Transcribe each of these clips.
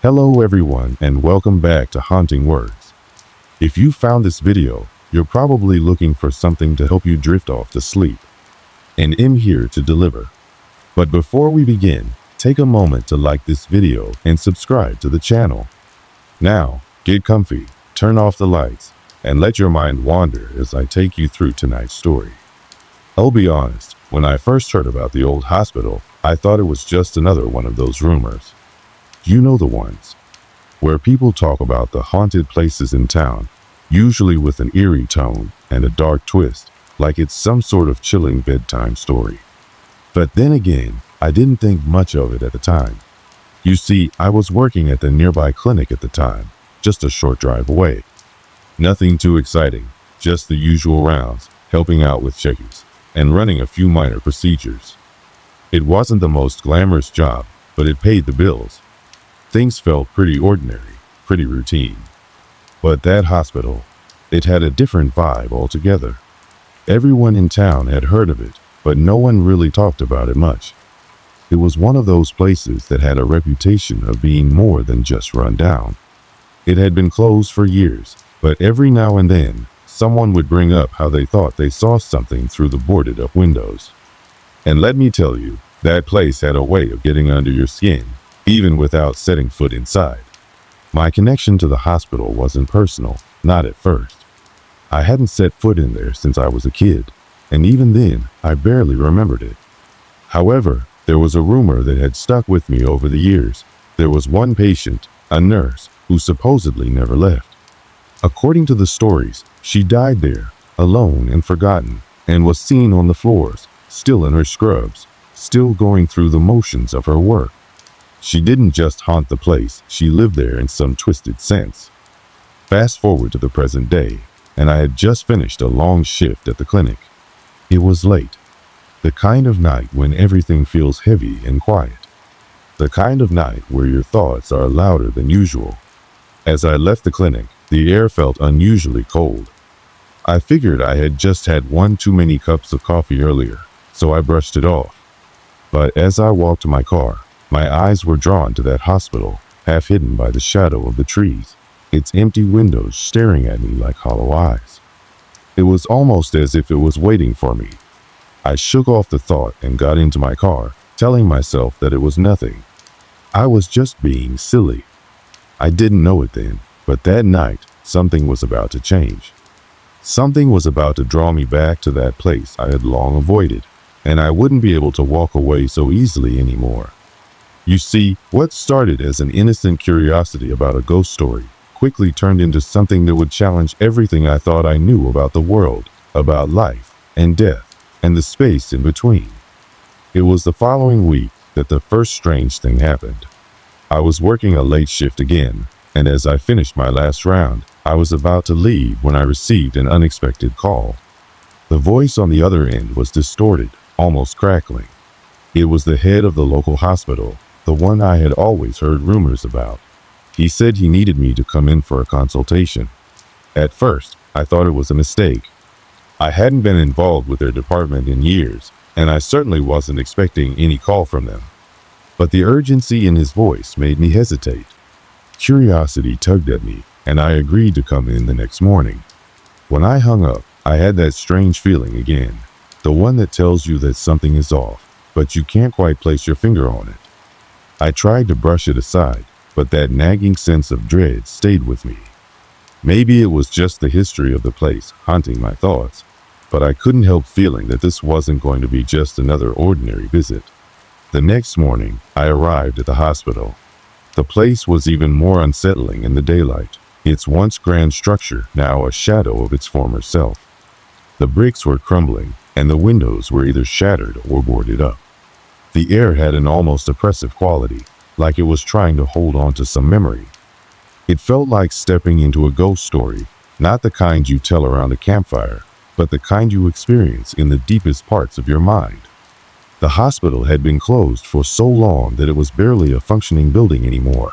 Hello everyone and welcome back to Haunting Words. If you found this video, you're probably looking for something to help you drift off to sleep. And I'm here to deliver. But before we begin, take a moment to like this video and subscribe to the channel. Now, get comfy, turn off the lights, and let your mind wander as I take you through tonight's story. I'll be honest, when I first heard about the old hospital, I thought it was just another one of those rumors. You know the ones, where people talk about the haunted places in town, usually with an eerie tone and a dark twist, like it's some sort of chilling bedtime story. But then again, I didn't think much of it at the time. You see, I was working at the nearby clinic at the time, just a short drive away. Nothing too exciting, just the usual rounds, helping out with check-ins, and running a few minor procedures. It wasn't the most glamorous job, but it paid the bills. Things felt pretty ordinary, pretty routine. But that hospital, it had a different vibe altogether. Everyone in town had heard of it, but no one really talked about it much. It was one of those places that had a reputation of being more than just run down. It had been closed for years, but every now and then, someone would bring up how they thought they saw something through the boarded up windows. And let me tell you, that place had a way of getting under your skin, even without setting foot inside. My connection to the hospital wasn't personal, not at first. I hadn't set foot in there since I was a kid, and even then, I barely remembered it. However, there was a rumor that had stuck with me over the years. There was one patient, a nurse, who supposedly never left. According to the stories, she died there, alone and forgotten, and was seen on the floors, still in her scrubs, still going through the motions of her work. She didn't just haunt the place, she lived there in some twisted sense. Fast forward to the present day, and I had just finished a long shift at the clinic. It was late. The kind of night when everything feels heavy and quiet. The kind of night where your thoughts are louder than usual. As I left the clinic, the air felt unusually cold. I figured I had just had one too many cups of coffee earlier, so I brushed it off. But as I walked to my car, my eyes were drawn to that hospital, half hidden by the shadow of the trees, its empty windows staring at me like hollow eyes. It was almost as if it was waiting for me. I shook off the thought and got into my car, telling myself that it was nothing. I was just being silly. I didn't know it then, but that night, something was about to change. Something was about to draw me back to that place I had long avoided, and I wouldn't be able to walk away so easily anymore. You see, what started as an innocent curiosity about a ghost story quickly turned into something that would challenge everything I thought I knew about the world, about life and death, and the space in between. It was the following week that the first strange thing happened. I was working a late shift again, and as I finished my last round, I was about to leave when I received an unexpected call. The voice on the other end was distorted, almost crackling. It was the head of the local hospital, the one I had always heard rumors about. He said he needed me to come in for a consultation. At first, I thought it was a mistake. I hadn't been involved with their department in years, and I certainly wasn't expecting any call from them. But the urgency in his voice made me hesitate. Curiosity tugged at me, and I agreed to come in the next morning. When I hung up, I had that strange feeling again, the one that tells you that something is off, but you can't quite place your finger on it. I tried to brush it aside, but that nagging sense of dread stayed with me. Maybe it was just the history of the place haunting my thoughts, but I couldn't help feeling that this wasn't going to be just another ordinary visit. The next morning, I arrived at the hospital. The place was even more unsettling in the daylight, its once grand structure now a shadow of its former self. The bricks were crumbling, and the windows were either shattered or boarded up. The air had an almost oppressive quality, like it was trying to hold on to some memory. It felt like stepping into a ghost story, not the kind you tell around a campfire, but the kind you experience in the deepest parts of your mind. The hospital had been closed for so long that it was barely a functioning building anymore.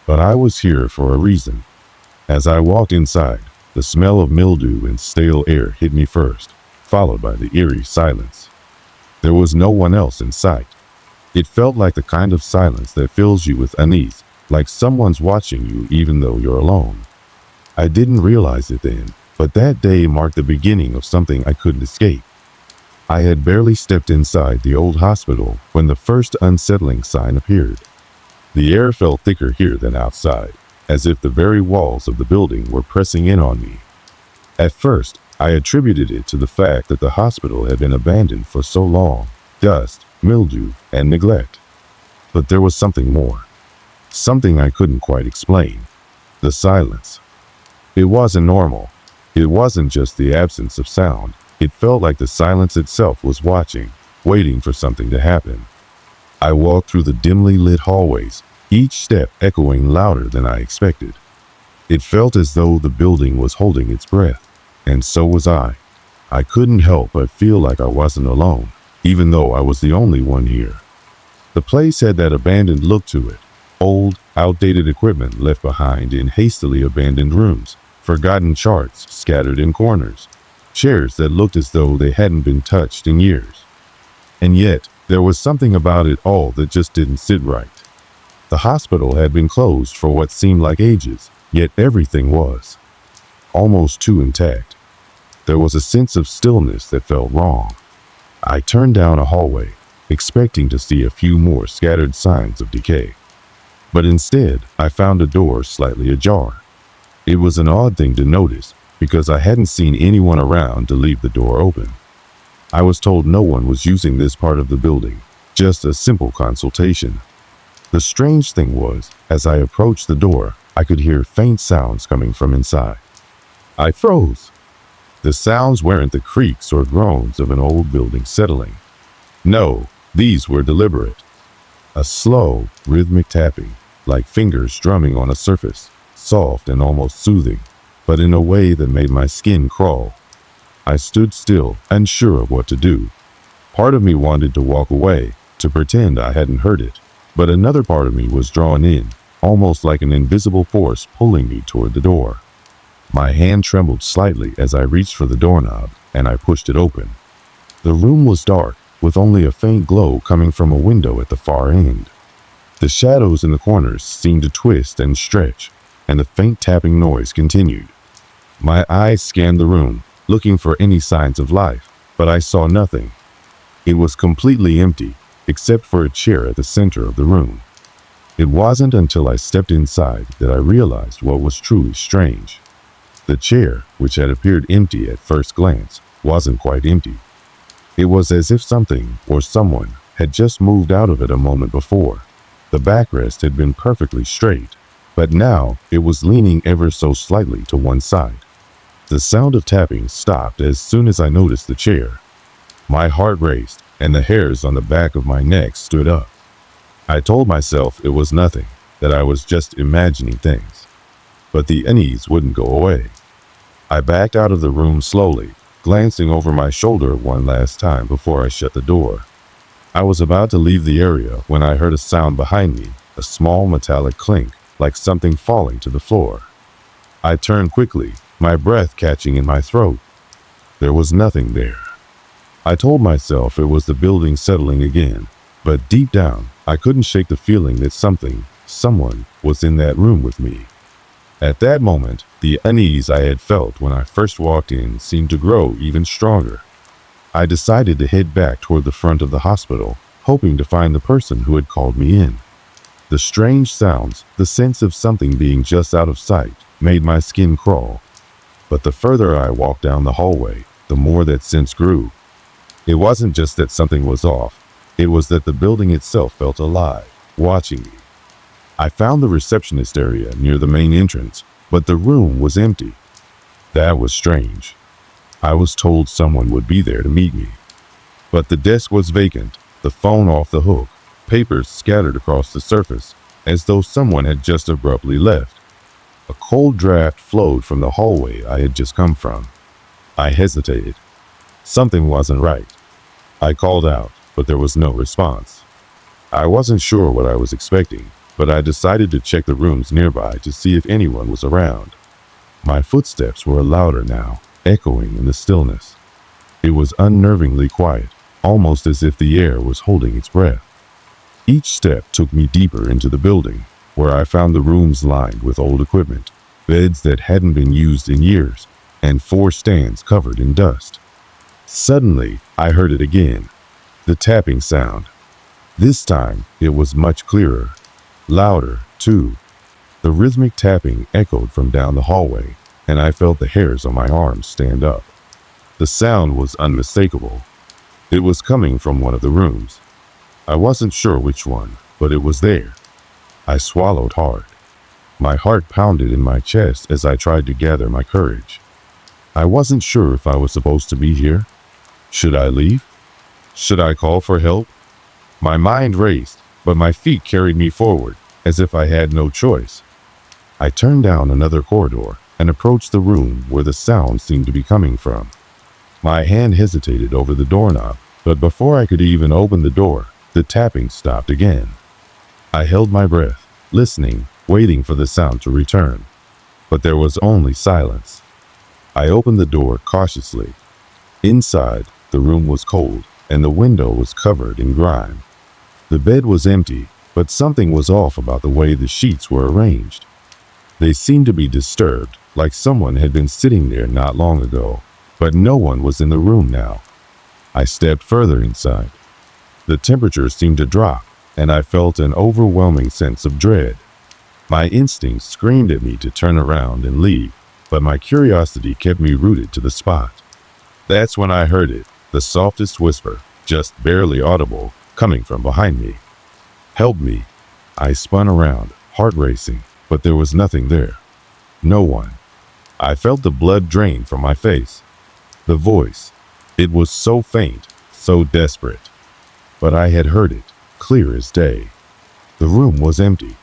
But I was here for a reason. As I walked inside, the smell of mildew and stale air hit me first, followed by the eerie silence. There was no one else in sight. It felt like the kind of silence that fills you with unease, like someone's watching you even though you're alone. I didn't realize it then, but that day marked the beginning of something I couldn't escape. I had barely stepped inside the old hospital when the first unsettling sign appeared. The air felt thicker here than outside, as if the very walls of the building were pressing in on me. At first, I attributed it to the fact that the hospital had been abandoned for so long, dust, mildew, and neglect. But there was something more. Something I couldn't quite explain. The silence. It wasn't normal. It wasn't just the absence of sound. It felt like the silence itself was watching, waiting for something to happen. I walked through the dimly lit hallways, each step echoing louder than I expected. It felt as though the building was holding its breath, and so was I. I couldn't help but feel like I wasn't alone, even though I was the only one here. The place had that abandoned look to it. Old, outdated equipment left behind in hastily abandoned rooms, forgotten charts scattered in corners, chairs that looked as though they hadn't been touched in years. And yet, there was something about it all that just didn't sit right. The hospital had been closed for what seemed like ages, yet everything was almost too intact. There was a sense of stillness that felt wrong. I turned down a hallway, expecting to see a few more scattered signs of decay. But instead, I found a door slightly ajar. It was an odd thing to notice, because I hadn't seen anyone around to leave the door open. I was told no one was using this part of the building, just a simple consultation. The strange thing was, as I approached the door, I could hear faint sounds coming from inside. I froze. The sounds weren't the creaks or groans of an old building settling. No, these were deliberate. A slow, rhythmic tapping, like fingers drumming on a surface, soft and almost soothing, but in a way that made my skin crawl. I stood still, unsure of what to do. Part of me wanted to walk away, to pretend I hadn't heard it, but another part of me was drawn in, almost like an invisible force pulling me toward the door. My hand trembled slightly as I reached for the doorknob, and I pushed it open. The room was dark, with only a faint glow coming from a window at the far end. The shadows in the corners seemed to twist and stretch, and the faint tapping noise continued. My eyes scanned the room, looking for any signs of life, but I saw nothing. It was completely empty, except for a chair at the center of the room. It wasn't until I stepped inside that I realized what was truly strange. The chair, which had appeared empty at first glance, wasn't quite empty. It was as if something or someone had just moved out of it a moment before. The backrest had been perfectly straight, but now it was leaning ever so slightly to one side. The sound of tapping stopped as soon as I noticed the chair. My heart raced, and the hairs on the back of my neck stood up. I told myself it was nothing, that I was just imagining things. But the unease wouldn't go away. I backed out of the room slowly, glancing over my shoulder one last time before I shut the door. I was about to leave the area when I heard a sound behind me, a small metallic clink, like something falling to the floor. I turned quickly, my breath catching in my throat. There was nothing there. I told myself it was the building settling again, but deep down, I couldn't shake the feeling that someone was in that room with me. At that moment, the unease I had felt when I first walked in seemed to grow even stronger. I decided to head back toward the front of the hospital, hoping to find the person who had called me in. The strange sounds, the sense of something being just out of sight, made my skin crawl. But the further I walked down the hallway, the more that sense grew. It wasn't just that something was off, it was that the building itself felt alive, watching me. I found the receptionist area near the main entrance, but the room was empty. That was strange. I was told someone would be there to meet me. But the desk was vacant, the phone off the hook, papers scattered across the surface, as though someone had just abruptly left. A cold draft flowed from the hallway I had just come from. I hesitated. Something wasn't right. I called out, but there was no response. I wasn't sure what I was expecting, but I decided to check the rooms nearby to see if anyone was around. My footsteps were louder now, echoing in the stillness. It was unnervingly quiet, almost as if the air was holding its breath. Each step took me deeper into the building. where I found the rooms lined with old equipment, beds that hadn't been used in years, and 4 stands covered in dust. Suddenly, I heard it again, the tapping sound. This time, it was much clearer, louder, too. The rhythmic tapping echoed from down the hallway, and I felt the hairs on my arms stand up. The sound was unmistakable. It was coming from one of the rooms. I wasn't sure which one, but it was there. I swallowed hard. My heart pounded in my chest as I tried to gather my courage. I wasn't sure if I was supposed to be here. Should I leave? Should I call for help? My mind raced, but my feet carried me forward, as if I had no choice. I turned down another corridor and approached the room where the sound seemed to be coming from. My hand hesitated over the doorknob, but before I could even open the door, the tapping stopped again. I held my breath, listening, waiting for the sound to return. But there was only silence. I opened the door cautiously. Inside, the room was cold, and the window was covered in grime. The bed was empty, but something was off about the way the sheets were arranged. They seemed to be disturbed, like someone had been sitting there not long ago, but no one was in the room now. I stepped further inside. The temperature seemed to drop, and I felt an overwhelming sense of dread. My instincts screamed at me to turn around and leave, but my curiosity kept me rooted to the spot. That's when I heard it, the softest whisper, just barely audible, coming from behind me. "Help me." I spun around, heart racing, but there was nothing there. No one. I felt the blood drain from my face. The voice. It was so faint, so desperate. But I had heard it, clear as day. The room was empty.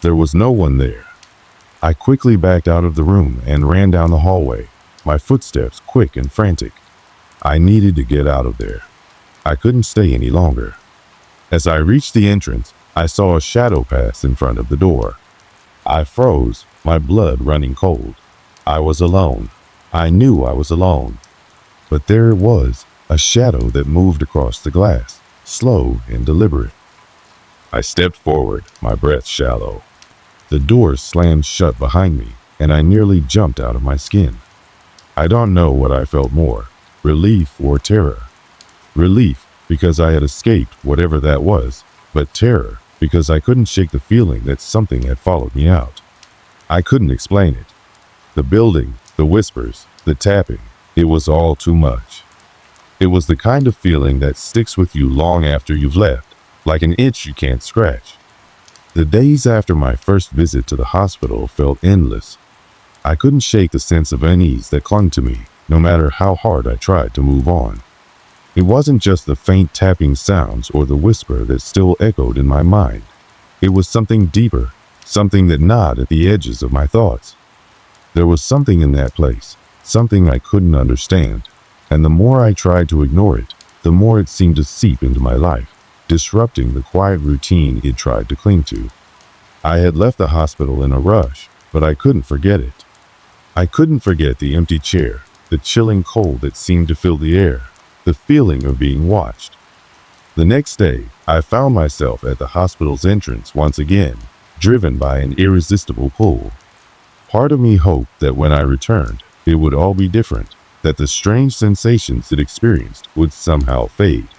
There was no one there. I quickly backed out of the room and ran down the hallway, my footsteps quick and frantic. I needed to get out of there. I couldn't stay any longer. As I reached the entrance, I saw a shadow pass in front of the door. I froze, my blood running cold. I was alone. I knew I was alone. But there it was, a shadow that moved across the glass, slow and deliberate. I stepped forward, my breath shallow. The door slammed shut behind me, and I nearly jumped out of my skin. I don't know what I felt more, relief or terror. Relief, because I had escaped whatever that was, but terror, because I couldn't shake the feeling that something had followed me out. I couldn't explain it. The building, the whispers, the tapping, it was all too much. It was the kind of feeling that sticks with you long after you've left, like an itch you can't scratch. The days after my first visit to the hospital felt endless. I couldn't shake the sense of unease that clung to me, no matter how hard I tried to move on. It wasn't just the faint tapping sounds or the whisper that still echoed in my mind. It was something deeper, something that gnawed at the edges of my thoughts. There was something in that place, something I couldn't understand, and the more I tried to ignore it, the more it seemed to seep into my life, disrupting the quiet routine it tried to cling to. I had left the hospital in a rush, but I couldn't forget it. I couldn't forget the empty chair, the chilling cold that seemed to fill the air, the feeling of being watched. The next day, I found myself at the hospital's entrance once again, driven by an irresistible pull. Part of me hoped that when I returned, it would all be different, that the strange sensations it experienced would somehow fade.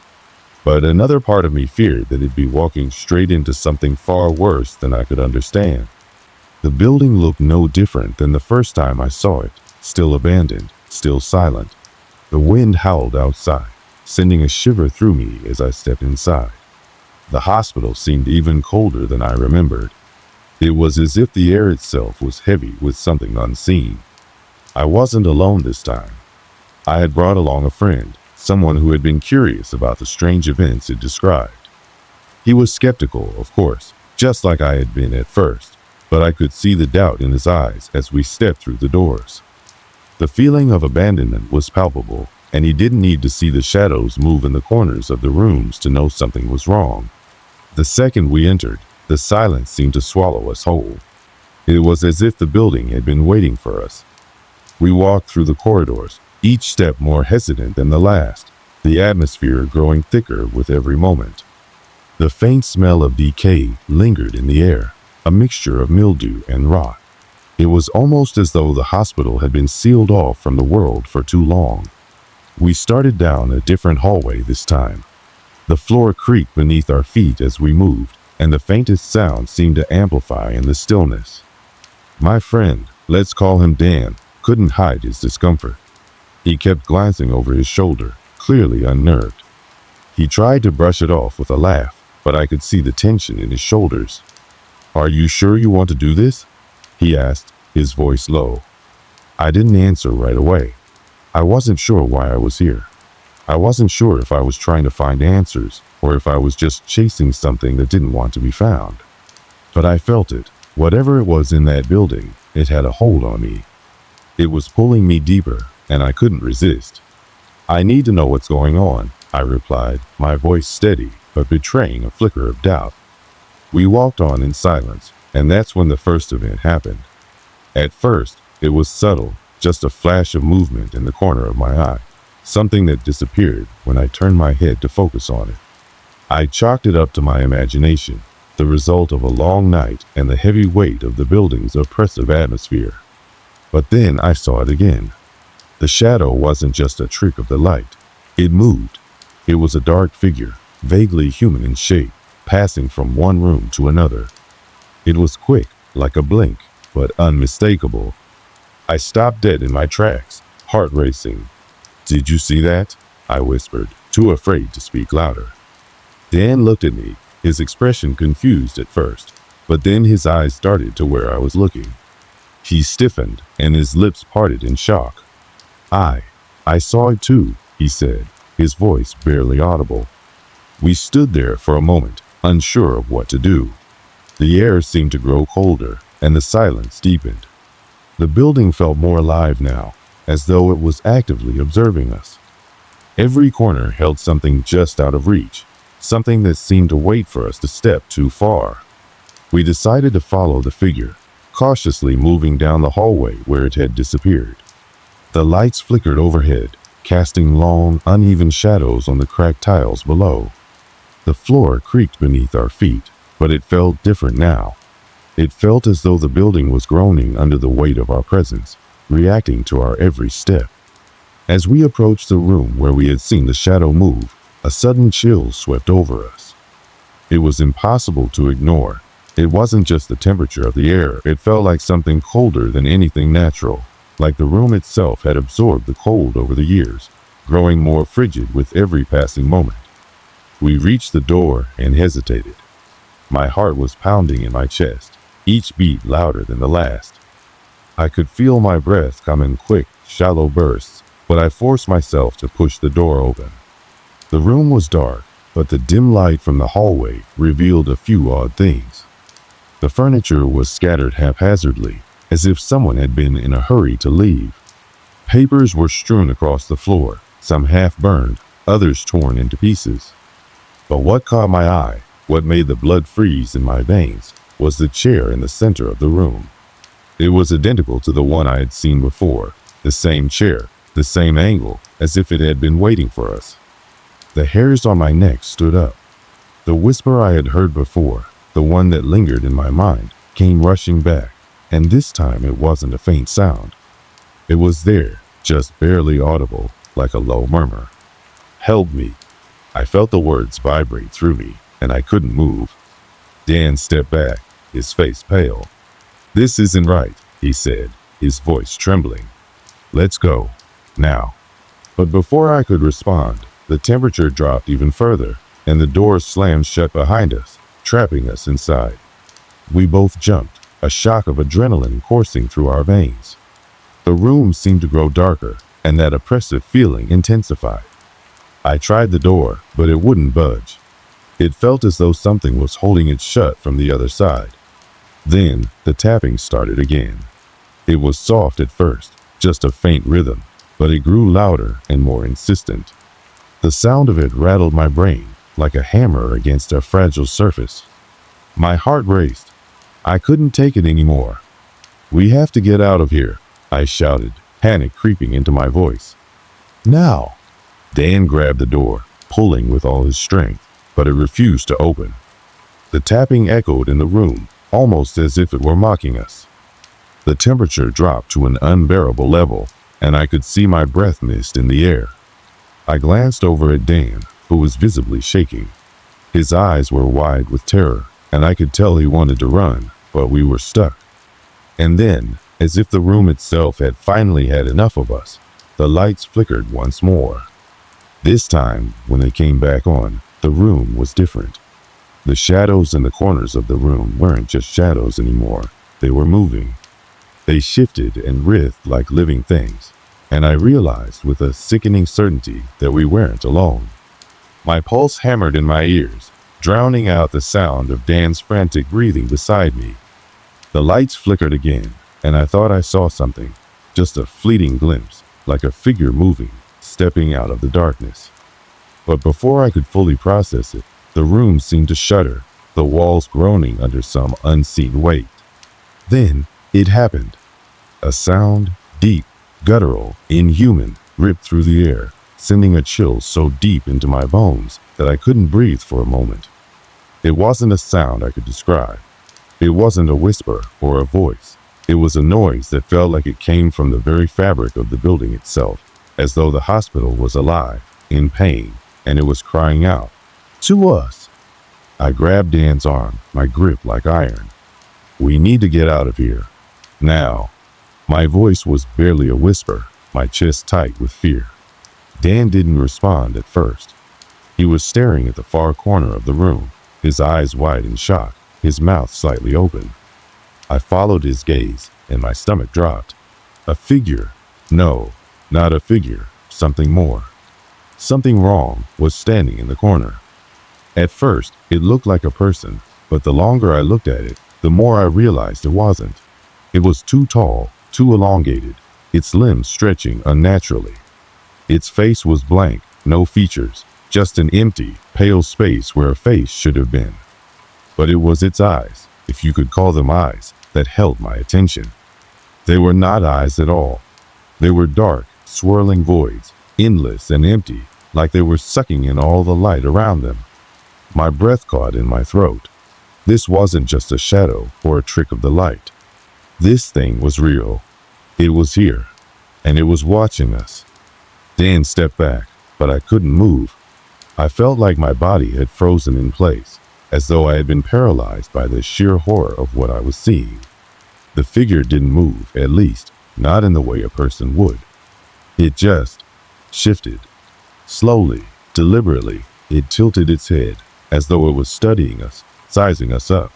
But another part of me feared that it'd be walking straight into something far worse than I could understand. The building looked no different than the first time I saw it, still abandoned, still silent. The wind howled outside, sending a shiver through me as I stepped inside. The hospital seemed even colder than I remembered. It was as if the air itself was heavy with something unseen. I wasn't alone this time. I had brought along a friend, someone who had been curious about the strange events it described. He was skeptical, of course, just like I had been at first, but I could see the doubt in his eyes as we stepped through the doors. The feeling of abandonment was palpable, and he didn't need to see the shadows move in the corners of the rooms to know something was wrong. The second we entered, the silence seemed to swallow us whole. It was as if the building had been waiting for us. We walked through the corridors, each step more hesitant than the last, the atmosphere growing thicker with every moment. The faint smell of decay lingered in the air, a mixture of mildew and rot. It was almost as though the hospital had been sealed off from the world for too long. We started down a different hallway this time. The floor creaked beneath our feet as we moved, and the faintest sound seemed to amplify in the stillness. My friend, let's call him Dan, couldn't hide his discomfort. He kept glancing over his shoulder, clearly unnerved. He tried to brush it off with a laugh, but I could see the tension in his shoulders. "Are you sure you want to do this?" he asked, his voice low. I didn't answer right away. I wasn't sure why I was here. I wasn't sure if I was trying to find answers or if I was just chasing something that didn't want to be found. But I felt it. Whatever it was in that building, it had a hold on me. It was pulling me deeper, and I couldn't resist. "I need to know what's going on," I replied, my voice steady but betraying a flicker of doubt. We walked on in silence, and that's when the first event happened. At first, it was subtle, just a flash of movement in the corner of my eye, something that disappeared when I turned my head to focus on it. I chalked it up to my imagination, the result of a long night and the heavy weight of the building's oppressive atmosphere. But then I saw it again. The shadow wasn't just a trick of the light. It moved. It was a dark figure, vaguely human in shape, passing from one room to another. It was quick, like a blink, but unmistakable. I stopped dead in my tracks, heart racing. "Did you see that?" I whispered, too afraid to speak louder. Dan looked at me, his expression confused at first, but then his eyes darted to where I was looking. He stiffened, and his lips parted in shock. I saw it too," he said, his voice barely audible. We stood there for a moment, unsure of what to do. The air seemed to grow colder, and the silence deepened. The building felt more alive now, as though it was actively observing us. Every corner held something just out of reach, something that seemed to wait for us to step too far. We decided to follow the figure, cautiously moving down the hallway where it had disappeared. The lights flickered overhead, casting long, uneven shadows on the cracked tiles below. The floor creaked beneath our feet, but it felt different now. It felt as though the building was groaning under the weight of our presence, reacting to our every step. As we approached the room where we had seen the shadow move, a sudden chill swept over us. It was impossible to ignore. It wasn't just the temperature of the air, it felt like something colder than anything natural, like the room itself had absorbed the cold over the years, growing more frigid with every passing moment. We reached the door and hesitated. My heart was pounding in my chest, each beat louder than the last. I could feel my breath come in quick, shallow bursts, but I forced myself to push the door open. The room was dark, but the dim light from the hallway revealed a few odd things. The furniture was scattered haphazardly, as if someone had been in a hurry to leave. Papers were strewn across the floor, some half-burned, others torn into pieces. But what caught my eye, what made the blood freeze in my veins, was the chair in the center of the room. It was identical to the one I had seen before, the same chair, the same angle, as if it had been waiting for us. The hairs on my neck stood up. The whisper I had heard before, the one that lingered in my mind, came rushing back, and this time it wasn't a faint sound. It was there, just barely audible, like a low murmur. "Help me." I felt the words vibrate through me, and I couldn't move. Dan stepped back, his face pale. "This isn't right," he said, his voice trembling. "Let's go. Now." But before I could respond, the temperature dropped even further, and the door slammed shut behind us, trapping us inside. We both jumped, a shock of adrenaline coursing through our veins. The room seemed to grow darker, and that oppressive feeling intensified. I tried the door, but it wouldn't budge. It felt as though something was holding it shut from the other side. Then the tapping started again. It was soft at first, just a faint rhythm, but it grew louder and more insistent. The sound of it rattled my brain like a hammer against a fragile surface. My heart raced. I couldn't take it anymore. "We have to get out of here," I shouted, panic creeping into my voice. "Now!" Dan grabbed the door, pulling with all his strength, but it refused to open. The tapping echoed in the room, almost as if it were mocking us. The temperature dropped to an unbearable level, and I could see my breath mist in the air. I glanced over at Dan, who was visibly shaking. His eyes were wide with terror, and I could tell he wanted to run, but we were stuck. And then, as if the room itself had finally had enough of us, the lights flickered once more. This time, when they came back on, the room was different. The shadows in the corners of the room weren't just shadows anymore. They were moving. They shifted and writhed like living things, and I realized with a sickening certainty that we weren't alone. My pulse hammered in my ears, drowning out the sound of Dan's frantic breathing beside me. The lights flickered again, and I thought I saw something, just a fleeting glimpse, like a figure moving, stepping out of the darkness. But before I could fully process it, the room seemed to shudder, the walls groaning under some unseen weight. Then it happened. A sound, deep, guttural, inhuman, ripped through the air, sending a chill so deep into my bones that I couldn't breathe for a moment. It wasn't a sound I could describe. It wasn't a whisper or a voice. It was a noise that felt like it came from the very fabric of the building itself, as though the hospital was alive, in pain, and it was crying out, "To us!" I grabbed Dan's arm, my grip like iron. "We need to get out of here. Now." My voice was barely a whisper, my chest tight with fear. Dan didn't respond at first. He was staring at the far corner of the room, his eyes wide in shock, his mouth slightly open. I followed his gaze, and my stomach dropped. A figure. No, not a figure. Something more. Something wrong was standing in the corner. At first, it looked like a person, but the longer I looked at it, the more I realized it wasn't. It was too tall, too elongated, its limbs stretching unnaturally. Its face was blank, no features, just an empty, pale space where a face should have been. But it was its eyes, if you could call them eyes, that held my attention. They were not eyes at all. They were dark, swirling voids, endless and empty, like they were sucking in all the light around them. My breath caught in my throat. This wasn't just a shadow or a trick of the light. This thing was real. It was here, and it was watching us. Dan stepped back, but I couldn't move. I felt like my body had frozen in place, as though I had been paralyzed by the sheer horror of what I was seeing. The figure didn't move, at least, not in the way a person would. It just shifted. Slowly, deliberately, it tilted its head, as though it was studying us, sizing us up.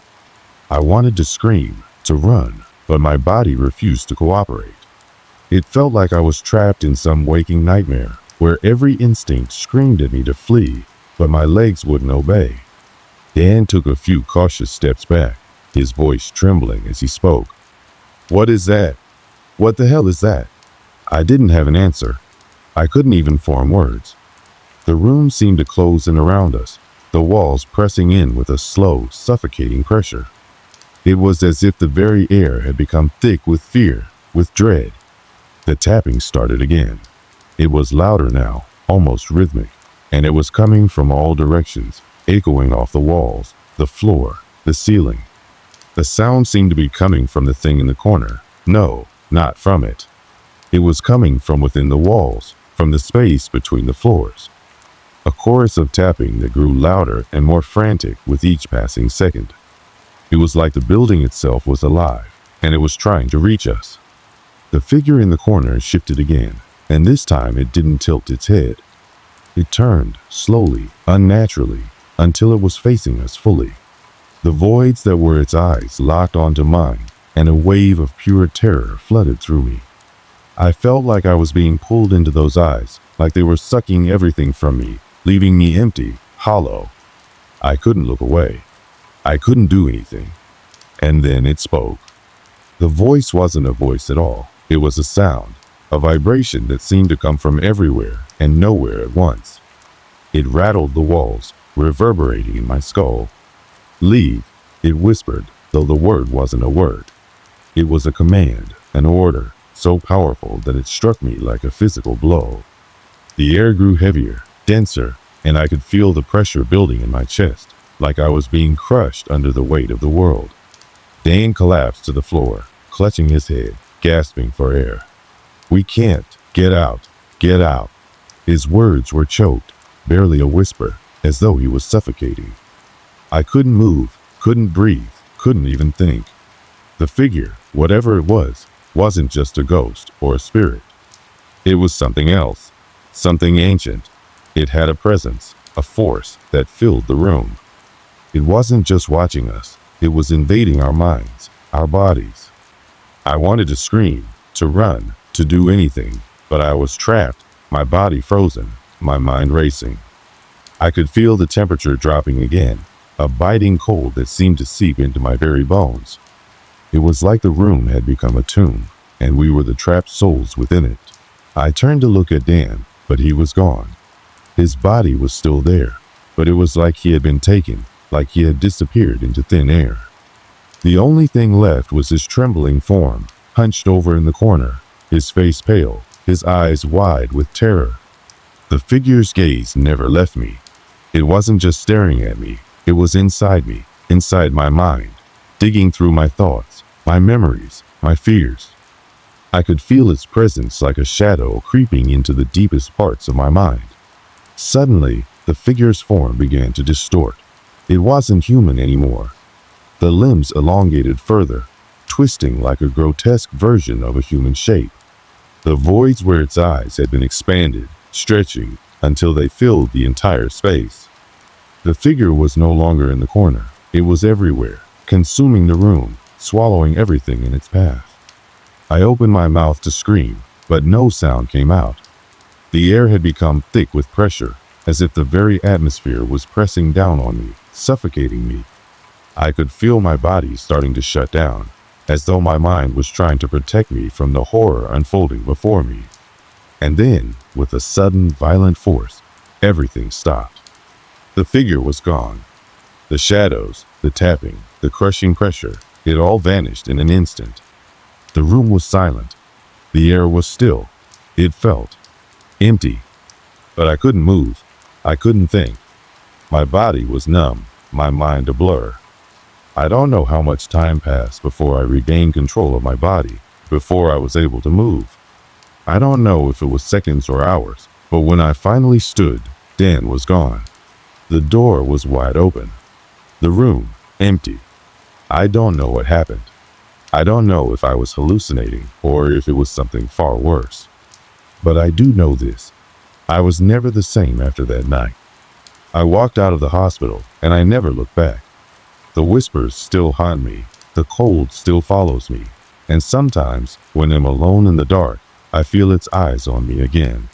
I wanted to scream, to run, but my body refused to cooperate. It felt like I was trapped in some waking nightmare, where every instinct screamed at me to flee, but my legs wouldn't obey. Dan took a few cautious steps back, his voice trembling as he spoke. "What is that? What the hell is that?" I didn't have an answer. I couldn't even form words. The room seemed to close in around us, the walls pressing in with a slow, suffocating pressure. It was as if the very air had become thick with fear, with dread. The tapping started again. It was louder now, almost rhythmic, and it was coming from all directions, echoing off the walls, the floor, the ceiling. The sound seemed to be coming from the thing in the corner. No, not from it. It was coming from within the walls, from the space between the floors. A chorus of tapping that grew louder and more frantic with each passing second. It was like the building itself was alive, and it was trying to reach us. The figure in the corner shifted again, and this time it didn't tilt its head. It turned, slowly, unnaturally, until it was facing us fully. The voids that were its eyes locked onto mine, and a wave of pure terror flooded through me. I felt like I was being pulled into those eyes, like they were sucking everything from me, leaving me empty, hollow. I couldn't look away. I couldn't do anything. And then it spoke. The voice wasn't a voice at all. It was a sound, a vibration that seemed to come from everywhere and nowhere at once. It rattled the walls, reverberating in my skull. "Leave," it whispered, though the word wasn't a word. It was a command, an order, so powerful that it struck me like a physical blow. The air grew heavier, denser, and I could feel the pressure building in my chest, like I was being crushed under the weight of the world. Dan collapsed to the floor, clutching his head, gasping for air. "We can't. Get out. Get out." His words were choked, barely a whisper, as though he was suffocating. I couldn't move, couldn't breathe, couldn't even think. The figure, whatever it was, wasn't just a ghost or a spirit. It was something else, something ancient. It had a presence, a force that filled the room. It wasn't just watching us, it was invading our minds, our bodies. I wanted to scream, to run, to do anything, but I was trapped, my body frozen, my mind racing. I could feel the temperature dropping again, a biting cold that seemed to seep into my very bones. It was like the room had become a tomb, and we were the trapped souls within it. I turned to look at Dan, but he was gone. His body was still there, but it was like he had been taken, like he had disappeared into thin air. The only thing left was his trembling form, hunched over in the corner, his face pale, his eyes wide with terror. The figure's gaze never left me. It wasn't just staring at me, it was inside me, inside my mind, digging through my thoughts, my memories, my fears. I could feel its presence like a shadow creeping into the deepest parts of my mind. Suddenly, the figure's form began to distort. It wasn't human anymore. The limbs elongated further, twisting like a grotesque version of a human shape. The voids where its eyes had been expanded, stretching, until they filled the entire space. The figure was no longer in the corner. It was everywhere, consuming the room, swallowing everything in its path. I opened my mouth to scream, but no sound came out. The air had become thick with pressure, as if the very atmosphere was pressing down on me, suffocating me. I could feel my body starting to shut down, as though my mind was trying to protect me from the horror unfolding before me. And then, with a sudden, violent force, everything stopped. The figure was gone. The shadows, the tapping, the crushing pressure, it all vanished in an instant. The room was silent. The air was still. It felt empty. But I couldn't move. I couldn't think. My body was numb, my mind a blur. I don't know how much time passed before I regained control of my body, before I was able to move. I don't know if it was seconds or hours, but when I finally stood, Dan was gone. The door was wide open. The room, empty. I don't know what happened. I don't know if I was hallucinating or if it was something far worse. But I do know this. I was never the same after that night. I walked out of the hospital and I never looked back. The whispers still haunt me. The cold still follows me. And sometimes, when I'm alone in the dark, I feel its eyes on me again.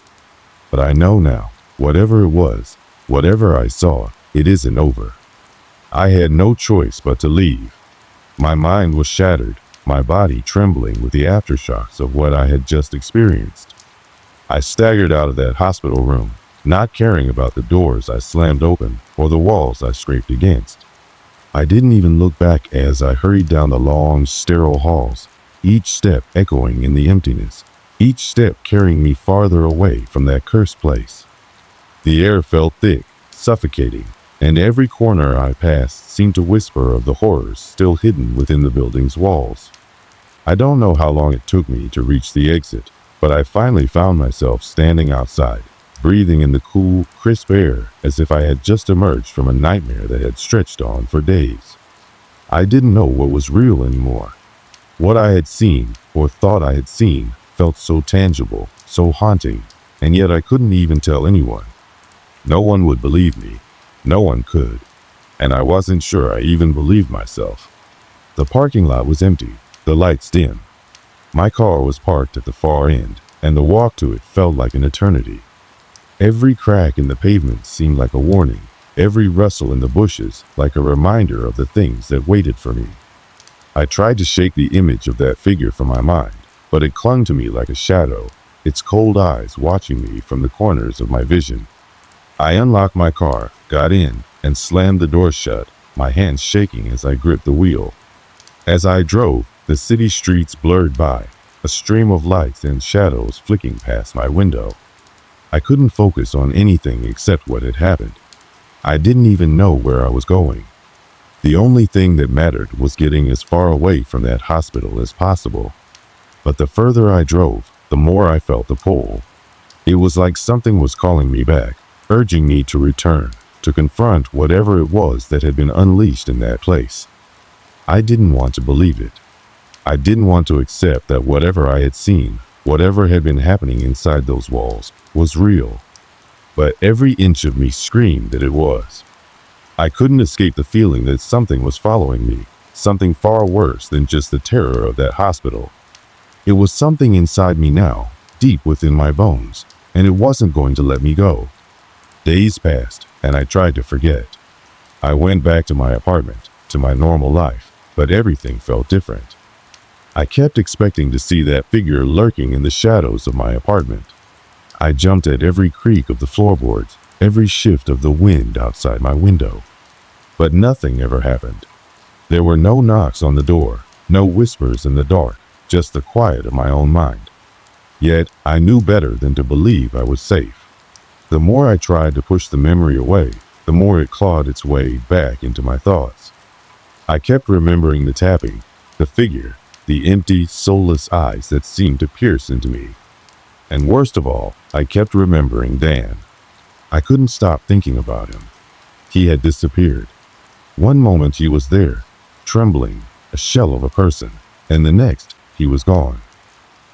But I know now, whatever it was, whatever I saw, it isn't over. I had no choice but to leave. My mind was shattered, my body trembling with the aftershocks of what I had just experienced. I staggered out of that hospital room, not caring about the doors I slammed open or the walls I scraped against. I didn't even look back as I hurried down the long, sterile halls, each step echoing in the emptiness, each step carrying me farther away from that cursed place. The air felt thick, suffocating, and every corner I passed seemed to whisper of the horrors still hidden within the building's walls. I don't know how long it took me to reach the exit, but I finally found myself standing outside, breathing in the cool, crisp air as if I had just emerged from a nightmare that had stretched on for days. I didn't know what was real anymore. What I had seen, or thought I had seen, felt so tangible, so haunting, and yet I couldn't even tell anyone. No one would believe me. No one could. And I wasn't sure I even believed myself. The parking lot was empty, the lights dim. My car was parked at the far end, and the walk to it felt like an eternity. Every crack in the pavement seemed like a warning, every rustle in the bushes like a reminder of the things that waited for me. I tried to shake the image of that figure from my mind, but it clung to me like a shadow, its cold eyes watching me from the corners of my vision. I unlocked my car, got in, and slammed the door shut, my hands shaking as I gripped the wheel. As I drove, the city streets blurred by, a stream of lights and shadows flicking past my window. I couldn't focus on anything except what had happened. I didn't even know where I was going. The only thing that mattered was getting as far away from that hospital as possible. But the further I drove, the more I felt the pull. It was like something was calling me back, urging me to return, to confront whatever it was that had been unleashed in that place. I didn't want to believe it. I didn't want to accept that whatever I had seen, whatever had been happening inside those walls, was real. But every inch of me screamed that it was. I couldn't escape the feeling that something was following me, something far worse than just the terror of that hospital. It was something inside me now, deep within my bones, and it wasn't going to let me go. Days passed, and I tried to forget. I went back to my apartment, to my normal life, but everything felt different. I kept expecting to see that figure lurking in the shadows of my apartment. I jumped at every creak of the floorboards, every shift of the wind outside my window. But nothing ever happened. There were no knocks on the door, no whispers in the dark, just the quiet of my own mind. Yet I knew better than to believe I was safe. The more I tried to push the memory away, the more it clawed its way back into my thoughts. I kept remembering the tapping, the figure, the empty, soulless eyes that seemed to pierce into me. And worst of all, I kept remembering Dan. I couldn't stop thinking about him. He had disappeared. One moment he was there, trembling, a shell of a person, and the next he was gone.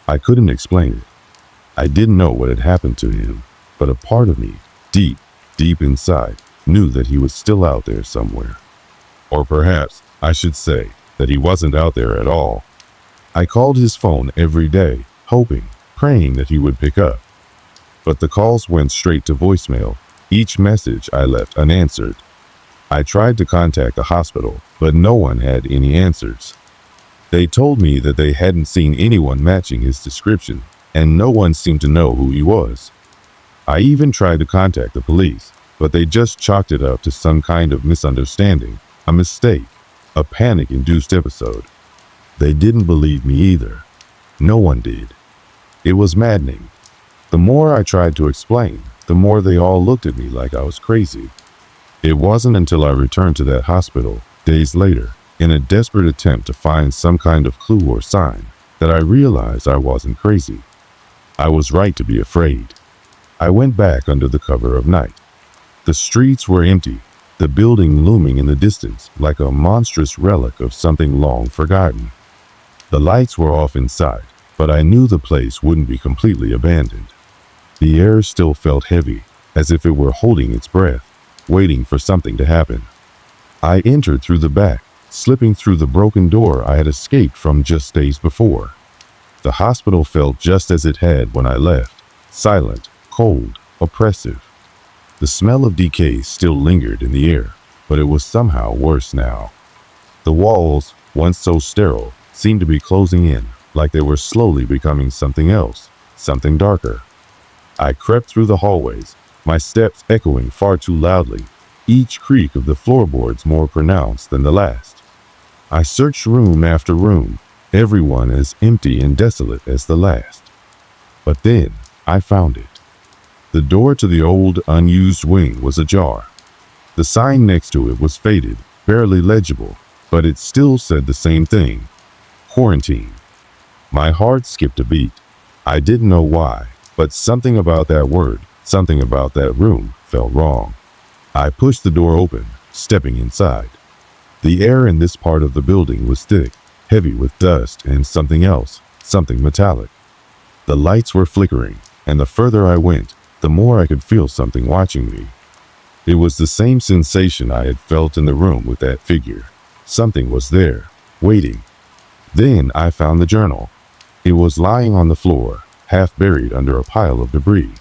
I couldn't explain it. I didn't know what had happened to him, but a part of me, deep, deep inside, knew that he was still out there somewhere. Or perhaps I should say that he wasn't out there at all. I called his phone every day, hoping, praying that he would pick up. But the calls went straight to voicemail, each message I left unanswered. I tried to contact the hospital, but no one had any answers. They told me that they hadn't seen anyone matching his description, and no one seemed to know who he was. I even tried to contact the police, but they just chalked it up to some kind of misunderstanding, a mistake, a panic-induced episode. They didn't believe me either. No one did. It was maddening. The more I tried to explain, the more they all looked at me like I was crazy. It wasn't until I returned to that hospital, days later, in a desperate attempt to find some kind of clue or sign, that I realized I wasn't crazy. I was right to be afraid. I went back under the cover of night. The streets were empty, the building looming in the distance like a monstrous relic of something long forgotten. The lights were off inside, but I knew the place wouldn't be completely abandoned. The air still felt heavy, as if it were holding its breath, waiting for something to happen. I entered through the back, slipping through the broken door I had escaped from just days before. The hospital felt just as it had when I left, silent, cold, oppressive. The smell of decay still lingered in the air, but it was somehow worse now. The walls, once so sterile, seemed to be closing in, like they were slowly becoming something else, something darker. I crept through the hallways, my steps echoing far too loudly, each creak of the floorboards more pronounced than the last. I searched room after room, every one as empty and desolate as the last. But then I found it. The door to the old, unused wing was ajar. The sign next to it was faded, barely legible, but it still said the same thing: quarantine. My heart skipped a beat. I didn't know why, but something about that word, something about that room, felt wrong. I pushed the door open, stepping inside. The air in this part of the building was thick, heavy with dust and something else, something metallic. The lights were flickering, and the further I went, the more I could feel something watching me. It was the same sensation I had felt in the room with that figure. Something was there, waiting. Then I found the journal. It was lying on the floor, half buried under a pile of debris,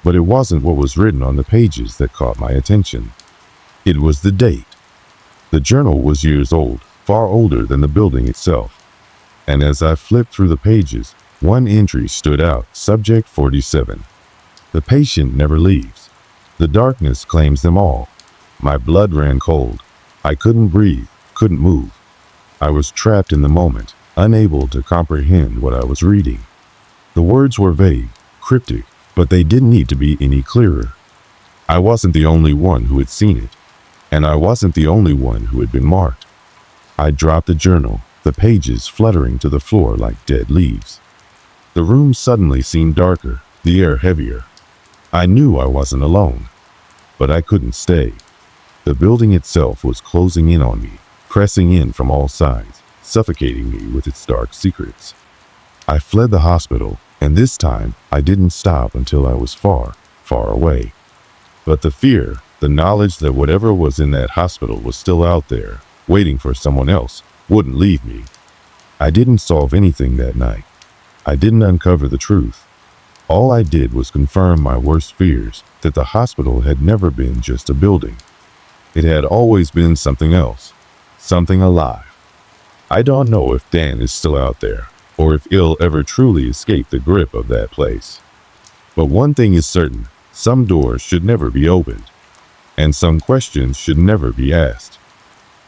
but it wasn't what was written on the pages that caught my attention. It was the date. The journal was years old, far older than the building itself. And as I flipped through the pages, one entry stood out: Subject 47. The patient never leaves. The darkness claims them all. My blood ran cold. I couldn't breathe, couldn't move. I was trapped in the moment, unable to comprehend what I was reading. The words were vague, cryptic, but they didn't need to be any clearer. I wasn't the only one who had seen it. And I wasn't the only one who had been marked. I dropped the journal, the pages fluttering to the floor like dead leaves. The room suddenly seemed darker, the air heavier. I knew I wasn't alone, but I couldn't stay. The building itself was closing in on me, pressing in from all sides, suffocating me with its dark secrets. I fled the hospital, and this time I didn't stop until I was far, far away. But the fear, the knowledge that whatever was in that hospital was still out there, waiting for someone else, wouldn't leave me. I didn't solve anything that night. I didn't uncover the truth. All I did was confirm my worst fears, that the hospital had never been just a building. It had always been something else, something alive. I don't know if Dan is still out there, or if he'll ever truly escape the grip of that place. But one thing is certain, some doors should never be opened, and some questions should never be asked.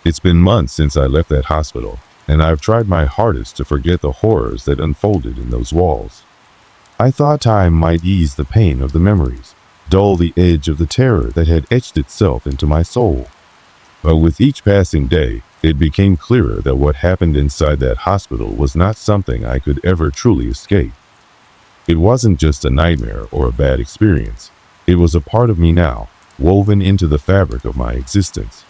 It's been months since I left that hospital, and I've tried my hardest to forget the horrors that unfolded in those walls. I thought time might ease the pain of the memories, dull the edge of the terror that had etched itself into my soul. But with each passing day, it became clearer that what happened inside that hospital was not something I could ever truly escape. It wasn't just a nightmare or a bad experience. It was a part of me now, woven into the fabric of my existence.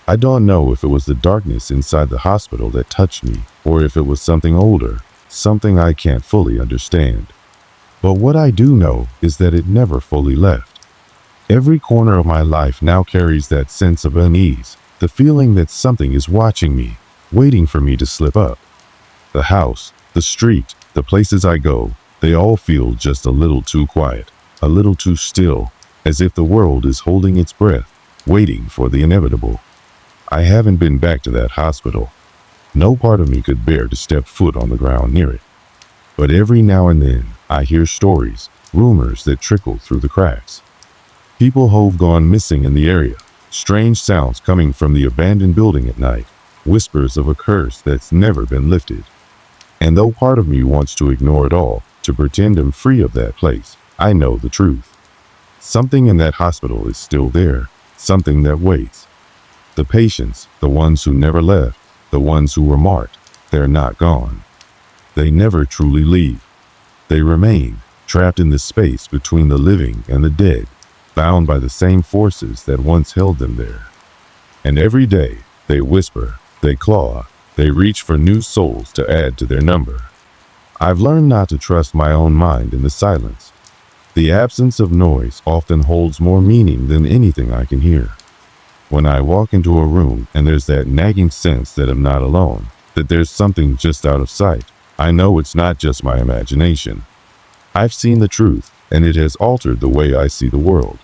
I don't know if it was the darkness inside the hospital that touched me, or if it was something older, something I can't fully understand. But what I do know is that it never fully left. Every corner of my life now carries that sense of unease, the feeling that something is watching me, waiting for me to slip up. The house, the street, the places I go, they all feel just a little too quiet, a little too still, as if the world is holding its breath, waiting for the inevitable. I haven't been back to that hospital. No part of me could bear to step foot on the ground near it. But every now and then, I hear stories, rumors that trickle through the cracks. People who've gone missing in the area, strange sounds coming from the abandoned building at night, whispers of a curse that's never been lifted. And though part of me wants to ignore it all, to pretend I'm free of that place, I know the truth. Something in that hospital is still there, something that waits. The patients, the ones who never left, the ones who were marked, they're not gone. They never truly leave. They remain, trapped in the space between the living and the dead, bound by the same forces that once held them there. And every day, they whisper, they claw, they reach for new souls to add to their number. I've learned not to trust my own mind in the silence. The absence of noise often holds more meaning than anything I can hear. When I walk into a room and there's that nagging sense that I'm not alone, that there's something just out of sight, I know it's not just my imagination. I've seen the truth, and it has altered the way I see the world.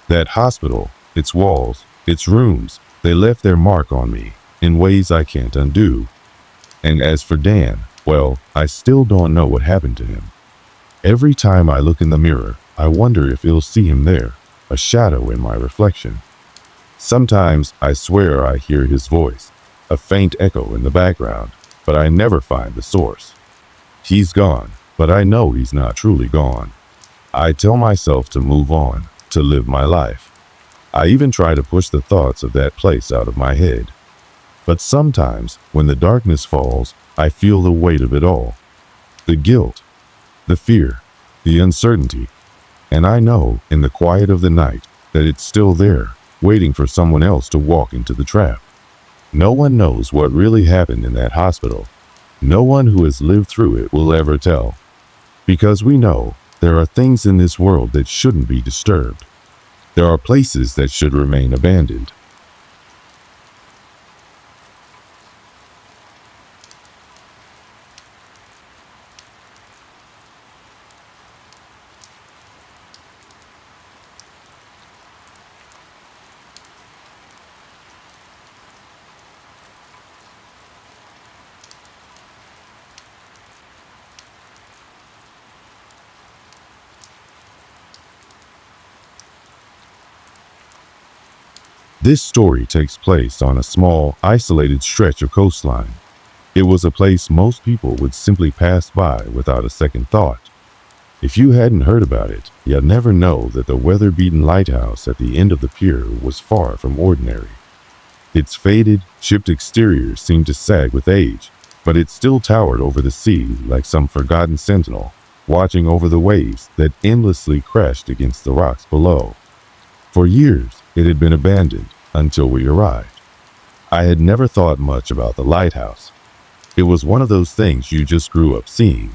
That hospital, its walls, its rooms, they left their mark on me in ways I can't undo. And as for Dan, well, I still don't know what happened to him. Every time I look in the mirror, I wonder if I'll see him there, a shadow in my reflection. Sometimes I swear I hear his voice, a faint echo in the background, but I never find the source. He's gone, but I know he's not truly gone. I tell myself to move on, to live my life. I even try to push the thoughts of that place out of my head. But sometimes, when the darkness falls, I feel the weight of it all. The guilt, the fear, the uncertainty. And I know, in the quiet of the night, that it's still there, waiting for someone else to walk into the trap. No one knows what really happened in that hospital. No one who has lived through it will ever tell. Because we know there are things in this world that shouldn't be disturbed. There are places that should remain abandoned. This story takes place on a small, isolated stretch of coastline. It was a place most people would simply pass by without a second thought. If you hadn't heard about it, you'd never know that the weather-beaten lighthouse at the end of the pier was far from ordinary. Its faded, chipped exterior seemed to sag with age, but it still towered over the sea like some forgotten sentinel, watching over the waves that endlessly crashed against the rocks below. For years, it had been abandoned until we arrived. I had never thought much about the lighthouse. It was one of those things you just grew up seeing.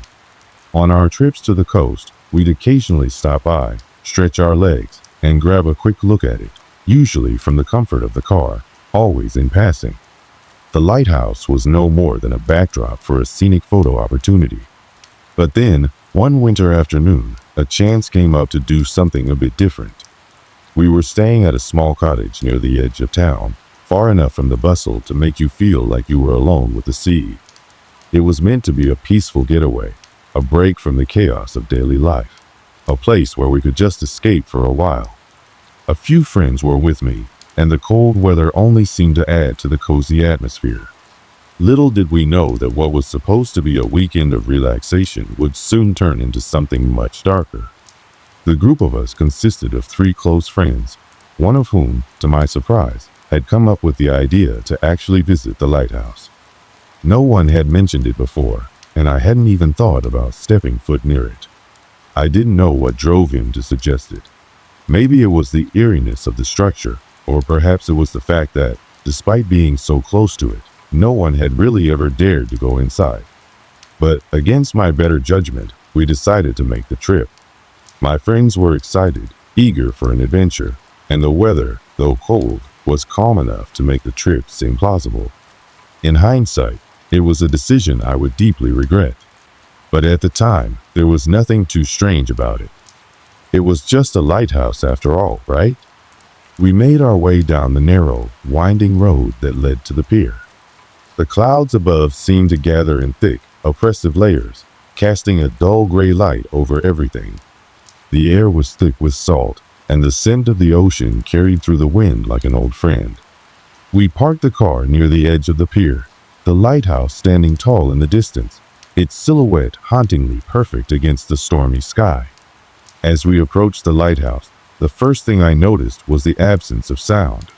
On our trips to the coast, we'd occasionally stop by, stretch our legs, and grab a quick look at it, usually from the comfort of the car, always in passing. The lighthouse was no more than a backdrop for a scenic photo opportunity. But then, one winter afternoon, a chance came up to do something a bit different. We were staying at a small cottage near the edge of town, far enough from the bustle to make you feel like you were alone with the sea. It was meant to be a peaceful getaway, a break from the chaos of daily life, a place where we could just escape for a while. A few friends were with me, and the cold weather only seemed to add to the cozy atmosphere. Little did we know that what was supposed to be a weekend of relaxation would soon turn into something much darker. The group of us consisted of 3 close friends, one of whom, to my surprise, had come up with the idea to actually visit the lighthouse. No one had mentioned it before, and I hadn't even thought about stepping foot near it. I didn't know what drove him to suggest it. Maybe it was the eeriness of the structure, or perhaps it was the fact that, despite being so close to it, no one had really ever dared to go inside. But against my better judgment, we decided to make the trip. My friends were excited, eager for an adventure, and the weather, though cold, was calm enough to make the trip seem plausible. In hindsight, it was a decision I would deeply regret. But at the time, there was nothing too strange about it. It was just a lighthouse after all, right? We made our way down the narrow, winding road that led to the pier. The clouds above seemed to gather in thick, oppressive layers, casting a dull gray light over everything. The air was thick with salt, and the scent of the ocean carried through the wind like an old friend. We parked the car near the edge of the pier, the lighthouse standing tall in the distance, its silhouette hauntingly perfect against the stormy sky. As we approached the lighthouse, the first thing I noticed was the absence of sound.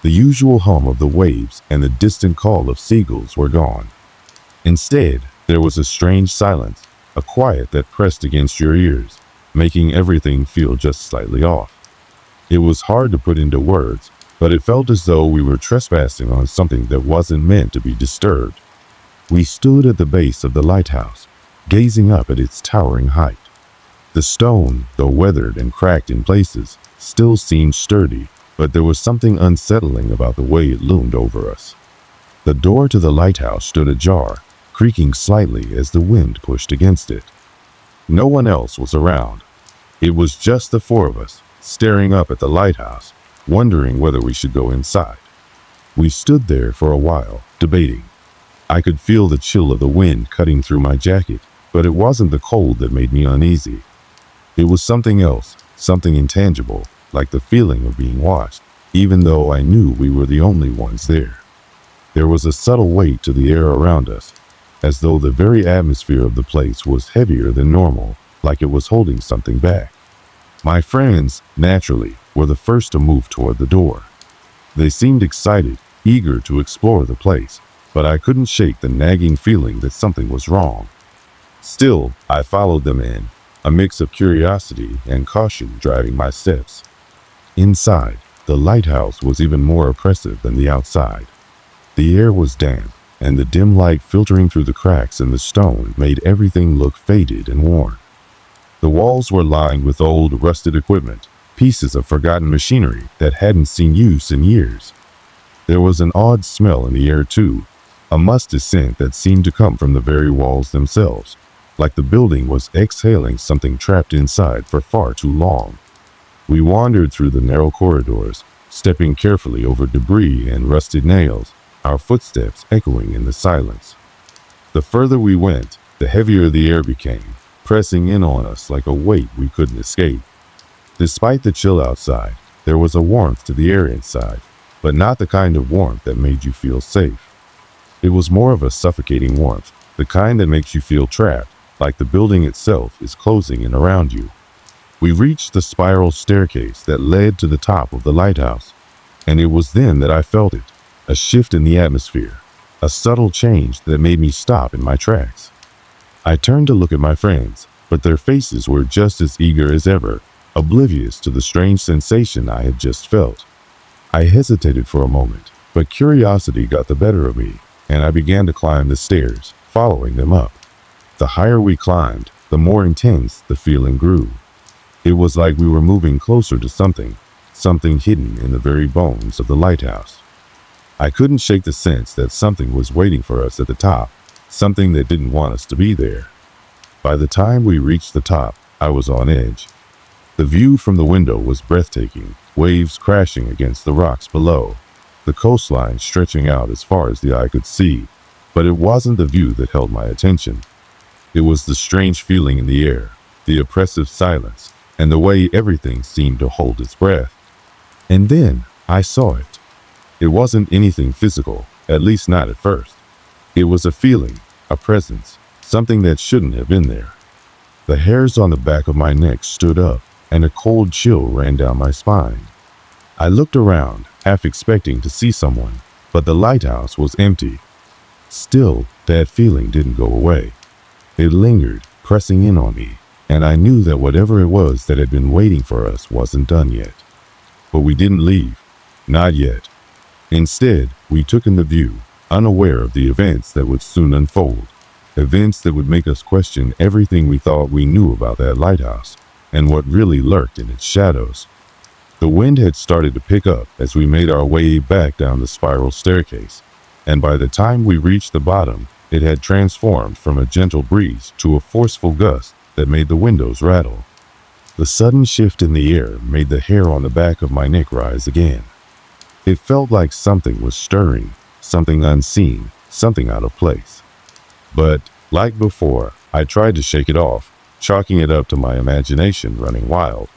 The usual hum of the waves and the distant call of seagulls were gone. Instead, there was a strange silence, a quiet that pressed against your ears, making everything feel just slightly off. It was hard to put into words, but it felt as though we were trespassing on something that wasn't meant to be disturbed. We stood at the base of the lighthouse, gazing up at its towering height. The stone, though weathered and cracked in places, still seemed sturdy, but there was something unsettling about the way it loomed over us. The door to the lighthouse stood ajar, creaking slightly as the wind pushed against it. No one else was around. It was just the 4 of us, staring up at the lighthouse, wondering whether we should go inside. We stood there for a while, debating. I could feel the chill of the wind cutting through my jacket, but it wasn't the cold that made me uneasy. It was something else, something intangible, like the feeling of being watched, even though I knew we were the only ones there. There was a subtle weight to the air around us, as though the very atmosphere of the place was heavier than normal, like it was holding something back. My friends, naturally, were the first to move toward the door. They seemed excited, eager to explore the place, but I couldn't shake the nagging feeling that something was wrong. Still, I followed them in, a mix of curiosity and caution driving my steps. Inside, the lighthouse was even more oppressive than the outside. The air was damp, and the dim light filtering through the cracks in the stone made everything look faded and worn. The walls were lined with old, rusted equipment, pieces of forgotten machinery that hadn't seen use in years. There was an odd smell in the air too, a musty scent that seemed to come from the very walls themselves, like the building was exhaling something trapped inside for far too long. We wandered through the narrow corridors, stepping carefully over debris and rusted nails, our footsteps echoing in the silence. The further we went, the heavier the air became, pressing in on us like a weight we couldn't escape. Despite the chill outside, there was a warmth to the air inside, but not the kind of warmth that made you feel safe. It was more of a suffocating warmth, the kind that makes you feel trapped, like the building itself is closing in around you. We reached the spiral staircase that led to the top of the lighthouse, and it was then that I felt it, a shift in the atmosphere, a subtle change that made me stop in my tracks. I turned to look at my friends, but their faces were just as eager as ever, oblivious to the strange sensation I had just felt. I hesitated for a moment, but curiosity got the better of me, and I began to climb the stairs, following them up. The higher we climbed, the more intense the feeling grew. It was like we were moving closer to something hidden in the very bones of the lighthouse. I couldn't shake the sense that something was waiting for us at the top, something that didn't want us to be there. By the time we reached the top, I was on edge. The view from the window was breathtaking, waves crashing against the rocks below, the coastline stretching out as far as the eye could see, but it wasn't the view that held my attention. It was the strange feeling in the air, the oppressive silence, and the way everything seemed to hold its breath. And then I saw it. It wasn't anything physical, at least not at first. It was a feeling, a presence, something that shouldn't have been there. The hairs on the back of my neck stood up, and a cold chill ran down my spine. I looked around, half expecting to see someone, but the lighthouse was empty. Still, that feeling didn't go away. It lingered, pressing in on me, and I knew that whatever it was that had been waiting for us wasn't done yet. But we didn't leave. Not yet. Instead, we took in the view, unaware of the events that would soon unfold. Events that would make us question everything we thought we knew about that lighthouse, and what really lurked in its shadows. The wind had started to pick up as we made our way back down the spiral staircase, and by the time we reached the bottom, it had transformed from a gentle breeze to a forceful gust that made the windows rattle. The sudden shift in the air made the hair on the back of my neck rise again. It felt like something was stirring, something unseen, something out of place. But, like before, I tried to shake it off, chalking it up to my imagination running wild.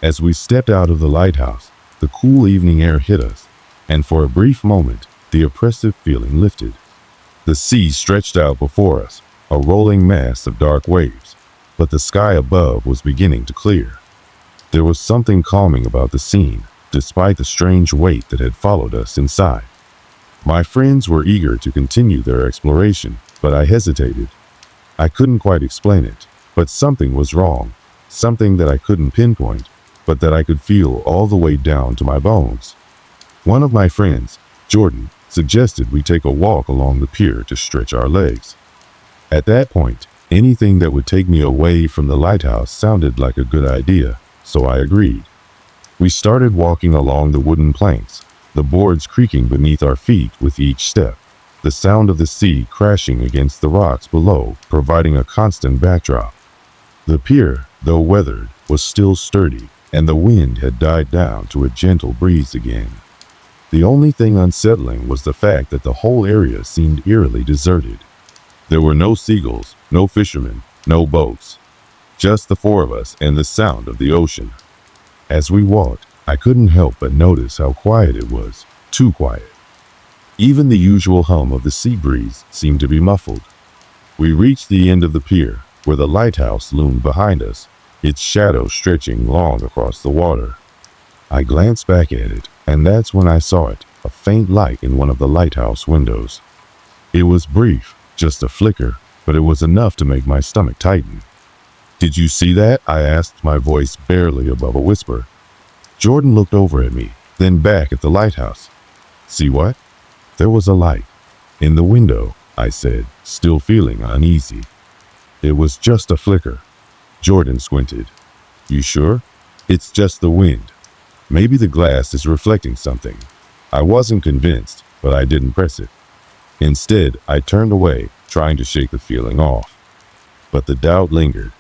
As we stepped out of the lighthouse, the cool evening air hit us, and for a brief moment, the oppressive feeling lifted. The sea stretched out before us, a rolling mass of dark waves, but the sky above was beginning to clear. There was something calming about the scene, despite the strange weight that had followed us inside. My friends were eager to continue their exploration, but I hesitated. I couldn't quite explain it, but something was wrong, something that I couldn't pinpoint, but that I could feel all the way down to my bones. One of my friends, Jordan, suggested we take a walk along the pier to stretch our legs. At that point, anything that would take me away from the lighthouse sounded like a good idea, so I agreed. We started walking along the wooden planks, the boards creaking beneath our feet with each step, the sound of the sea crashing against the rocks below providing a constant backdrop. The pier, though weathered, was still sturdy, and the wind had died down to a gentle breeze again. The only thing unsettling was the fact that the whole area seemed eerily deserted. There were no seagulls, no fishermen, no boats. Just the four of us and the sound of the ocean. As we walked, I couldn't help but notice how quiet it was, too quiet. Even the usual hum of the sea breeze seemed to be muffled. We reached the end of the pier, where the lighthouse loomed behind us, its shadow stretching long across the water. I glanced back at it, and that's when I saw it, a faint light in one of the lighthouse windows. It was brief, just a flicker, but it was enough to make my stomach tighten. "Did you see that?" I asked, my voice barely above a whisper. Jordan looked over at me, then back at the lighthouse. "See what?" "There was a light. In the window," I said, still feeling uneasy. "It was just a flicker." Jordan squinted. "You sure?" "It's just the wind. Maybe the glass is reflecting something." I wasn't convinced, but I didn't press it. Instead, I turned away, trying to shake the feeling off. But the doubt lingered.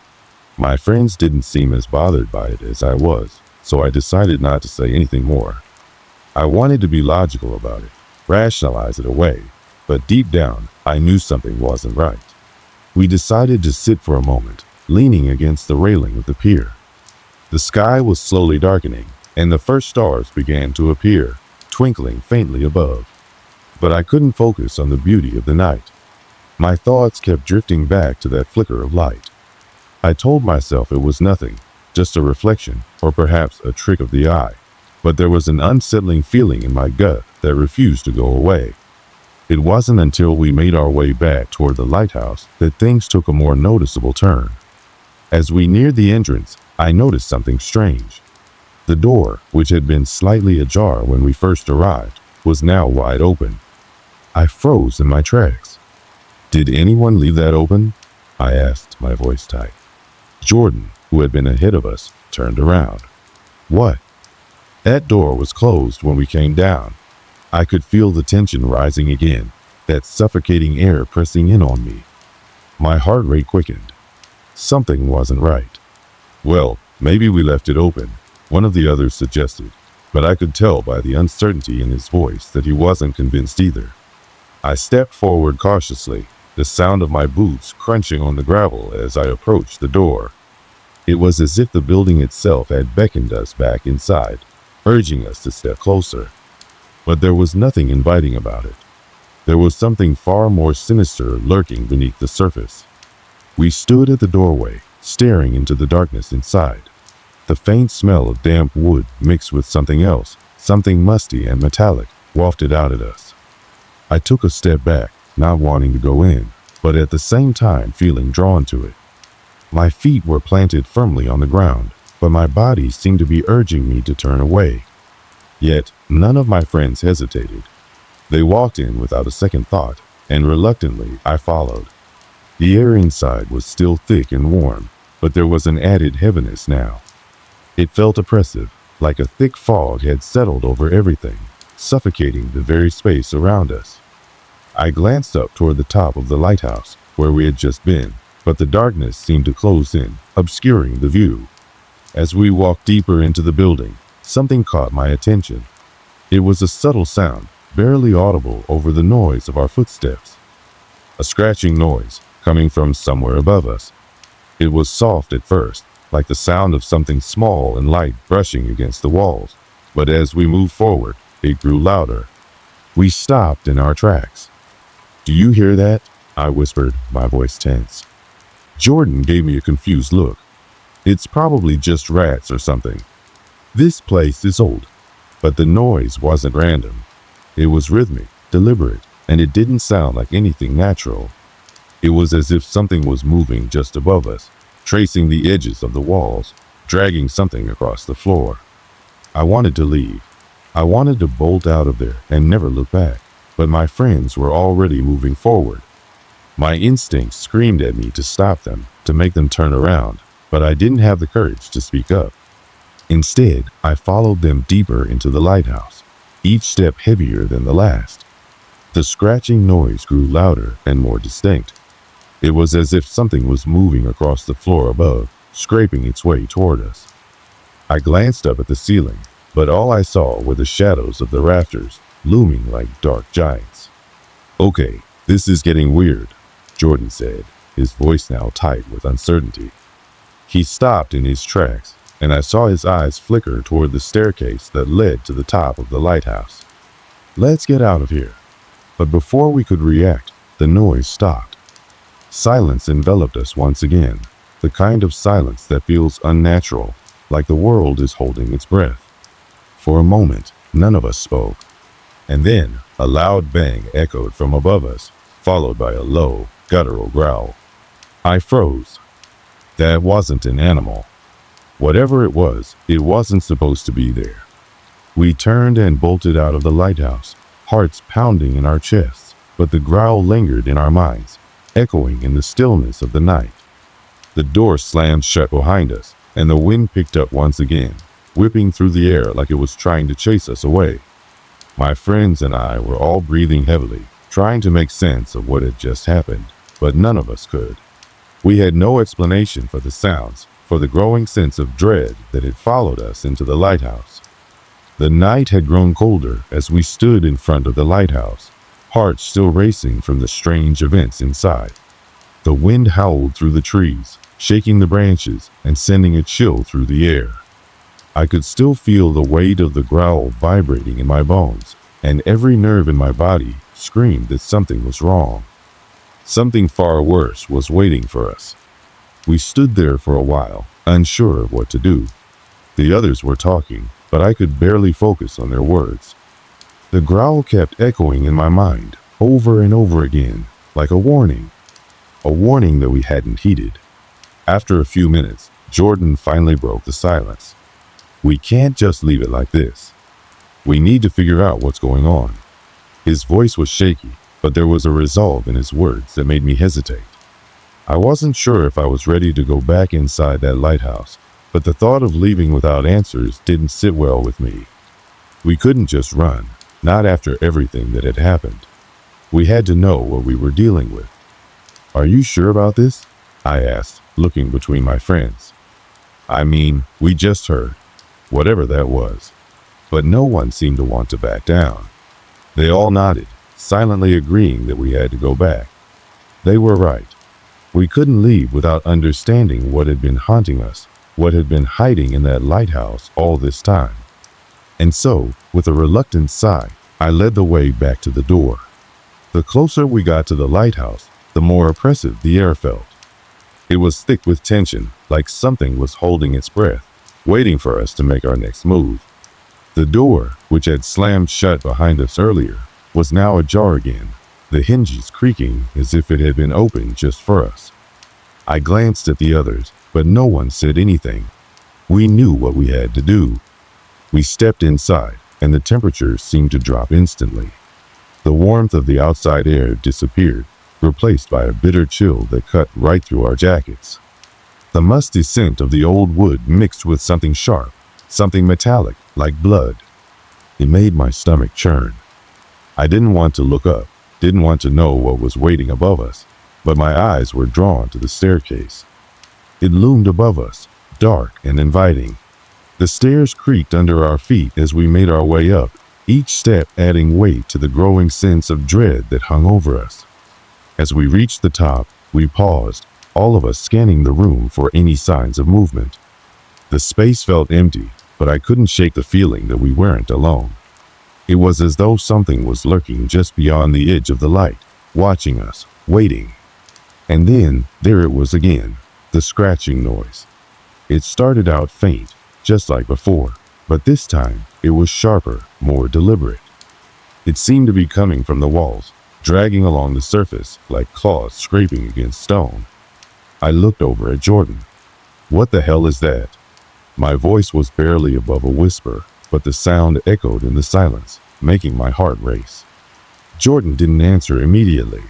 My friends didn't seem as bothered by it as I was, so I decided not to say anything more. I wanted to be logical about it, rationalize it away, but deep down, I knew something wasn't right. We decided to sit for a moment, leaning against the railing of the pier. The sky was slowly darkening, and the first stars began to appear, twinkling faintly above. But I couldn't focus on the beauty of the night. My thoughts kept drifting back to that flicker of light. I told myself it was nothing, just a reflection, or perhaps a trick of the eye. But there was an unsettling feeling in my gut that refused to go away. It wasn't until we made our way back toward the lighthouse that things took a more noticeable turn. As we neared the entrance, I noticed something strange. The door, which had been slightly ajar when we first arrived, was now wide open. I froze in my tracks. "Did anyone leave that open?" I asked, my voice tight. Jordan, who had been ahead of us, turned around. "What?" "That door was closed when we came down." I could feel the tension rising again, that suffocating air pressing in on me. My heart rate quickened. Something wasn't right. "Well, maybe we left it open," one of the others suggested, but I could tell by the uncertainty in his voice that he wasn't convinced either. I stepped forward cautiously, the sound of my boots crunching on the gravel as I approached the door. It was as if the building itself had beckoned us back inside, urging us to step closer. But there was nothing inviting about it. There was something far more sinister lurking beneath the surface. We stood at the doorway, staring into the darkness inside. The faint smell of damp wood mixed with something else, something musty and metallic, wafted out at us. I took a step back, not wanting to go in, but at the same time feeling drawn to it. My feet were planted firmly on the ground, but my body seemed to be urging me to turn away. Yet, none of my friends hesitated. They walked in without a second thought, and reluctantly I followed. The air inside was still thick and warm, but there was an added heaviness now. It felt oppressive, like a thick fog had settled over everything, suffocating the very space around us. I glanced up toward the top of the lighthouse, where we had just been, but the darkness seemed to close in, obscuring the view. As we walked deeper into the building, something caught my attention. It was a subtle sound, barely audible over the noise of our footsteps. A scratching noise, coming from somewhere above us. It was soft at first, like the sound of something small and light brushing against the walls, but as we moved forward, it grew louder. We stopped in our tracks. "Do you hear that?" I whispered, my voice tense. Jordan gave me a confused look. "It's probably just rats or something. This place is old." But the noise wasn't random. It was rhythmic, deliberate, and it didn't sound like anything natural. It was as if something was moving just above us, tracing the edges of the walls, dragging something across the floor. I wanted to leave. I wanted to bolt out of there and never look back, but my friends were already moving forward. My instincts screamed at me to stop them, to make them turn around, but I didn't have the courage to speak up. Instead, I followed them deeper into the lighthouse, each step heavier than the last. The scratching noise grew louder and more distinct. It was as if something was moving across the floor above, scraping its way toward us. I glanced up at the ceiling, but all I saw were the shadows of the rafters, looming like dark giants. "Okay, this is getting weird," Jordan said, his voice now tight with uncertainty. He stopped in his tracks, and I saw his eyes flicker toward the staircase that led to the top of the lighthouse. "Let's get out of here." But before we could react, the noise stopped. Silence enveloped us once again, the kind of silence that feels unnatural, like the world is holding its breath. For a moment, none of us spoke. And then, a loud bang echoed from above us, followed by a low, guttural growl. I froze. That wasn't an animal. Whatever it wasn't supposed to be there. We turned and bolted out of the lighthouse, hearts pounding in our chests, but the growl lingered in our minds, echoing in the stillness of the night. The door slammed shut behind us, and the wind picked up once again, whipping through the air like it was trying to chase us away. My friends and I were all breathing heavily, trying to make sense of what had just happened, but none of us could. We had no explanation for the sounds, for the growing sense of dread that had followed us into the lighthouse. The night had grown colder as we stood in front of the lighthouse, hearts still racing from the strange events inside. The wind howled through the trees, shaking the branches and sending a chill through the air. I could still feel the weight of the growl vibrating in my bones, and every nerve in my body screamed that something was wrong. Something far worse was waiting for us. We stood there for a while, unsure of what to do. The others were talking, but I could barely focus on their words. The growl kept echoing in my mind, over and over again, like a warning that we hadn't heeded. After a few minutes, Jordan finally broke the silence. We can't just leave it like this. We need to figure out what's going on. His voice was shaky, but there was a resolve in his words that made me hesitate. I wasn't sure if I was ready to go back inside that lighthouse, but the thought of leaving without answers didn't sit well with me. We couldn't just run, not after everything that had happened. We had to know what we were dealing with. "Are you sure about this?" I asked, looking between my friends. "I mean, we just heard, whatever that was." But no one seemed to want to back down. They all nodded, silently agreeing that we had to go back. They were right. We couldn't leave without understanding what had been haunting us, what had been hiding in that lighthouse all this time. And so, with a reluctant sigh, I led the way back to the door. The closer we got to the lighthouse, the more oppressive the air felt. It was thick with tension, like something was holding its breath, waiting for us to make our next move. The door, which had slammed shut behind us earlier, was now ajar again, the hinges creaking as if it had been opened just for us. I glanced at the others, but no one said anything. We knew what we had to do. We stepped inside, and the temperature seemed to drop instantly. The warmth of the outside air disappeared, replaced by a bitter chill that cut right through our jackets. The musty scent of the old wood mixed with something sharp, something metallic, like blood. It made my stomach churn. I didn't want to look up, didn't want to know what was waiting above us, but my eyes were drawn to the staircase. It loomed above us, dark and inviting. The stairs creaked under our feet as we made our way up, each step adding weight to the growing sense of dread that hung over us. As we reached the top, we paused, all of us scanning the room for any signs of movement. The space felt empty, but I couldn't shake the feeling that we weren't alone. It was as though something was lurking just beyond the edge of the light, watching us, waiting. And then, there it was again, the scratching noise. It started out faint, just like before, but this time, it was sharper, more deliberate. It seemed to be coming from the walls, dragging along the surface like claws scraping against stone. I looked over at Jordan. "What the hell is that?" My voice was barely above a whisper, but the sound echoed in the silence, making my heart race. Jordan didn't answer immediately.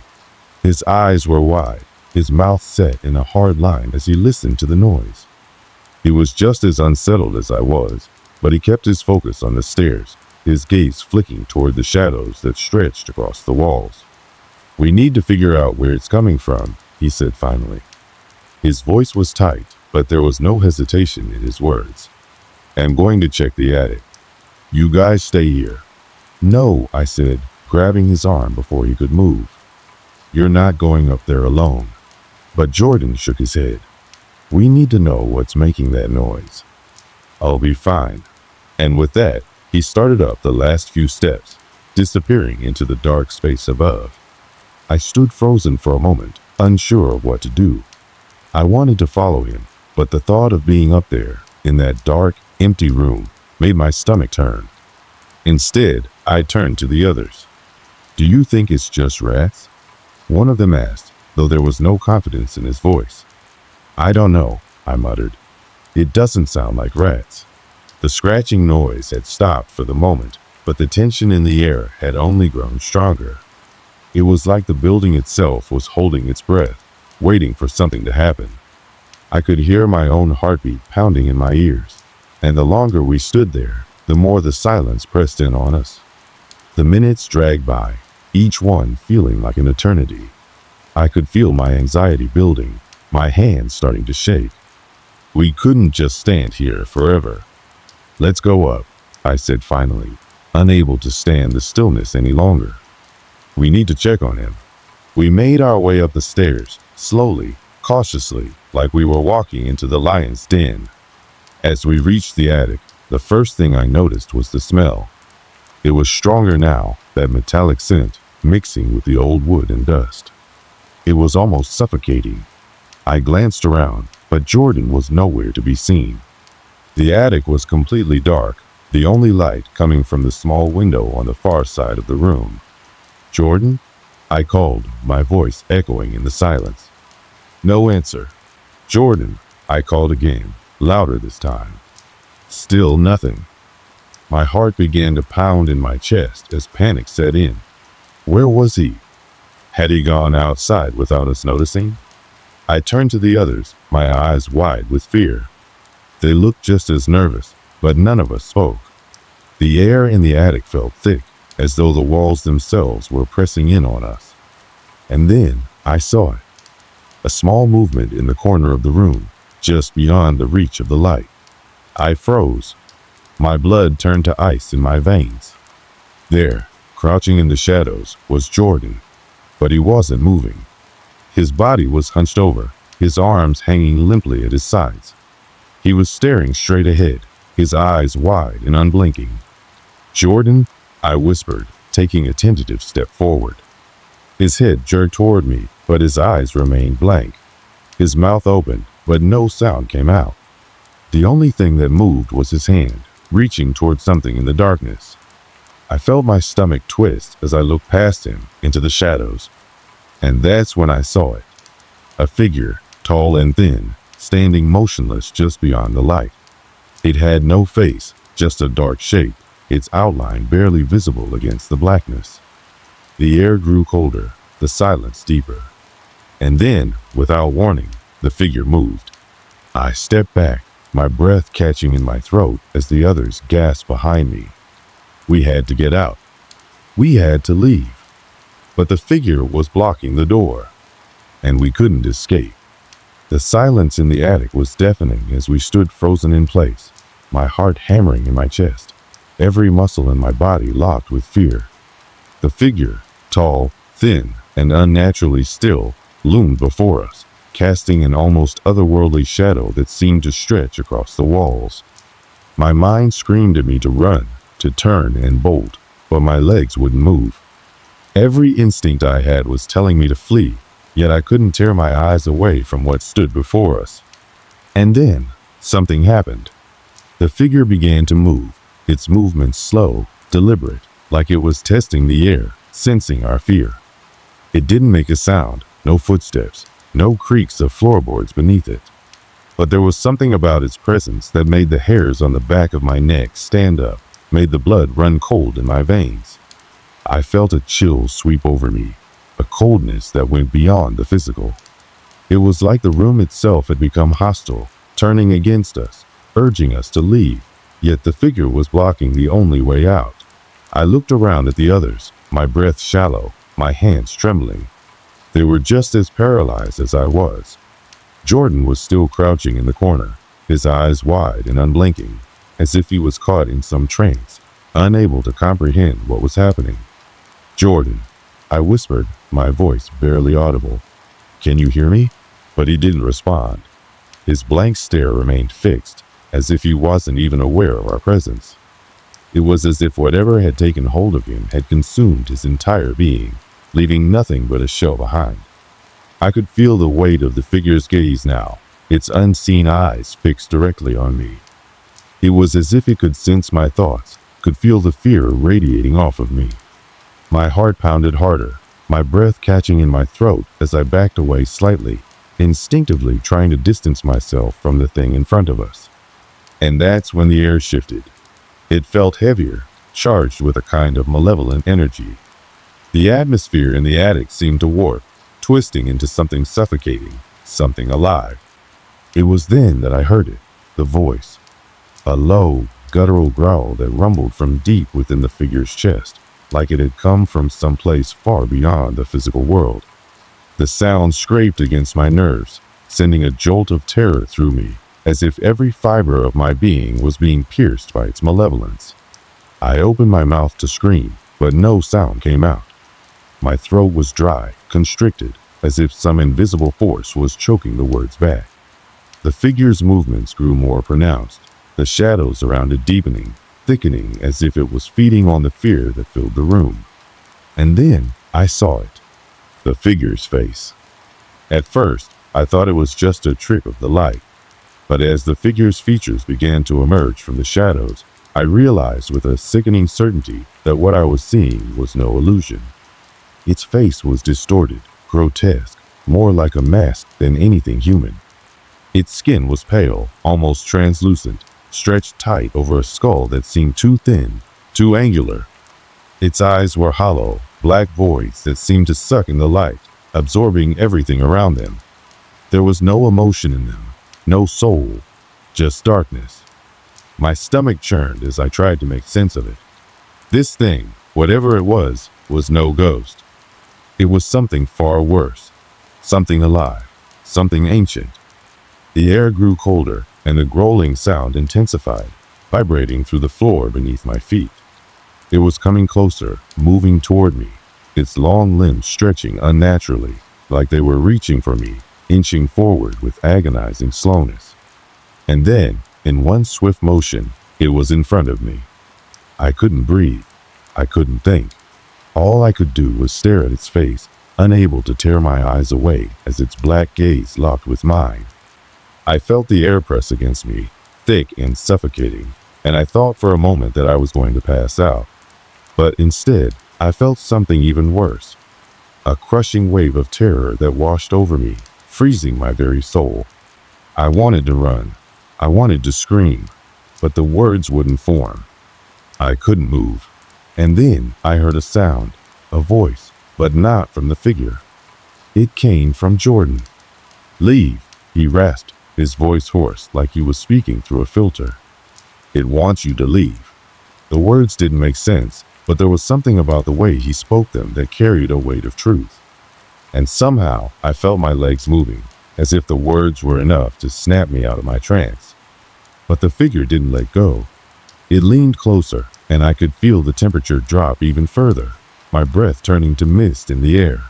His eyes were wide, his mouth set in a hard line as he listened to the noise. He was just as unsettled as I was, but he kept his focus on the stairs, his gaze flicking toward the shadows that stretched across the walls. "We need to figure out where it's coming from," he said finally. His voice was tight, but there was no hesitation in his words. "I'm going to check the attic. You guys stay here." "No," I said, grabbing his arm before he could move. "You're not going up there alone." But Jordan shook his head. "We need to know what's making that noise." "I'll be fine." And with that, he started up the last few steps, disappearing into the dark space above. I stood frozen for a moment, unsure of what to do. I wanted to follow him, but the thought of being up there, in that dark, empty room, made my stomach turn. Instead, I turned to the others. "Do you think it's just rats?" One of them asked, though there was no confidence in his voice. "I don't know," I muttered. "It doesn't sound like rats." The scratching noise had stopped for the moment, but the tension in the air had only grown stronger. It was like the building itself was holding its breath, waiting for something to happen. I could hear my own heartbeat pounding in my ears, and the longer we stood there, the more the silence pressed in on us. The minutes dragged by, each one feeling like an eternity. I could feel my anxiety building, my hands starting to shake. We couldn't just stand here forever. "Let's go up," I said finally, unable to stand the stillness any longer. "We need to check on him." We made our way up the stairs, slowly, cautiously, like we were walking into the lion's den. As we reached the attic, the first thing I noticed was the smell. It was stronger now, that metallic scent, mixing with the old wood and dust. It was almost suffocating. I glanced around, but Jordan was nowhere to be seen. The attic was completely dark, the only light coming from the small window on the far side of the room. "Jordan?" I called, my voice echoing in the silence. No answer. "Jordan," I called again, louder this time. Still nothing. My heart began to pound in my chest as panic set in. Where was he? Had he gone outside without us noticing? I turned to the others, my eyes wide with fear. They looked just as nervous, but none of us spoke. The air in the attic felt thick, as though the walls themselves were pressing in on us. And then I saw it. A small movement in the corner of the room, just beyond the reach of the light. I froze. My blood turned to ice in my veins. There, crouching in the shadows, was Jordan, but he wasn't moving. His body was hunched over, his arms hanging limply at his sides. He was staring straight ahead, his eyes wide and unblinking. "Jordan," I whispered, taking a tentative step forward. His head jerked toward me, but his eyes remained blank. His mouth opened, but no sound came out. The only thing that moved was his hand, reaching toward something in the darkness. I felt my stomach twist as I looked past him into the shadows. And that's when I saw it. A figure, tall and thin, standing motionless just beyond the light. It had no face, just a dark shape, its outline barely visible against the blackness. The air grew colder, the silence deeper. And then, without warning, the figure moved. I stepped back, my breath catching in my throat as the others gasped behind me. We had to get out. We had to leave. But the figure was blocking the door, and we couldn't escape. The silence in the attic was deafening as we stood frozen in place, my heart hammering in my chest, every muscle in my body locked with fear. The figure, tall, thin, and unnaturally still, loomed before us, casting an almost otherworldly shadow that seemed to stretch across the walls. My mind screamed at me to run, to turn and bolt, but my legs wouldn't move. Every instinct I had was telling me to flee, yet I couldn't tear my eyes away from what stood before us. And then, something happened. The figure began to move, its movements slow, deliberate, like it was testing the air, sensing our fear. It didn't make a sound, no footsteps, no creaks of floorboards beneath it. But there was something about its presence that made the hairs on the back of my neck stand up, made the blood run cold in my veins. I felt a chill sweep over me, a coldness that went beyond the physical. It was like the room itself had become hostile, turning against us, urging us to leave, yet the figure was blocking the only way out. I looked around at the others, my breath shallow, my hands trembling. They were just as paralyzed as I was. Jordan was still crouching in the corner, his eyes wide and unblinking, as if he was caught in some trance, unable to comprehend what was happening. "Jordan," I whispered, my voice barely audible. "Can you hear me?" But he didn't respond. His blank stare remained fixed, as if he wasn't even aware of our presence. It was as if whatever had taken hold of him had consumed his entire being, leaving nothing but a shell behind. I could feel the weight of the figure's gaze now, its unseen eyes fixed directly on me. It was as if it could sense my thoughts, could feel the fear radiating off of me. My heart pounded harder, my breath catching in my throat as I backed away slightly, instinctively trying to distance myself from the thing in front of us. And that's when the air shifted. It felt heavier, charged with a kind of malevolent energy. The atmosphere in the attic seemed to warp, twisting into something suffocating, something alive. It was then that I heard it, the voice. A low, guttural growl that rumbled from deep within the figure's chest, like it had come from someplace far beyond the physical world. The sound scraped against my nerves, sending a jolt of terror through me, as if every fiber of my being was being pierced by its malevolence. I opened my mouth to scream, but no sound came out. My throat was dry, constricted, as if some invisible force was choking the words back. The figure's movements grew more pronounced, the shadows around it deepening, thickening as if it was feeding on the fear that filled the room. And then I saw it. The figure's face. At first, I thought it was just a trick of the light, but as the figure's features began to emerge from the shadows, I realized with a sickening certainty that what I was seeing was no illusion. Its face was distorted, grotesque, more like a mask than anything human. Its skin was pale, almost translucent, stretched tight over a skull that seemed too thin, too angular. Its eyes were hollow, black voids that seemed to suck in the light, absorbing everything around them. There was no emotion in them, no soul, just darkness. My stomach churned as I tried to make sense of it. This thing, whatever it was no ghost. It was something far worse, something alive, something ancient. The air grew colder, and the growling sound intensified, vibrating through the floor beneath my feet. It was coming closer, moving toward me, its long limbs stretching unnaturally, like they were reaching for me, inching forward with agonizing slowness. And then, in one swift motion, it was in front of me. I couldn't breathe. I couldn't think. All I could do was stare at its face, unable to tear my eyes away as its black gaze locked with mine. I felt the air press against me, thick and suffocating, and I thought for a moment that I was going to pass out. But instead, I felt something even worse. A crushing wave of terror that washed over me, freezing my very soul. I wanted to run. I wanted to scream, but the words wouldn't form. I couldn't move. And then I heard a sound, a voice, but not from the figure. It came from Jordan. "Leave," he rasped, his voice hoarse like he was speaking through a filter. "It wants you to leave." The words didn't make sense, but there was something about the way he spoke them that carried a weight of truth. And somehow I felt my legs moving, as if the words were enough to snap me out of my trance. But the figure didn't let go. It leaned closer, and I could feel the temperature drop even further, my breath turning to mist in the air.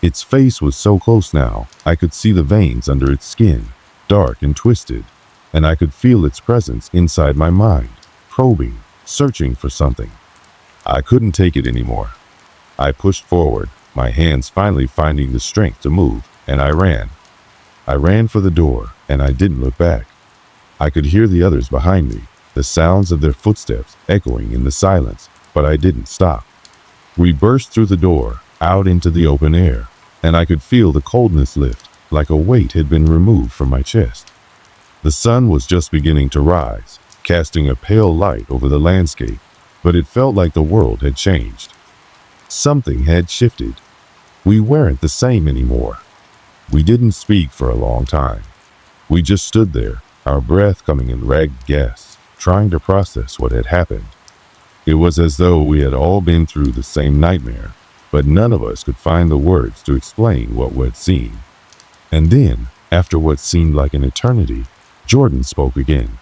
Its face was so close now, I could see the veins under its skin, dark and twisted, and I could feel its presence inside my mind, probing, searching for something. I couldn't take it anymore. I pushed forward, my hands finally finding the strength to move, and I ran. I ran for the door, and I didn't look back. I could hear the others behind me, the sounds of their footsteps echoing in the silence, but I didn't stop. We burst through the door, out into the open air, and I could feel the coldness lift, like a weight had been removed from my chest. The sun was just beginning to rise, casting a pale light over the landscape, but it felt like the world had changed. Something had shifted. We weren't the same anymore. We didn't speak for a long time. We just stood there, our breath coming in ragged gasps, trying to process what had happened. It was as though we had all been through the same nightmare, but none of us could find the words to explain what we had seen. And then, after what seemed like an eternity, Jordan spoke again.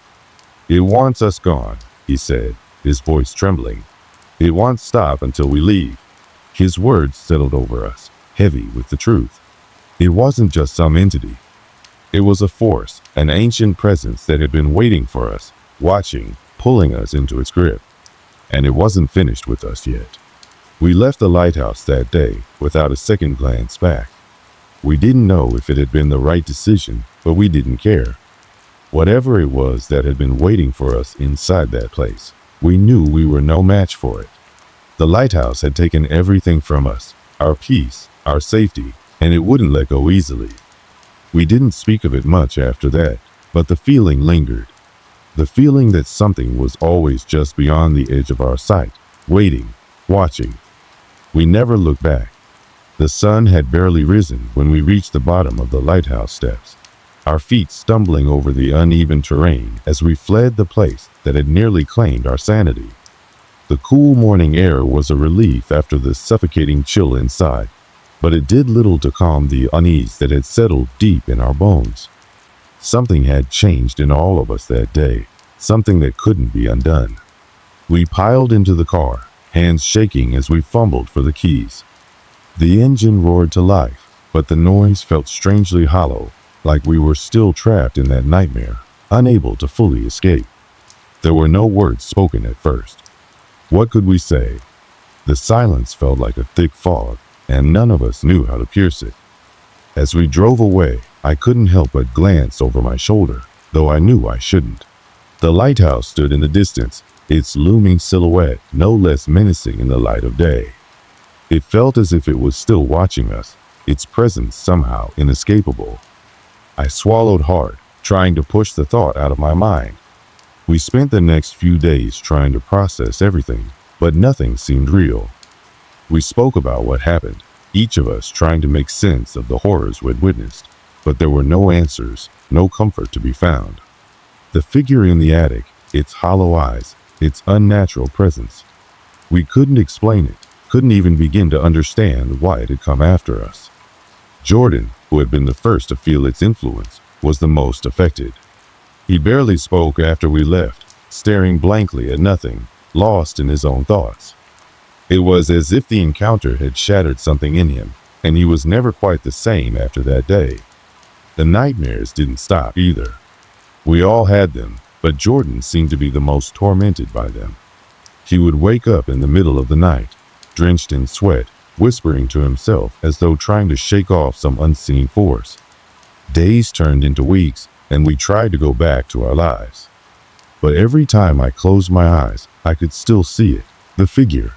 "It wants us gone," he said, his voice trembling. "It won't stop until we leave." His words settled over us, heavy with the truth. It wasn't just some entity. It was a force, an ancient presence that had been waiting for us, watching, pulling us into its grip. And it wasn't finished with us yet. We left the lighthouse that day without a second glance back. We didn't know if it had been the right decision, but we didn't care. Whatever it was that had been waiting for us inside that place, we knew we were no match for it. The lighthouse had taken everything from us, our peace, our safety, and it wouldn't let go easily. We didn't speak of it much after that, but the feeling lingered. The feeling that something was always just beyond the edge of our sight, waiting, watching. We never looked back. The sun had barely risen when we reached the bottom of the lighthouse steps, our feet stumbling over the uneven terrain as we fled the place that had nearly claimed our sanity. The cool morning air was a relief after the suffocating chill inside, but it did little to calm the unease that had settled deep in our bones. Something had changed in all of us that day, something that couldn't be undone. We piled into the car, hands shaking as we fumbled for the keys. The engine roared to life, but the noise felt strangely hollow, like we were still trapped in that nightmare, unable to fully escape. There were no words spoken at first. What could we say? The silence felt like a thick fog, and none of us knew how to pierce it. As we drove away, I couldn't help but glance over my shoulder, though I knew I shouldn't. The lighthouse stood in the distance, its looming silhouette no less menacing in the light of day. It felt as if it was still watching us, its presence somehow inescapable. I swallowed hard, trying to push the thought out of my mind. We spent the next few days trying to process everything, but nothing seemed real. We spoke about what happened, each of us trying to make sense of the horrors we'd witnessed, but there were no answers, no comfort to be found. The figure in the attic, its hollow eyes, its unnatural presence. We couldn't explain it, couldn't even begin to understand why it had come after us. Jordan, who had been the first to feel its influence, was the most affected. He barely spoke after we left, staring blankly at nothing, lost in his own thoughts. It was as if the encounter had shattered something in him, and he was never quite the same after that day. The nightmares didn't stop either. We all had them, but Jordan seemed to be the most tormented by them. He would wake up in the middle of the night, drenched in sweat, whispering to himself as though trying to shake off some unseen force. Days turned into weeks, and we tried to go back to our lives. But every time I closed my eyes, I could still see it, the figure.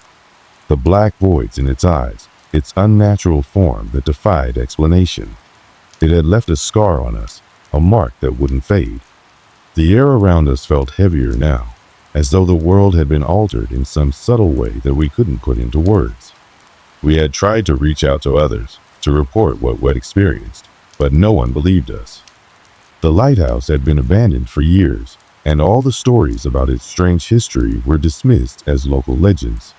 The black voids in its eyes, its unnatural form that defied explanation. It had left a scar on us, a mark that wouldn't fade. The air around us felt heavier now, as though the world had been altered in some subtle way that we couldn't put into words. We had tried to reach out to others, to report what we'd experienced, but no one believed us. The lighthouse had been abandoned for years, and all the stories about its strange history were dismissed as local legends.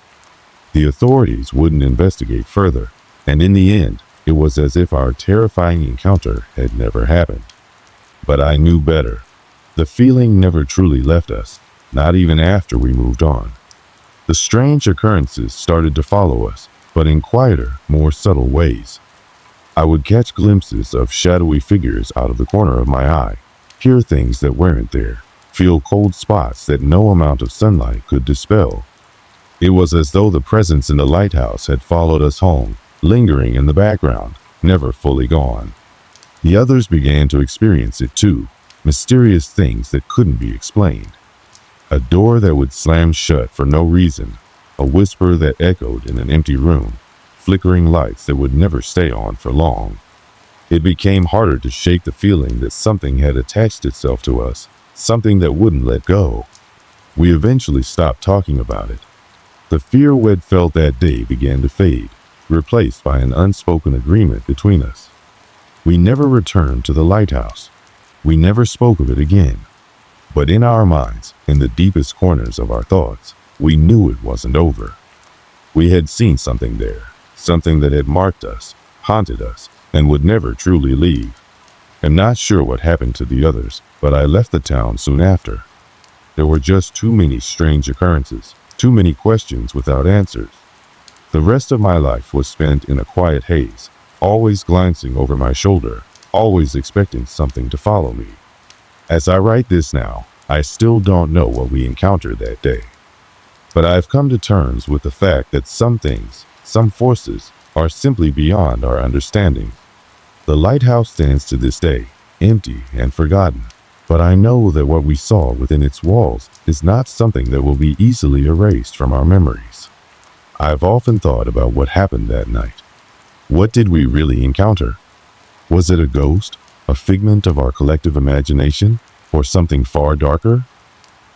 The authorities wouldn't investigate further, and in the end, it was as if our terrifying encounter had never happened. But I knew better. The feeling never truly left us, not even after we moved on. The strange occurrences started to follow us, but in quieter, more subtle ways. I would catch glimpses of shadowy figures out of the corner of my eye, hear things that weren't there, feel cold spots that no amount of sunlight could dispel. It was as though the presence in the lighthouse had followed us home, lingering in the background, never fully gone. The others began to experience it too, mysterious things that couldn't be explained. A door that would slam shut for no reason, a whisper that echoed in an empty room, flickering lights that would never stay on for long. It became harder to shake the feeling that something had attached itself to us, something that wouldn't let go. We eventually stopped talking about it. The fear we'd felt that day began to fade, replaced by an unspoken agreement between us. We never returned to the lighthouse. We never spoke of it again. But in our minds, in the deepest corners of our thoughts, we knew it wasn't over. We had seen something there, something that had marked us, haunted us, and would never truly leave. I'm not sure what happened to the others, but I left the town soon after. There were just too many strange occurrences, too many questions without answers. The rest of my life was spent in a quiet haze, always glancing over my shoulder, always expecting something to follow me. As I write this now, I still don't know what we encountered that day. But I've come to terms with the fact that some things, some forces, are simply beyond our understanding. The lighthouse stands to this day, empty and forgotten, but I know that what we saw within its walls is not something that will be easily erased from our memories. I've often thought about what happened that night. What did we really encounter? Was it a ghost, a figment of our collective imagination, or something far darker?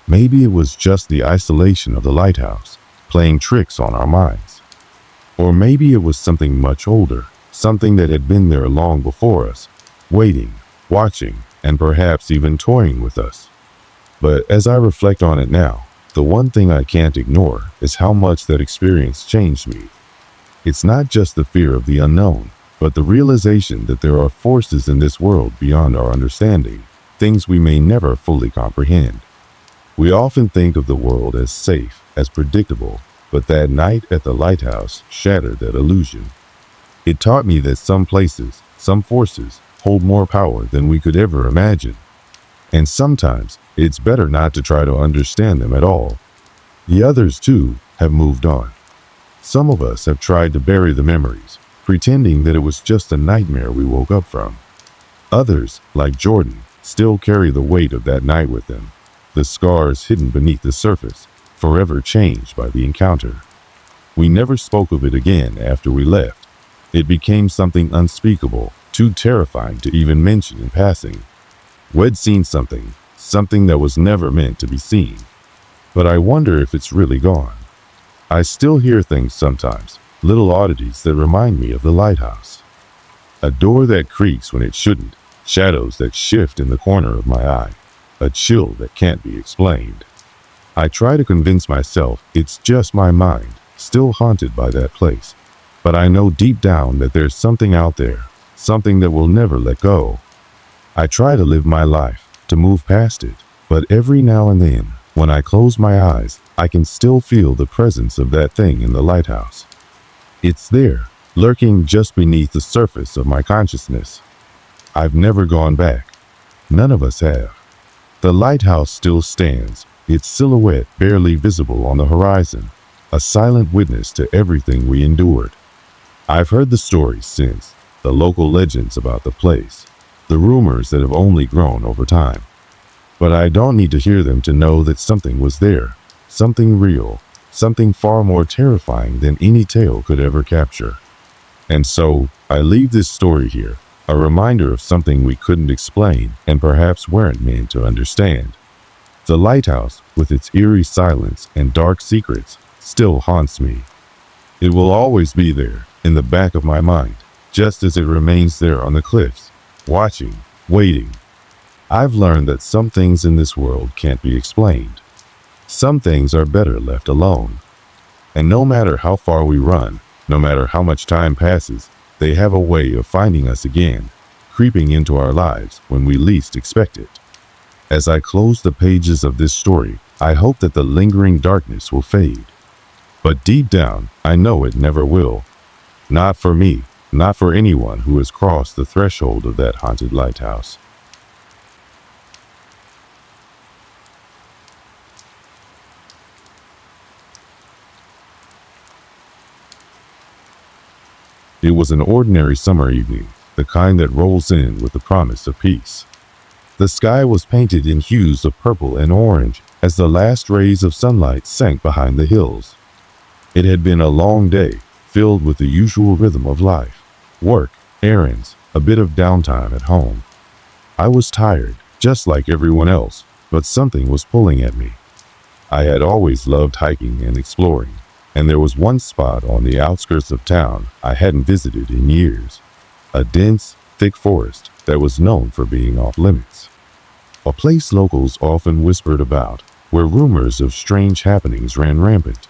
Maybe it was just the isolation of the lighthouse, playing tricks on our minds. Or maybe it was something much older, something that had been there long before us, waiting, watching, and perhaps even toying with us. But as I reflect on it now, the one thing I can't ignore is how much that experience changed me. It's not just the fear of the unknown, but the realization that there are forces in this world beyond our understanding, things we may never fully comprehend. We often think of the world as safe, as predictable, but that night at the lighthouse shattered that illusion. It taught me that some places, some forces, hold more power than we could ever imagine. And sometimes it's better not to try to understand them at all. The others, too, have moved on. Some of us have tried to bury the memories, pretending that it was just a nightmare we woke up from. Others, like Jordan, still carry the weight of that night with them, the scars hidden beneath the surface, forever changed by the encounter. We never spoke of it again after we left. It became something unspeakable, too terrifying to even mention in passing. We'd seen something that was never meant to be seen. But I wonder if it's really gone. I still hear things sometimes, little oddities that remind me of the lighthouse. A door that creaks when it shouldn't, shadows that shift in the corner of my eye, a chill that can't be explained. I try to convince myself it's just my mind, still haunted by that place. But I know deep down that there's something out there, something that will never let go. I try to live my life, to move past it, but every now and then, when I close my eyes, I can still feel the presence of that thing in the lighthouse. It's there, lurking just beneath the surface of my consciousness. I've never gone back. None of us have. The lighthouse still stands, its silhouette barely visible on the horizon, a silent witness to everything we endured. I've heard the stories since, the local legends about the place, the rumors that have only grown over time. But I don't need to hear them to know that something was there, something real, something far more terrifying than any tale could ever capture. And so, I leave this story here, a reminder of something we couldn't explain and perhaps weren't meant to understand. The lighthouse, with its eerie silence and dark secrets, still haunts me. It will always be there, in the back of my mind, just as it remains there on the cliffs, watching, waiting. I've learned that some things in this world can't be explained. Some things are better left alone. And no matter how far we run, no matter how much time passes, they have a way of finding us again, creeping into our lives when we least expect it. As I close the pages of this story, I hope that the lingering darkness will fade. But deep down, I know it never will. Not for me, not for anyone who has crossed the threshold of that haunted lighthouse. It was an ordinary summer evening, the kind that rolls in with the promise of peace. The sky was painted in hues of purple and orange as the last rays of sunlight sank behind the hills. It had been a long day, filled with the usual rhythm of life, work, errands, a bit of downtime at home. I was tired, just like everyone else, but something was pulling at me. I had always loved hiking and exploring, and there was one spot on the outskirts of town I hadn't visited in years, a dense, thick forest that was known for being off limits. A place locals often whispered about, where rumors of strange happenings ran rampant.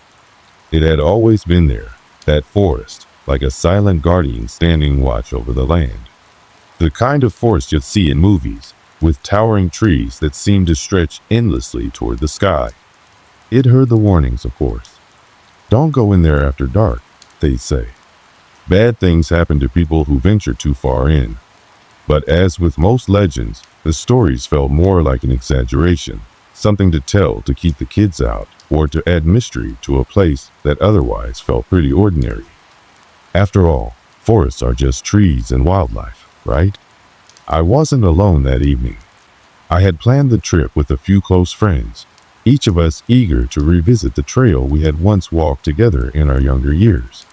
It had always been there, that forest, like a silent guardian standing watch over the land. The kind of forest you'd see in movies, with towering trees that seemed to stretch endlessly toward the sky. It heard the warnings, of course. Don't go in there after dark, they'd say. Bad things happen to people who venture too far in. But as with most legends, the stories felt more like an exaggeration, something to tell to keep the kids out, or to add mystery to a place that otherwise felt pretty ordinary. After all, forests are just trees and wildlife, right? I wasn't alone that evening. I had planned the trip with a few close friends, each of us eager to revisit the trail we had once walked together in our younger years.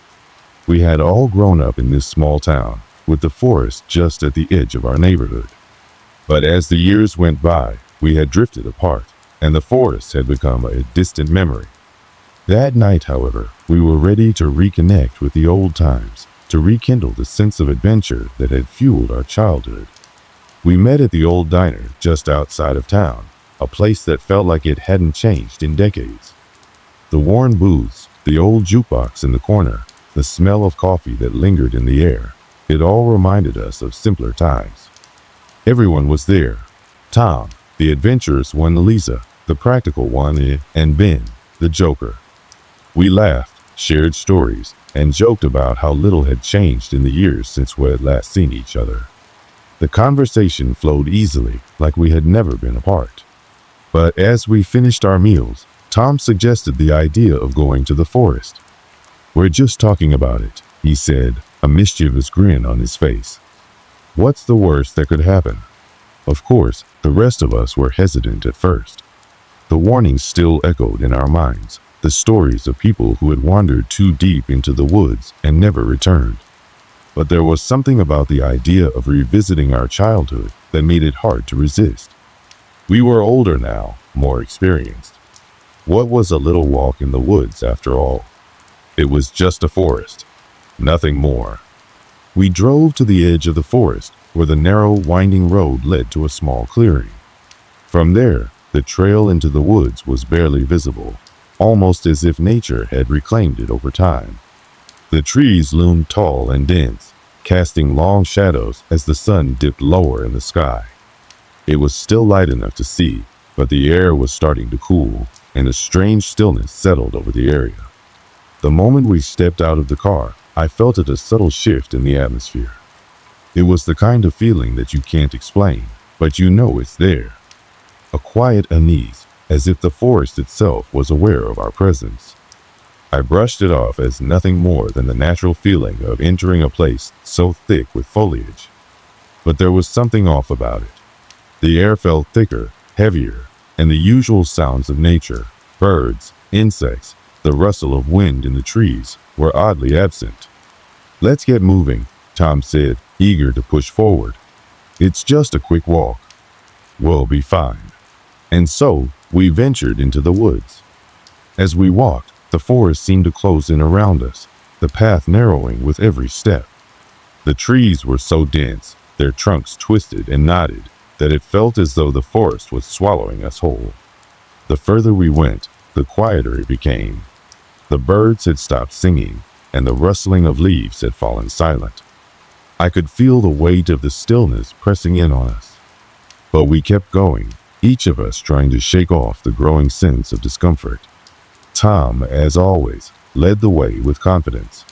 We had all grown up in this small town, with the forest just at the edge of our neighborhood. But as the years went by, we had drifted apart, and the forest had become a distant memory. That night, however, we were ready to reconnect with the old times, to rekindle the sense of adventure that had fueled our childhood. We met at the old diner just outside of town, a place that felt like it hadn't changed in decades. The worn booths, the old jukebox in the corner, the smell of coffee that lingered in the air, it all reminded us of simpler times. Everyone was there. Tom, the adventurous one, Lisa, the practical one, and Ben, the joker. We laughed, shared stories, and joked about how little had changed in the years since we had last seen each other. The conversation flowed easily, like we had never been apart. But as we finished our meals, Tom suggested the idea of going to the forest. "We're just talking about it," he said, a mischievous grin on his face. What's the worst that could happen? Of course, the rest of us were hesitant at first. The warnings still echoed in our minds, the stories of people who had wandered too deep into the woods and never returned. But there was something about the idea of revisiting our childhood that made it hard to resist. We were older now, more experienced. What was a little walk in the woods after all? It was just a forest, nothing more. We drove to the edge of the forest, where the narrow, winding road led to a small clearing. From there, the trail into the woods was barely visible, almost as if nature had reclaimed it over time. The trees loomed tall and dense, casting long shadows as the sun dipped lower in the sky. It was still light enough to see, but the air was starting to cool, and a strange stillness settled over the area. The moment we stepped out of the car, I felt a subtle shift in the atmosphere. It was the kind of feeling that you can't explain, but you know it's there. A quiet unease, as if the forest itself was aware of our presence. I brushed it off as nothing more than the natural feeling of entering a place so thick with foliage. But there was something off about it. The air felt thicker, heavier, and the usual sounds of nature, birds, insects, the rustle of wind in the trees, were oddly absent. "Let's get moving," Tom said, eager to push forward. "It's just a quick walk. We'll be fine." And so, we ventured into the woods. As we walked, the forest seemed to close in around us, the path narrowing with every step. The trees were so dense, their trunks twisted and knotted, that it felt as though the forest was swallowing us whole. The further we went, the quieter it became. The birds had stopped singing, and the rustling of leaves had fallen silent. I could feel the weight of the stillness pressing in on us. But we kept going, each of us trying to shake off the growing sense of discomfort. Tom, as always, led the way with confidence.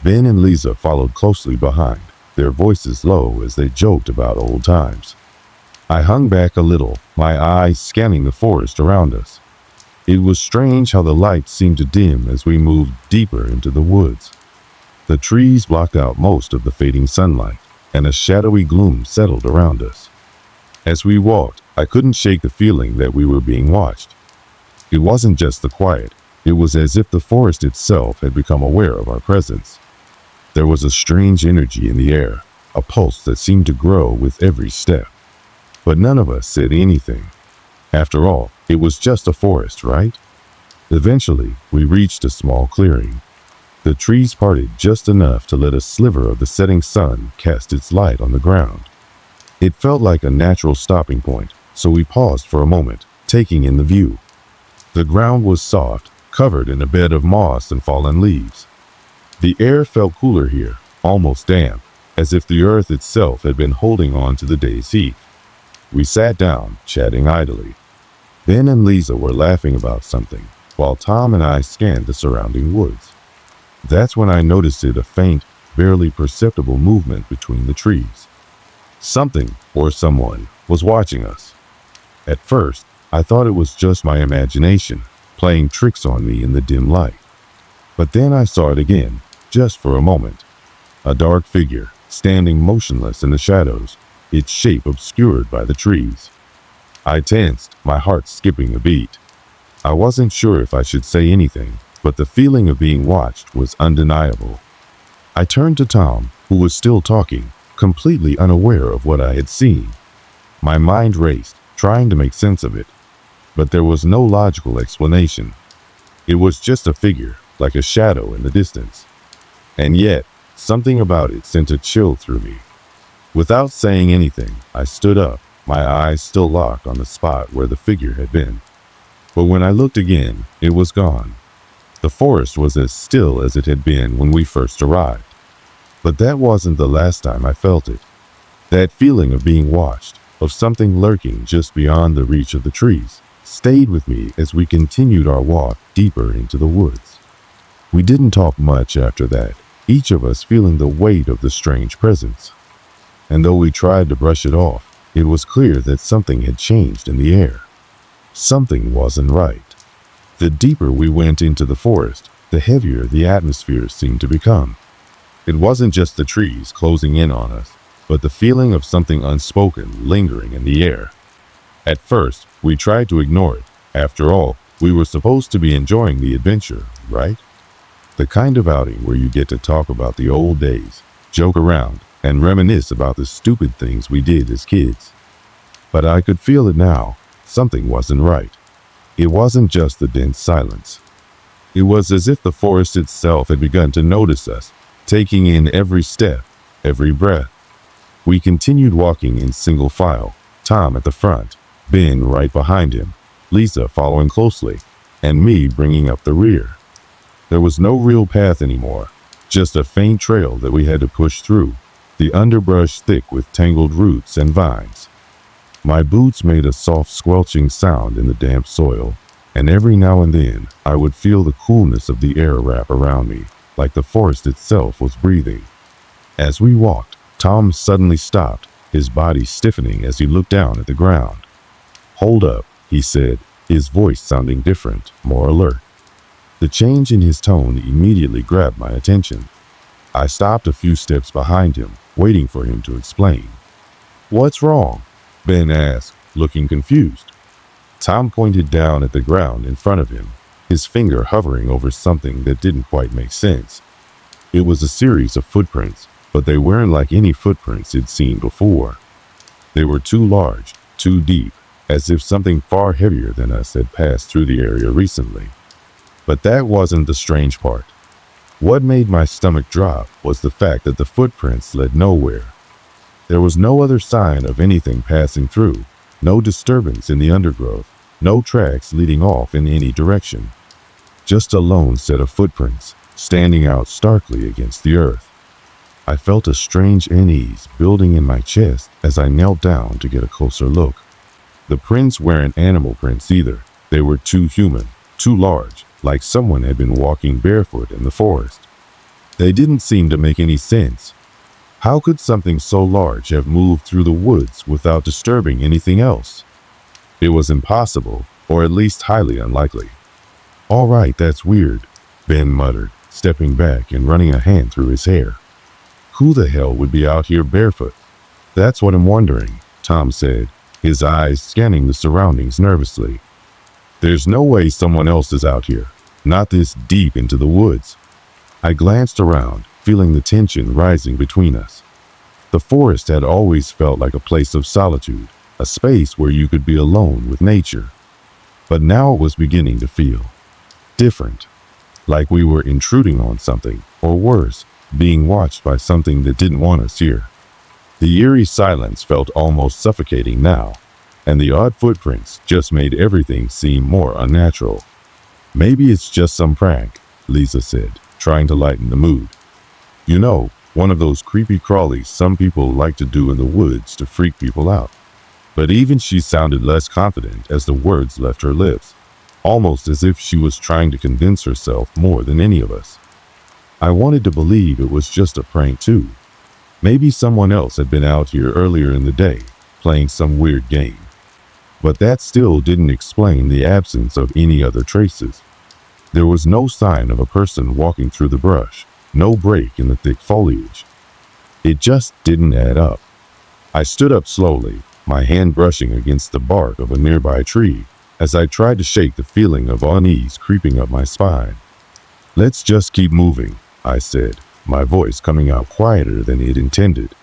Ben and Lisa followed closely behind, their voices low as they joked about old times. I hung back a little, my eyes scanning the forest around us. It was strange how the light seemed to dim as we moved deeper into the woods. The trees blocked out most of the fading sunlight, and a shadowy gloom settled around us. As we walked, I couldn't shake the feeling that we were being watched. It wasn't just the quiet, it was as if the forest itself had become aware of our presence. There was a strange energy in the air, a pulse that seemed to grow with every step. But none of us said anything. After all, it was just a forest, right? Eventually, we reached a small clearing. The trees parted just enough to let a sliver of the setting sun cast its light on the ground. It felt like a natural stopping point, so we paused for a moment, taking in the view. The ground was soft, covered in a bed of moss and fallen leaves. The air felt cooler here, almost damp, as if the earth itself had been holding on to the day's heat. We sat down, chatting idly. Ben and Lisa were laughing about something, while Tom and I scanned the surrounding woods. That's when I noticed a faint, barely perceptible movement between the trees. Something, or someone, was watching us. At first, I thought it was just my imagination, playing tricks on me in the dim light. But then I saw it again, just for a moment. A dark figure, standing motionless in the shadows, its shape obscured by the trees. I tensed, my heart skipping a beat. I wasn't sure if I should say anything, but the feeling of being watched was undeniable. I turned to Tom, who was still talking, completely unaware of what I had seen. My mind raced, trying to make sense of it, but there was no logical explanation. It was just a figure, like a shadow in the distance. And yet, something about it sent a chill through me. Without saying anything, I stood up, my eyes still locked on the spot where the figure had been. But when I looked again, it was gone. The forest was as still as it had been when we first arrived. But that wasn't the last time I felt it. That feeling of being watched, of something lurking just beyond the reach of the trees, stayed with me as we continued our walk deeper into the woods. We didn't talk much after that, each of us feeling the weight of the strange presence. And though we tried to brush it off, it was clear that something had changed in the air. Something wasn't right. The deeper we went into the forest, the heavier the atmosphere seemed to become. It wasn't just the trees closing in on us, but the feeling of something unspoken lingering in the air. At first, we tried to ignore it. After all, we were supposed to be enjoying the adventure, right? The kind of outing where you get to talk about the old days, joke around, and reminisce about the stupid things we did as kids. But I could feel it now. Something wasn't right. It wasn't just the dense silence. It was as if the forest itself had begun to notice us, taking in every step, every breath. We continued walking in single file, Tom at the front, Ben right behind him, Lisa following closely, and me bringing up the rear. There was no real path anymore, just a faint trail that we had to push through, the underbrush thick with tangled roots and vines. My boots made a soft squelching sound in the damp soil, and every now and then I would feel the coolness of the air wrap around me, like the forest itself was breathing. As we walked, Tom suddenly stopped, his body stiffening as he looked down at the ground. "Hold up," he said, his voice sounding different, more alert. The change in his tone immediately grabbed my attention. I stopped a few steps behind him, waiting for him to explain. "What's wrong?" Ben asked, looking confused. Tom pointed down at the ground in front of him, his finger hovering over something that didn't quite make sense. It was a series of footprints, but they weren't like any footprints he'd seen before. They were too large, too deep, as if something far heavier than us had passed through the area recently. But that wasn't the strange part. What made my stomach drop was the fact that the footprints led nowhere. There was no other sign of anything passing through, no disturbance in the undergrowth, no tracks leading off in any direction. Just a lone set of footprints, standing out starkly against the earth. I felt a strange unease building in my chest as I knelt down to get a closer look. The prints weren't animal prints either. They were too human, too large, like someone had been walking barefoot in the forest. They didn't seem to make any sense. How could something so large have moved through the woods without disturbing anything else? It was impossible, or at least highly unlikely. "All right, that's weird," Ben muttered, stepping back and running a hand through his hair. "Who the hell would be out here barefoot?" "That's what I'm wondering," Tom said, his eyes scanning the surroundings nervously. "There's no way someone else is out here, not this deep into the woods." I glanced around, feeling the tension rising between us. The forest had always felt like a place of solitude, a space where you could be alone with nature. But now it was beginning to feel different, like we were intruding on something, or worse, being watched by something that didn't want us here. The eerie silence felt almost suffocating now, and the odd footprints just made everything seem more unnatural. "Maybe it's just some prank," Lisa said, trying to lighten the mood. "You know, one of those creepy crawlies some people like to do in the woods to freak people out." But even she sounded less confident as the words left her lips, almost as if she was trying to convince herself more than any of us. I wanted to believe it was just a prank too. Maybe someone else had been out here earlier in the day, playing some weird game. But that still didn't explain the absence of any other traces. There was no sign of a person walking through the brush, no break in the thick foliage. It just didn't add up. I stood up slowly, my hand brushing against the bark of a nearby tree, as I tried to shake the feeling of unease creeping up my spine. "Let's just keep moving," I said, my voice coming out quieter than it intended.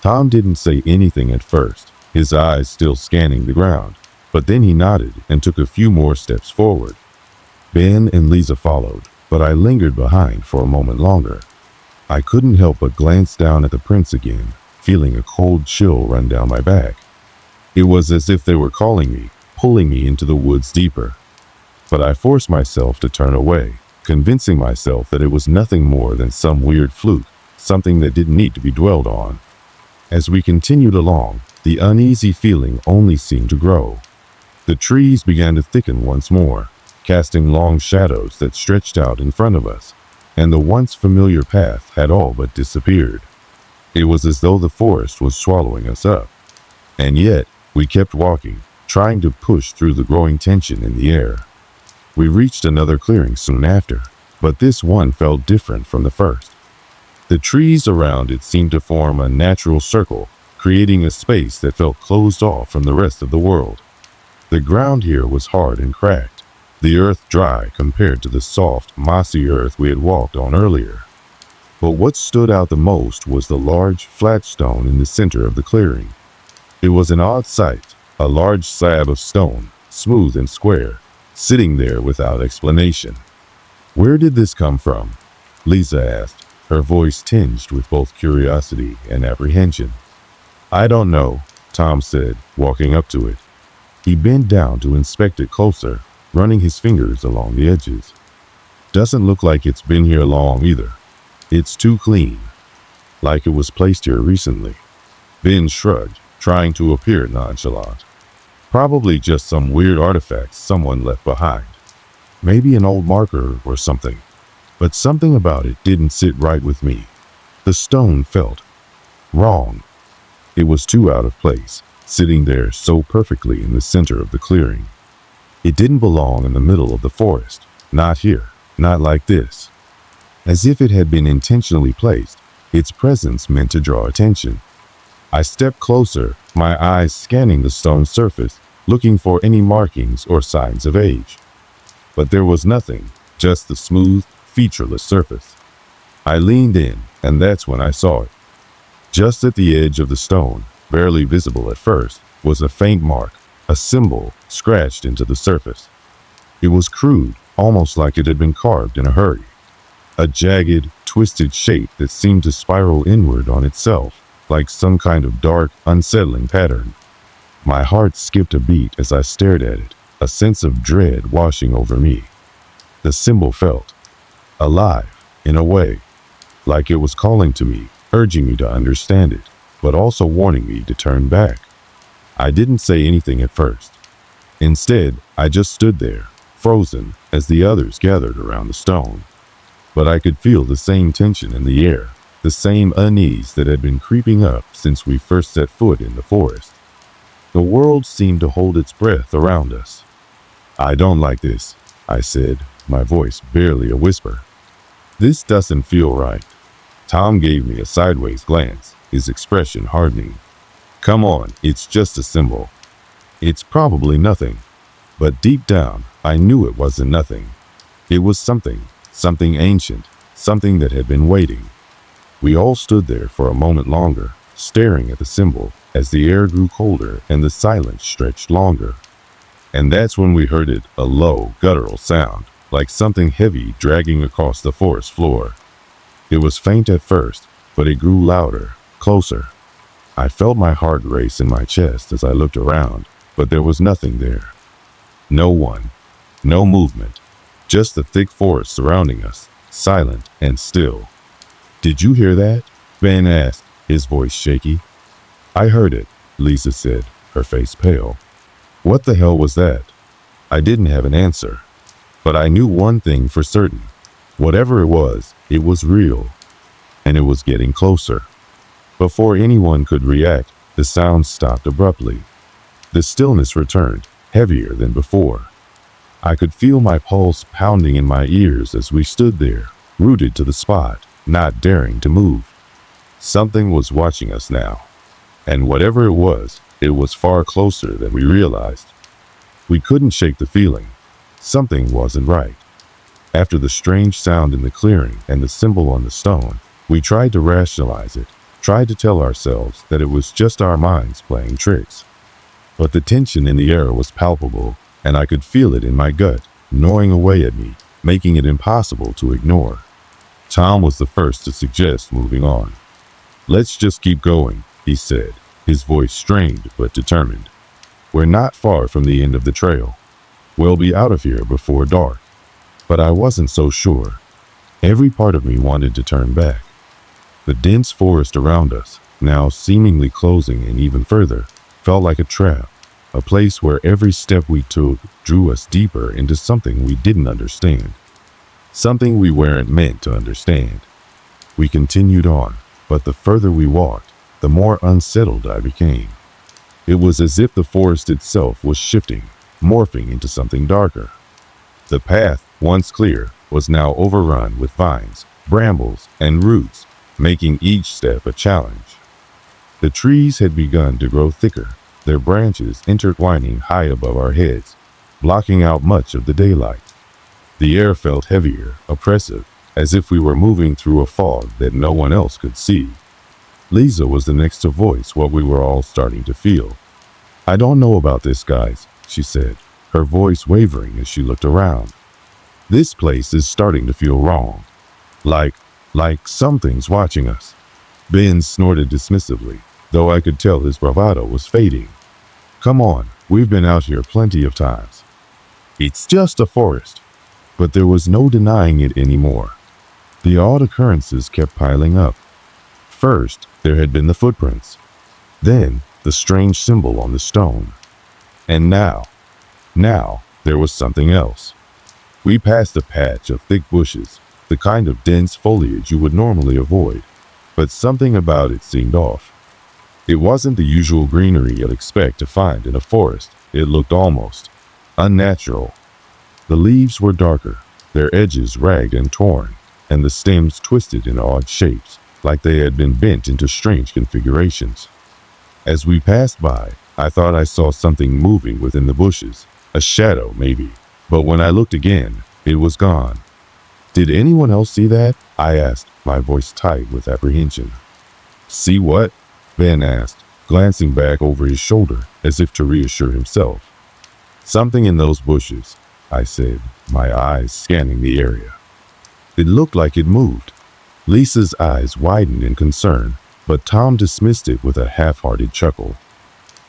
Tom didn't say anything at first, his eyes still scanning the ground, but then he nodded and took a few more steps forward. Ben and Lisa followed, but I lingered behind for a moment longer. I couldn't help but glance down at the prints again, feeling a cold chill run down my back. It was as if they were calling me, pulling me into the woods deeper. But I forced myself to turn away, convincing myself that it was nothing more than some weird fluke, something that didn't need to be dwelled on. As we continued along, the uneasy feeling only seemed to grow. The trees began to thicken once more, casting long shadows that stretched out in front of us, and the once familiar path had all but disappeared. It was as though the forest was swallowing us up. And yet, we kept walking, trying to push through the growing tension in the air. We reached another clearing soon after, but this one felt different from the first. The trees around it seemed to form a natural circle, creating a space that felt closed off from the rest of the world. The ground here was hard and cracked, the earth dry compared to the soft, mossy earth we had walked on earlier. But what stood out the most was the large, flat stone in the center of the clearing. It was an odd sight, a large slab of stone, smooth and square, sitting there without explanation. "Where did this come from?" Lisa asked, her voice tinged with both curiosity and apprehension. "I don't know," Tom said, walking up to it. He bent down to inspect it closer, running his fingers along the edges. "Doesn't look like it's been here long either. It's too clean, like it was placed here recently." Ben shrugged, trying to appear nonchalant. "Probably just some weird artifact someone left behind. Maybe an old marker or something. But something about it didn't sit right with me. The stone felt wrong. It was too out of place, sitting there so perfectly in the center of the clearing. It didn't belong in the middle of the forest. Not here, not like this. As if it had been intentionally placed, its presence meant to draw attention. I stepped closer, my eyes scanning the stone surface, looking for any markings or signs of age. But there was nothing, just the smooth, featureless surface. I leaned in, and that's when I saw it. Just at the edge of the stone, barely visible at first, was a faint mark, a symbol scratched into the surface. It was crude, almost like it had been carved in a hurry. A jagged, twisted shape that seemed to spiral inward on itself, like some kind of dark, unsettling pattern. My heart skipped a beat as I stared at it, a sense of dread washing over me. The symbol felt alive, in a way, like it was calling to me, urging me to understand it, but also warning me to turn back. I didn't say anything at first. Instead, I just stood there, frozen, as the others gathered around the stone. But I could feel the same tension in the air, the same unease that had been creeping up since we first set foot in the forest. The world seemed to hold its breath around us. "I don't like this," I said, my voice barely a whisper. "This doesn't feel right." Tom gave me a sideways glance, his expression hardening. "Come on, it's just a symbol. It's probably nothing." But deep down, I knew it wasn't nothing. It was something ancient, something that had been waiting. We all stood there for a moment longer, staring at the symbol, as the air grew colder and the silence stretched longer. And that's when we heard it, a low, guttural sound, like something heavy dragging across the forest floor. It was faint at first, but it grew louder, closer. I felt my heart race in my chest as I looked around, but there was nothing there. No one, no movement, just the thick forest surrounding us, silent and still. "Did you hear that?" Ben asked, his voice shaky. "I heard it," Lisa said, her face pale. "What the hell was that?" I didn't have an answer, but I knew one thing for certain. Whatever it was real, and it was getting closer. Before anyone could react, the sound stopped abruptly. The stillness returned, heavier than before. I could feel my pulse pounding in my ears as we stood there, rooted to the spot, not daring to move. Something was watching us now, and whatever it was far closer than we realized. We couldn't shake the feeling. Something wasn't right. After the strange sound in the clearing and the symbol on the stone, we tried to rationalize it, tried to tell ourselves that it was just our minds playing tricks. But the tension in the air was palpable, and I could feel it in my gut, gnawing away at me, making it impossible to ignore. Tom was the first to suggest moving on. "Let's just keep going," he said, his voice strained but determined. "We're not far from the end of the trail. We'll be out of here before dark." But I wasn't so sure. Every part of me wanted to turn back. The dense forest around us, now seemingly closing in even further, felt like a trap, a place where every step we took drew us deeper into something we didn't understand, something we weren't meant to understand. We continued on, but the further we walked, the more unsettled I became. It was as if the forest itself was shifting, morphing into something darker. The path, once clear, was now overrun with vines, brambles, and roots, making each step a challenge. The trees had begun to grow thicker, their branches intertwining high above our heads, blocking out much of the daylight. The air felt heavier, oppressive, as if we were moving through a fog that no one else could see. Lisa was the next to voice what we were all starting to feel. "I don't know about this, guys," she said, her voice wavering as she looked around. "This place is starting to feel wrong. Like something's watching us." Ben snorted dismissively, though I could tell his bravado was fading. "Come on, we've been out here plenty of times. It's just a forest." But there was no denying it anymore. The odd occurrences kept piling up. First, there had been the footprints. Then, the strange symbol on the stone. And now there was something else. We passed a patch of thick bushes, the kind of dense foliage you would normally avoid, but something about it seemed off. It wasn't the usual greenery you'd expect to find in a forest. It looked almost unnatural. The leaves were darker, their edges ragged and torn, and the stems twisted in odd shapes, like they had been bent into strange configurations. As we passed by, I thought I saw something moving within the bushes, a shadow maybe, but when I looked again, it was gone. "Did anyone else see that?" I asked, my voice tight with apprehension. "See what?" Ben asked, glancing back over his shoulder as if to reassure himself. "Something in those bushes," I said, my eyes scanning the area. It looked like it moved. Lisa's eyes widened in concern, but Tom dismissed it with a half-hearted chuckle.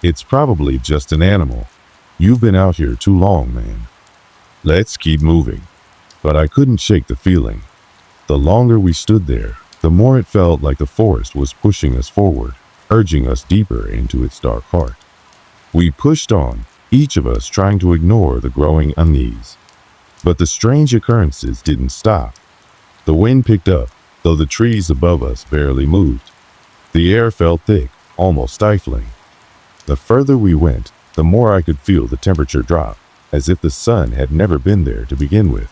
"It's probably just an animal. You've been out here too long, man. Let's keep moving." But I couldn't shake the feeling. The longer we stood there, the more it felt like the forest was pushing us forward, urging us deeper into its dark heart. We pushed on, each of us trying to ignore the growing unease. But the strange occurrences didn't stop. The wind picked up, though the trees above us barely moved. The air felt thick, almost stifling. The further we went, the more I could feel the temperature drop, as if the sun had never been there to begin with.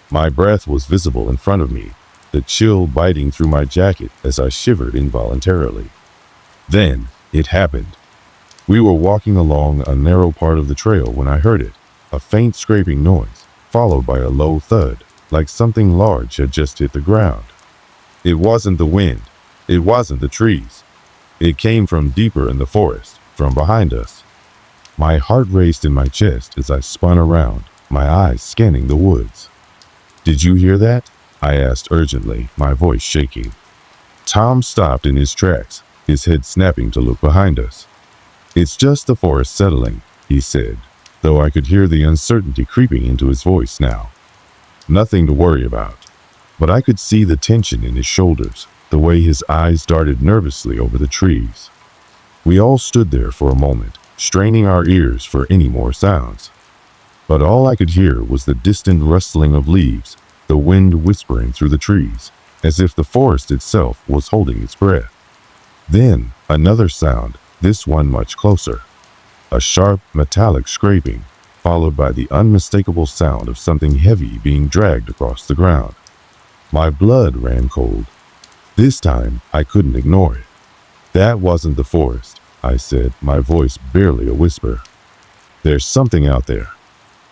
My breath was visible in front of me, the chill biting through my jacket as I shivered involuntarily. Then, it happened. We were walking along a narrow part of the trail when I heard it, a faint scraping noise, followed by a low thud, like something large had just hit the ground. It wasn't the wind. It wasn't the trees. It came from deeper in the forest, from behind us. My heart raced in my chest as I spun around, my eyes scanning the woods. "Did you hear that?" I asked urgently, my voice shaking. Tom stopped in his tracks, his head snapping to look behind us. "It's just the forest settling," he said, though I could hear the uncertainty creeping into his voice now. "Nothing to worry about." But I could see the tension in his shoulders, the way his eyes darted nervously over the trees. We all stood there for a moment, straining our ears for any more sounds. But all I could hear was the distant rustling of leaves, the wind whispering through the trees, as if the forest itself was holding its breath. Then, another sound, this one much closer. A sharp, metallic scraping, followed by the unmistakable sound of something heavy being dragged across the ground. My blood ran cold. This time, I couldn't ignore it. "That wasn't the forest," I said, my voice barely a whisper. "There's something out there."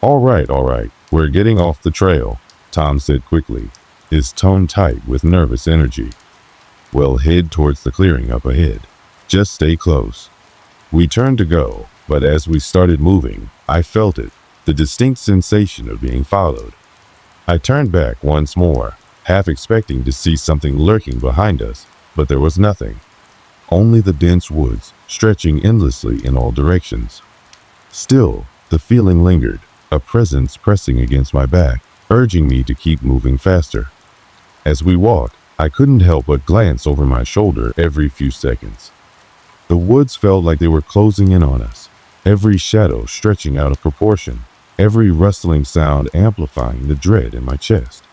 All right, we're getting off the trail," Tom said quickly, his tone tight with nervous energy. "We'll head towards the clearing up ahead. Just stay close." We turned to go, but as we started moving, I felt it, the distinct sensation of being followed. I turned back once more, half expecting to see something lurking behind us, but there was nothing. Only the dense woods, stretching endlessly in all directions. Still, the feeling lingered, a presence pressing against my back, urging me to keep moving faster. As we walked, I couldn't help but glance over my shoulder every few seconds. The woods felt like they were closing in on us, every shadow stretching out of proportion, every rustling sound amplifying the dread in my chest.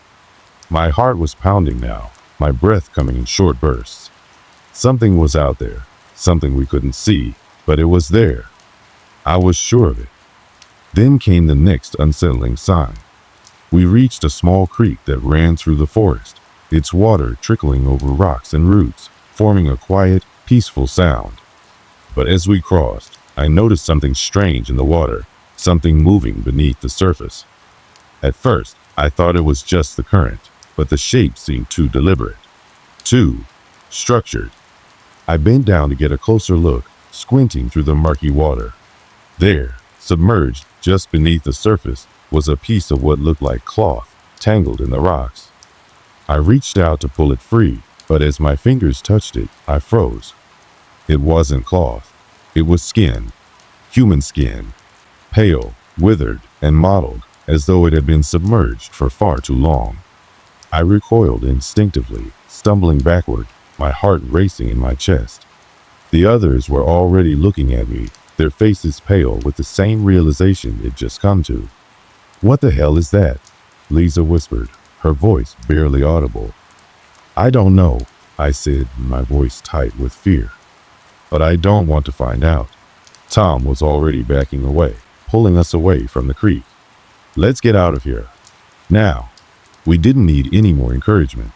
My heart was pounding now, my breath coming in short bursts. Something was out there, something we couldn't see, but it was there. I was sure of it. Then came the next unsettling sign. We reached a small creek that ran through the forest, its water trickling over rocks and roots, forming a quiet, peaceful sound. But as we crossed, I noticed something strange in the water, something moving beneath the surface. At first, I thought it was just the current, but the shape seemed too deliberate, too structured. I bent down to get a closer look, squinting through the murky water. There, submerged just beneath the surface, was a piece of what looked like cloth, tangled in the rocks. I reached out to pull it free, but as my fingers touched it, I froze. It wasn't cloth. It was skin, human skin, pale, withered, and mottled, as though it had been submerged for far too long. I recoiled instinctively, stumbling backward, my heart racing in my chest. The others were already looking at me, their faces pale with the same realization they'd just come to. "What the hell is that?" Lisa whispered, her voice barely audible. "I don't know," I said, my voice tight with fear. "But I don't want to find out." Tom was already backing away, pulling us away from the creek. "Let's get out of here. Now." We didn't need any more encouragement.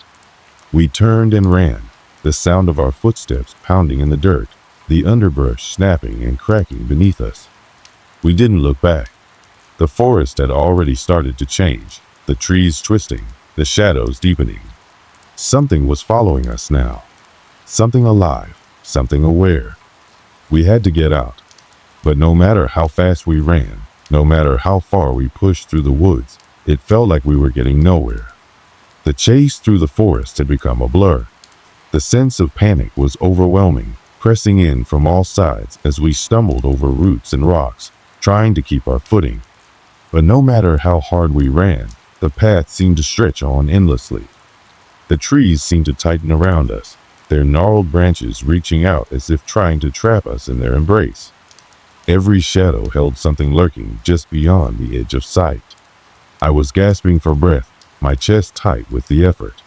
We turned and ran, the sound of our footsteps pounding in the dirt, the underbrush snapping and cracking beneath us. We didn't look back. The forest had already started to change, the trees twisting, the shadows deepening. Something was following us now. Something alive, something aware. We had to get out. But no matter how fast we ran, no matter how far we pushed through the woods, it felt like we were getting nowhere. The chase through the forest had become a blur. The sense of panic was overwhelming, pressing in from all sides as we stumbled over roots and rocks, trying to keep our footing. But no matter how hard we ran, the path seemed to stretch on endlessly. The trees seemed to tighten around us, their gnarled branches reaching out as if trying to trap us in their embrace. Every shadow held something lurking just beyond the edge of sight. I was gasping for breath, my chest tight with the effort.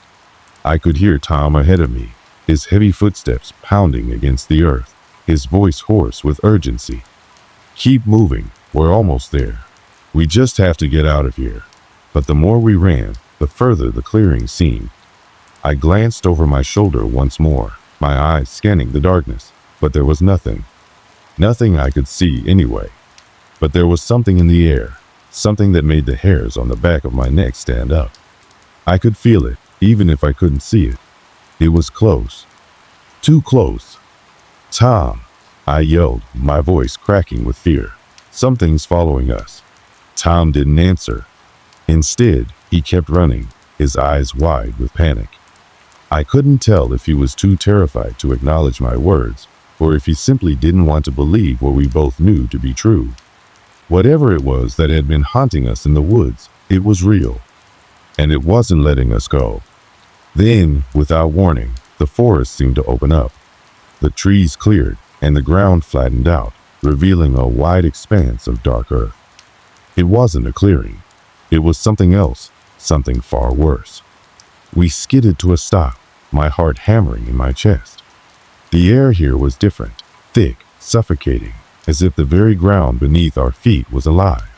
I could hear Tom ahead of me, his heavy footsteps pounding against the earth, his voice hoarse with urgency. "Keep moving, we're almost there. We just have to get out of here." But the more we ran, the further the clearing seemed. I glanced over my shoulder once more, my eyes scanning the darkness, but there was nothing. Nothing I could see anyway. But there was something in the air, something that made the hairs on the back of my neck stand up. I could feel it, even if I couldn't see it. It was close. Too close. "Tom!" I yelled, my voice cracking with fear. "Something's following us." Tom didn't answer. Instead, he kept running, his eyes wide with panic. I couldn't tell if he was too terrified to acknowledge my words, or if he simply didn't want to believe what we both knew to be true. Whatever it was that had been haunting us in the woods, it was real. And it wasn't letting us go. Then, without warning, the forest seemed to open up. The trees cleared, and the ground flattened out, revealing a wide expanse of dark earth. It wasn't a clearing. It was something else, something far worse. We skidded to a stop, my heart hammering in my chest. The air here was different, thick, suffocating, as if the very ground beneath our feet was alive.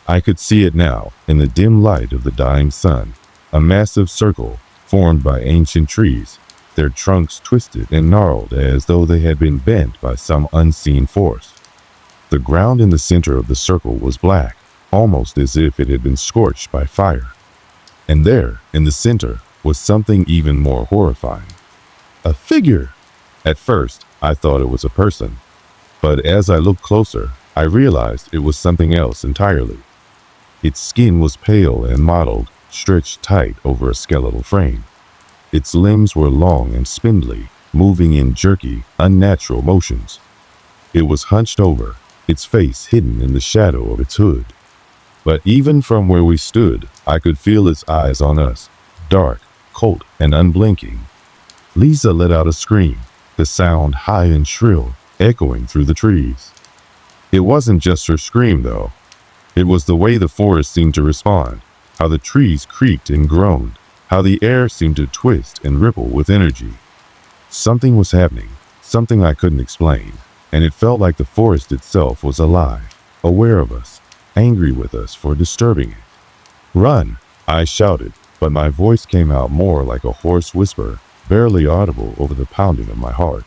I could see it now, in the dim light of the dying sun, a massive circle formed by ancient trees, their trunks twisted and gnarled as though they had been bent by some unseen force. The ground in the center of the circle was black, almost as if it had been scorched by fire. And there, in the center, was something even more horrifying. A figure! At first, I thought it was a person. But as I looked closer, I realized it was something else entirely. Its skin was pale and mottled, stretched tight over a skeletal frame. Its limbs were long and spindly, moving in jerky, unnatural motions. It was hunched over, its face hidden in the shadow of its hood. But even from where we stood, I could feel its eyes on us, dark, cold, and unblinking. Lisa let out a scream, the sound high and shrill, echoing through the trees. It wasn't just her scream, though. It was the way the forest seemed to respond, how the trees creaked and groaned, how the air seemed to twist and ripple with energy. Something was happening, something I couldn't explain, and it felt like the forest itself was alive, aware of us, angry with us for disturbing it. "Run!" I shouted, but my voice came out more like a hoarse whisper, barely audible over the pounding of my heart.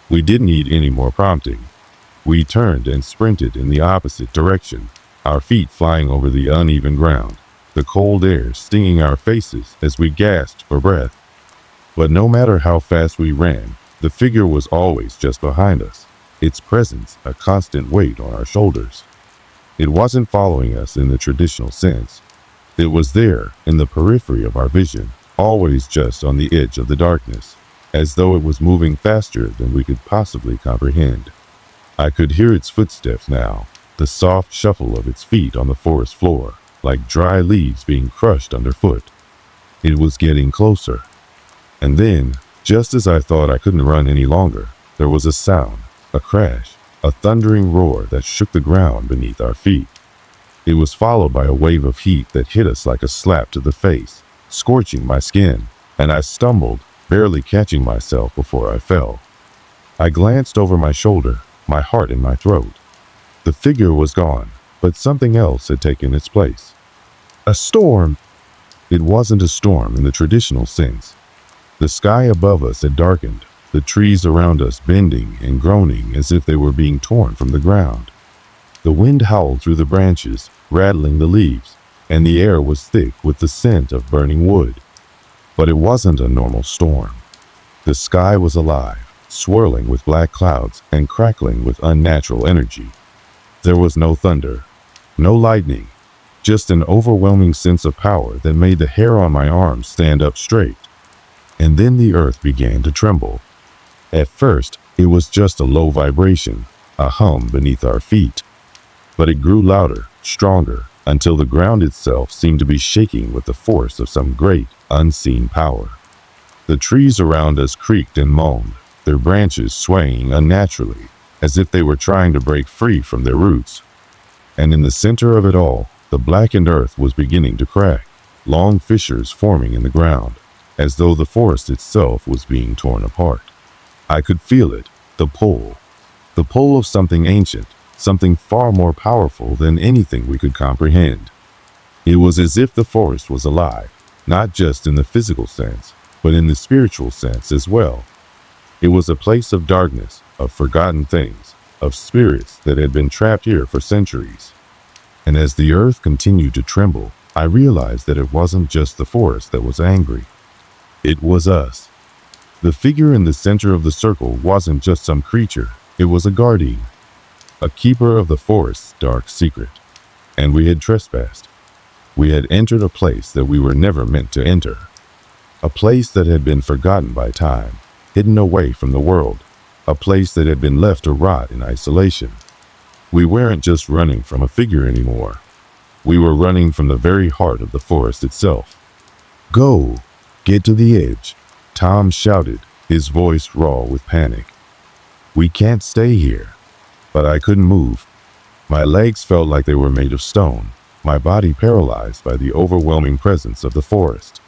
We didn't need any more prompting. We turned and sprinted in the opposite direction, our feet flying over the uneven ground, the cold air stinging our faces as we gasped for breath. But no matter how fast we ran, the figure was always just behind us, its presence a constant weight on our shoulders. It wasn't following us in the traditional sense. It was there, in the periphery of our vision, always just on the edge of the darkness, as though it was moving faster than we could possibly comprehend. I could hear its footsteps now, the soft shuffle of its feet on the forest floor, like dry leaves being crushed underfoot. It was getting closer. And then, just as I thought I couldn't run any longer, there was a sound, a crash, a thundering roar that shook the ground beneath our feet. It was followed by a wave of heat that hit us like a slap to the face, scorching my skin, and I stumbled, barely catching myself before I fell. I glanced over my shoulder, my heart in my throat. The figure was gone, but something else had taken its place. A storm! It wasn't a storm in the traditional sense. The sky above us had darkened, the trees around us bending and groaning as if they were being torn from the ground. The wind howled through the branches, rattling the leaves, and the air was thick with the scent of burning wood. But it wasn't a normal storm. The sky was alive, swirling with black clouds and crackling with unnatural energy. There was no thunder, no lightning, just an overwhelming sense of power that made the hair on my arms stand up straight. And then the earth began to tremble. At first, it was just a low vibration, a hum beneath our feet. But it grew louder, stronger, until the ground itself seemed to be shaking with the force of some great, unseen power. The trees around us creaked and moaned, their branches swaying unnaturally, as if they were trying to break free from their roots. And in the center of it all, the blackened earth was beginning to crack, long fissures forming in the ground, as though the forest itself was being torn apart. I could feel it, the pull of something ancient, something far more powerful than anything we could comprehend. It was as if the forest was alive, not just in the physical sense, but in the spiritual sense as well. It was a place of darkness, of forgotten things, of spirits that had been trapped here for centuries. And as the earth continued to tremble, I realized that it wasn't just the forest that was angry. It was us. The figure in the center of the circle wasn't just some creature, it was a guardian, a keeper of the forest's dark secret. And we had trespassed. We had entered a place that we were never meant to enter. A place that had been forgotten by time, hidden away from the world, a place that had been left to rot in isolation. We weren't just running from a figure anymore. We were running from the very heart of the forest itself. Go! Get to the edge, Tom shouted, his voice raw with panic. We can't stay here. But I couldn't move. My legs felt like they were made of stone, my body paralyzed by the overwhelming presence of the forest.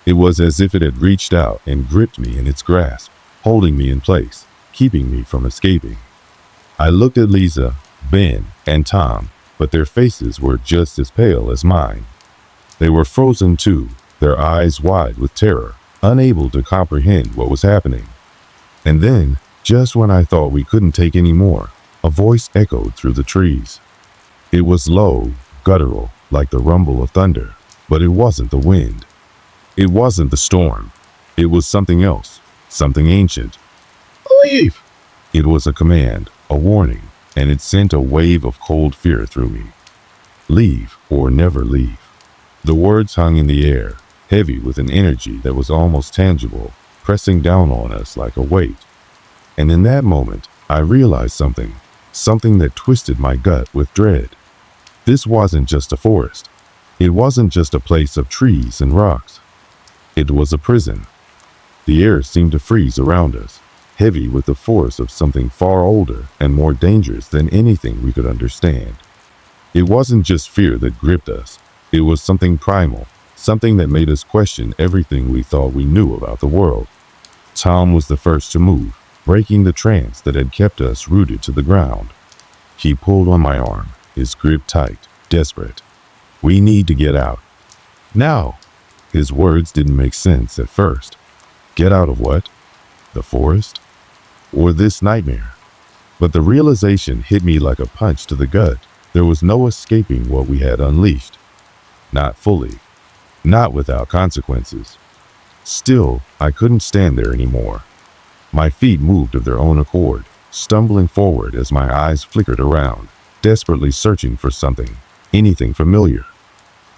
It was as if it had reached out and gripped me in its grasp, holding me in place, keeping me from escaping. I looked at Lisa, Ben, and Tom, but their faces were just as pale as mine. They were frozen too, their eyes wide with terror, unable to comprehend what was happening. And then, just when I thought we couldn't take any more, a voice echoed through the trees. It was low, guttural, like the rumble of thunder, but it wasn't the wind. It wasn't the storm. It was something else, something ancient. Leave! It was a command, a warning, and it sent a wave of cold fear through me. Leave or never leave. The words hung in the air, heavy with an energy that was almost tangible, pressing down on us like a weight. And in that moment, I realized something that twisted my gut with dread. This wasn't just a forest. It wasn't just a place of trees and rocks. It was a prison. The air seemed to freeze around us, heavy with the force of something far older and more dangerous than anything we could understand. It wasn't just fear that gripped us. It was something primal, something that made us question everything we thought we knew about the world. Tom was the first to move, breaking the trance that had kept us rooted to the ground. He pulled on my arm, his grip tight, desperate. We need to get out. Now! His words didn't make sense at first. Get out of what? The forest? Or this nightmare? But the realization hit me like a punch to the gut. There was no escaping what we had unleashed. Not fully. Not without consequences. Still, I couldn't stand there anymore. My feet moved of their own accord, stumbling forward as my eyes flickered around, desperately searching for something, anything familiar.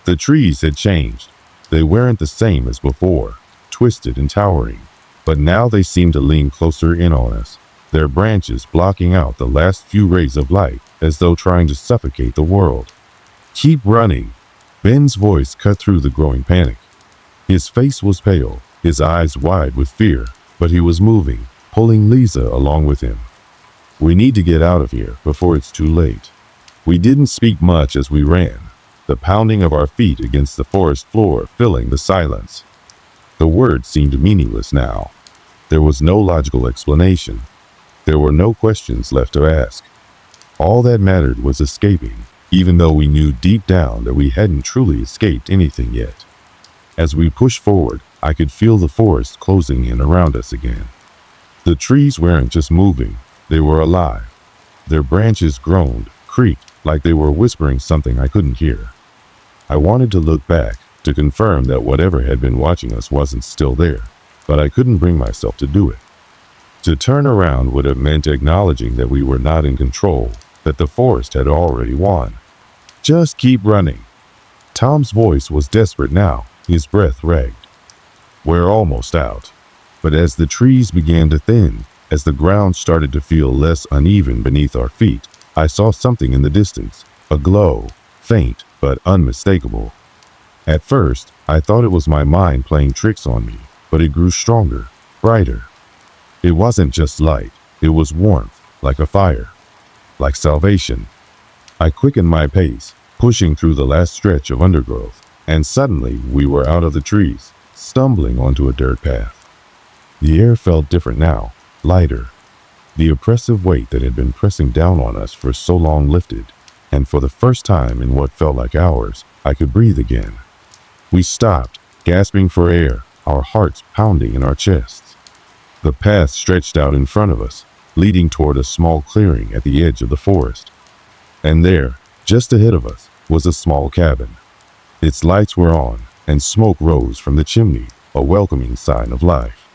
The trees had changed. They weren't the same as before, twisted and towering, but now they seemed to lean closer in on us, their branches blocking out the last few rays of light as though trying to suffocate the world. Keep running. Ben's voice cut through the growing panic. His face was pale, his eyes wide with fear, but he was moving, pulling Lisa along with him. We need to get out of here before it's too late. We didn't speak much as we ran, the pounding of our feet against the forest floor filling the silence. The words seemed meaningless now. There was no logical explanation. There were no questions left to ask. All that mattered was escaping, even though we knew deep down that we hadn't truly escaped anything yet. As we pushed forward, I could feel the forest closing in around us again. The trees weren't just moving, they were alive. Their branches groaned, creaked, like they were whispering something I couldn't hear. I wanted to look back, to confirm that whatever had been watching us wasn't still there, but I couldn't bring myself to do it. To turn around would have meant acknowledging that we were not in control, that the forest had already won. Just keep running. Tom's voice was desperate now, his breath ragged. We're almost out. But as the trees began to thin, as the ground started to feel less uneven beneath our feet, I saw something in the distance, a glow, faint but unmistakable. At first, I thought it was my mind playing tricks on me, but it grew stronger, brighter. It wasn't just light, it was warmth, like a fire, like salvation. I quickened my pace, pushing through the last stretch of undergrowth, and suddenly we were out of the trees, stumbling onto a dirt path. The air felt different now, lighter. The oppressive weight that had been pressing down on us for so long lifted, and for the first time in what felt like hours, I could breathe again. We stopped, gasping for air, our hearts pounding in our chests. The path stretched out in front of us, leading toward a small clearing at the edge of the forest. And there, just ahead of us, was a small cabin. Its lights were on, and smoke rose from the chimney, a welcoming sign of life.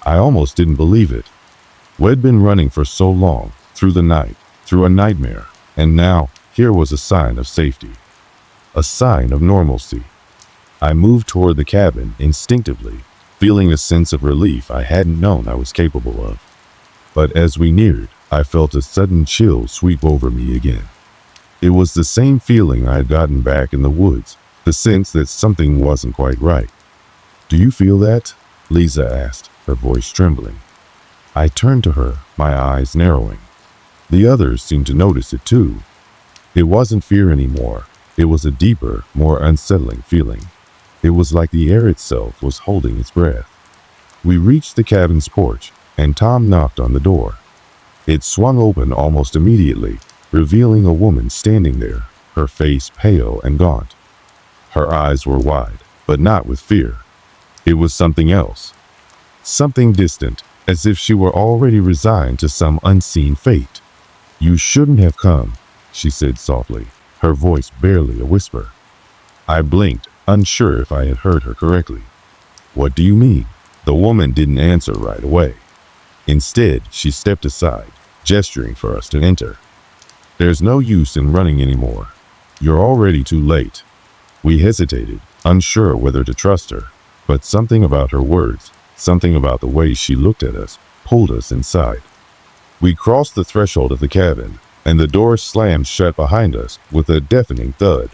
I almost didn't believe it. We'd been running for so long, through the night, through a nightmare, and now here was a sign of safety. A sign of normalcy. I moved toward the cabin instinctively, feeling a sense of relief I hadn't known I was capable of. But as we neared, I felt a sudden chill sweep over me again. It was the same feeling I had gotten back in the woods, the sense that something wasn't quite right. Do you feel that? Lisa asked, her voice trembling. I turned to her, my eyes narrowing. The others seemed to notice it too. It wasn't fear anymore. It was a deeper, more unsettling feeling. It was like the air itself was holding its breath. We reached the cabin's porch, and Tom knocked on the door. It swung open almost immediately, revealing a woman standing there, her face pale and gaunt. Her eyes were wide, but not with fear. It was something else. Something distant, as if she were already resigned to some unseen fate. You shouldn't have come, she said softly, her voice barely a whisper. I blinked, unsure if I had heard her correctly. What do you mean? The woman didn't answer right away. Instead, she stepped aside, gesturing for us to enter. There's no use in running anymore. You're already too late. We hesitated, unsure whether to trust her, but something about her words, something about the way she looked at us, pulled us inside. We crossed the threshold of the cabin, and the door slammed shut behind us with a deafening thud.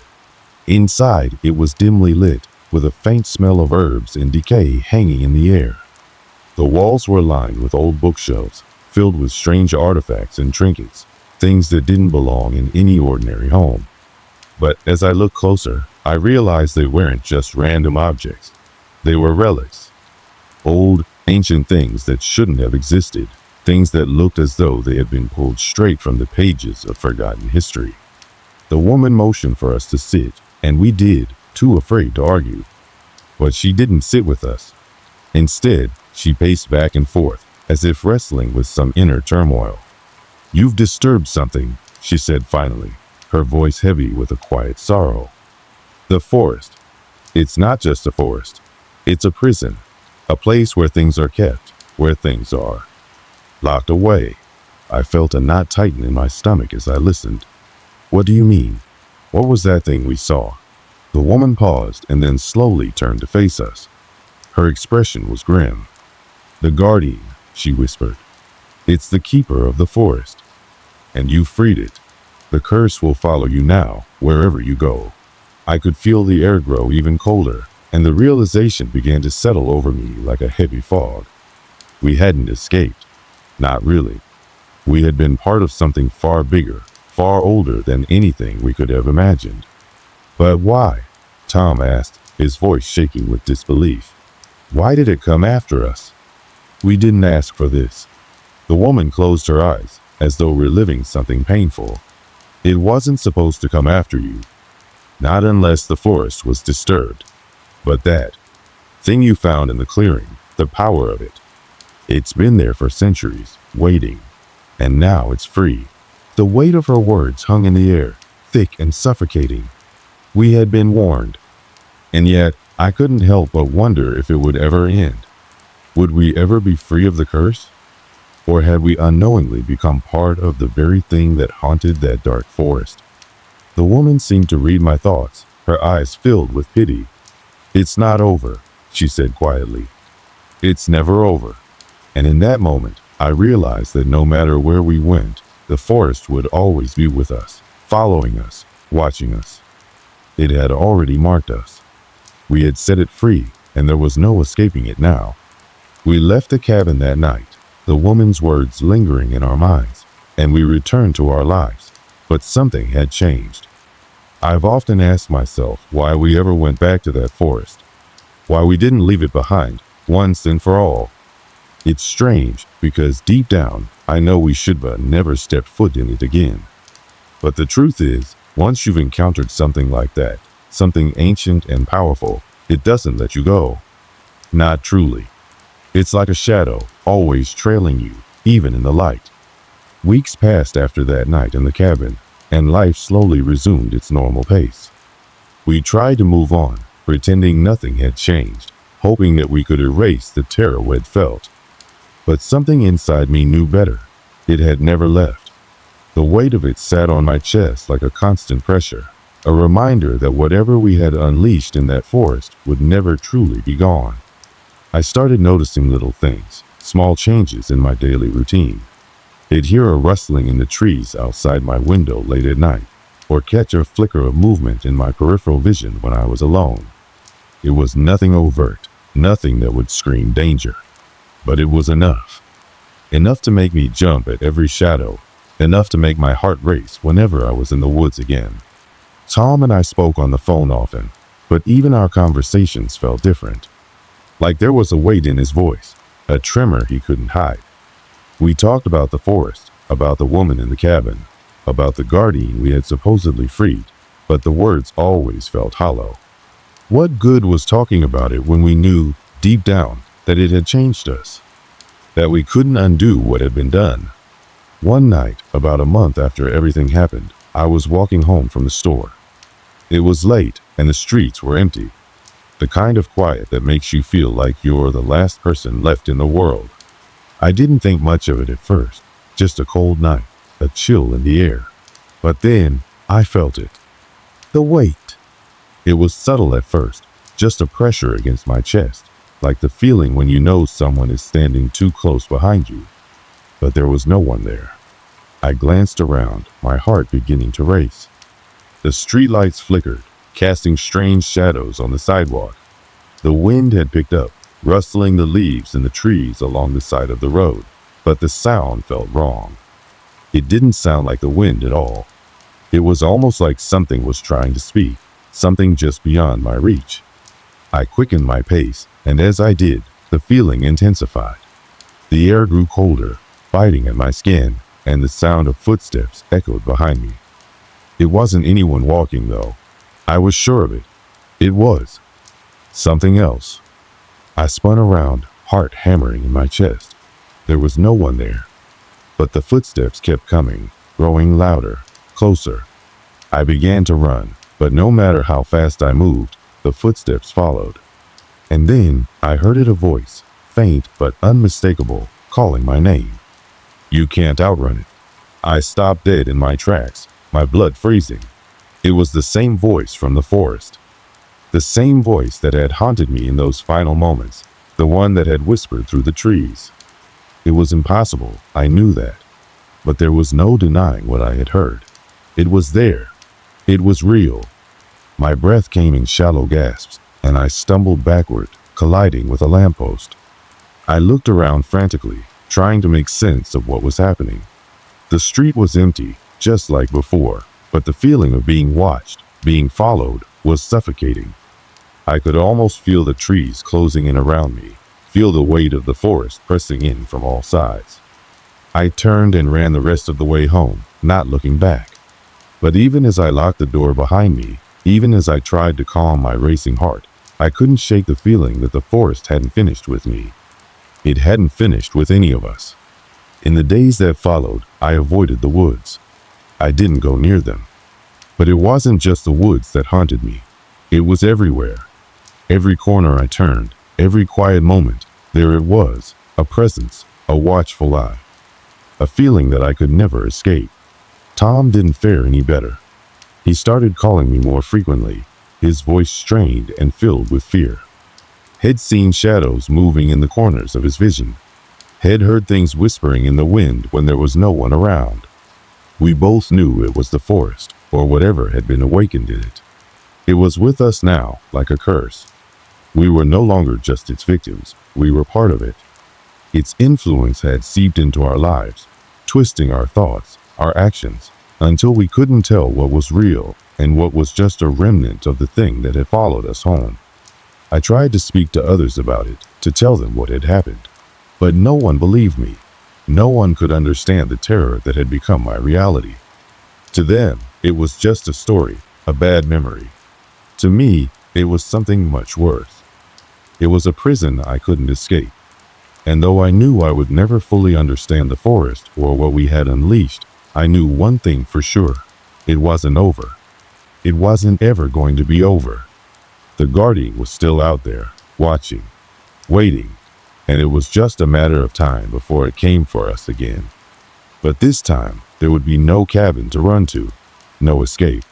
Inside, it was dimly lit, with a faint smell of herbs and decay hanging in the air. The walls were lined with old bookshelves, filled with strange artifacts and trinkets, things that didn't belong in any ordinary home. But as I looked closer, I realized they weren't just random objects. They were relics. Old, ancient things that shouldn't have existed, things that looked as though they had been pulled straight from the pages of forgotten history. The woman motioned for us to sit, and we did, too afraid to argue. But she didn't sit with us. Instead, she paced back and forth, as if wrestling with some inner turmoil. "You've disturbed something," she said finally, her voice heavy with a quiet sorrow. "The forest. It's not just a forest. It's a prison. A place where things are kept, where things are locked away." I felt a knot tighten in my stomach as I listened. "What do you mean? What was that thing we saw?" The woman paused and then slowly turned to face us. Her expression was grim. "The guardian," she whispered. "It's the keeper of the forest. And you freed it. The curse will follow you now, wherever you go." I could feel the air grow even colder, and the realization began to settle over me like a heavy fog. We hadn't escaped. Not really. We had been part of something far bigger, far older than anything we could have imagined. "But why?" Tom asked, his voice shaking with disbelief. "Why did it come after us?" "We didn't ask for this." The woman closed her eyes, as though reliving something painful. "It wasn't supposed to come after you. Not unless the forest was disturbed. But that thing you found in the clearing, the power of it, it's been there for centuries, waiting. And now it's free." The weight of her words hung in the air, thick and suffocating. We had been warned. And yet, I couldn't help but wonder if it would ever end. Would we ever be free of the curse? Or had we unknowingly become part of the very thing that haunted that dark forest? The woman seemed to read my thoughts, her eyes filled with pity. "It's not over," she said quietly. "It's never over." And in that moment, I realized that no matter where we went, the forest would always be with us, following us, watching us. It had already marked us. We had set it free, and there was no escaping it now. We left the cabin that night, the woman's words lingering in our minds, and we returned to our lives. But something had changed. I've often asked myself why we ever went back to that forest, why we didn't leave it behind, once and for all. It's strange, because deep down, I know we should have never stepped foot in it again. But the truth is, once you've encountered something like that, something ancient and powerful, it doesn't let you go. Not truly. It's like a shadow, always trailing you, even in the light. Weeks passed after that night in the cabin, and life slowly resumed its normal pace. We tried to move on, pretending nothing had changed, hoping that we could erase the terror we'd felt. But something inside me knew better. It had never left. The weight of it sat on my chest like a constant pressure, a reminder that whatever we had unleashed in that forest would never truly be gone. I started noticing little things, small changes in my daily routine. I'd hear a rustling in the trees outside my window late at night, or catch a flicker of movement in my peripheral vision when I was alone. It was nothing overt, nothing that would scream danger. But it was enough. Enough to make me jump at every shadow, enough to make my heart race whenever I was in the woods again. Tom and I spoke on the phone often, but even our conversations felt different. Like there was a weight in his voice, a tremor he couldn't hide. We talked about the forest, about the woman in the cabin, about the guardian we had supposedly freed, but the words always felt hollow. What good was talking about it when we knew, deep down, that it had changed us? That we couldn't undo what had been done? One night, about a month after everything happened, I was walking home from the store. It was late, and the streets were empty. The kind of quiet that makes you feel like you're the last person left in the world. I didn't think much of it at first, just a cold night, a chill in the air. But then, I felt it. The weight. It was subtle at first, just a pressure against my chest, like the feeling when you know someone is standing too close behind you. But there was no one there. I glanced around, my heart beginning to race. The streetlights flickered, casting strange shadows on the sidewalk. The wind had picked up, rustling the leaves in the trees along the side of the road, but the sound felt wrong. It didn't sound like the wind at all. It was almost like something was trying to speak, something just beyond my reach. I quickened my pace, and as I did, the feeling intensified. The air grew colder, biting at my skin, and the sound of footsteps echoed behind me. It wasn't anyone walking, though. I was sure of it. It was Something else. I spun around, heart hammering in my chest. There was no one there. But the footsteps kept coming, growing louder, closer. I began to run, but no matter how fast I moved, the footsteps followed. And then I heard a voice, faint but unmistakable, calling my name. You can't outrun it. I stopped dead in my tracks, my blood freezing. It was the same voice from the forest. The same voice that had haunted me in those final moments, the one that had whispered through the trees. It was impossible, I knew that. But there was no denying what I had heard. It was there. It was real. My breath came in shallow gasps, and I stumbled backward, colliding with a lamppost. I looked around frantically, trying to make sense of what was happening. The street was empty, just like before, but the feeling of being watched, being followed, was suffocating. I could almost feel the trees closing in around me, feel the weight of the forest pressing in from all sides. I turned and ran the rest of the way home, not looking back. But even as I locked the door behind me, even as I tried to calm my racing heart, I couldn't shake the feeling that the forest hadn't finished with me. It hadn't finished with any of us. In the days that followed, I avoided the woods. I didn't go near them. But it wasn't just the woods that haunted me. It was everywhere. Every corner I turned, every quiet moment, there it was, a presence, a watchful eye. A feeling that I could never escape. Tom didn't fare any better. He started calling me more frequently, his voice strained and filled with fear. Had seen shadows moving in the corners of his vision. Had heard things whispering in the wind when there was no one around. We both knew it was the forest, or whatever had been awakened in it. It was with us now, like a curse. We were no longer just its victims, we were part of it. Its influence had seeped into our lives, twisting our thoughts, our actions, until we couldn't tell what was real and what was just a remnant of the thing that had followed us home. I tried to speak to others about it, to tell them what had happened. But no one believed me. No one could understand the terror that had become my reality. To them, it was just a story, a bad memory. To me, it was something much worse. It was a prison I couldn't escape. And though I knew I would never fully understand the forest or what we had unleashed, I knew one thing for sure. It wasn't over. It wasn't ever going to be over. The Guardian was still out there, watching, waiting, and it was just a matter of time before it came for us again. But this time, there would be no cabin to run to, no escape.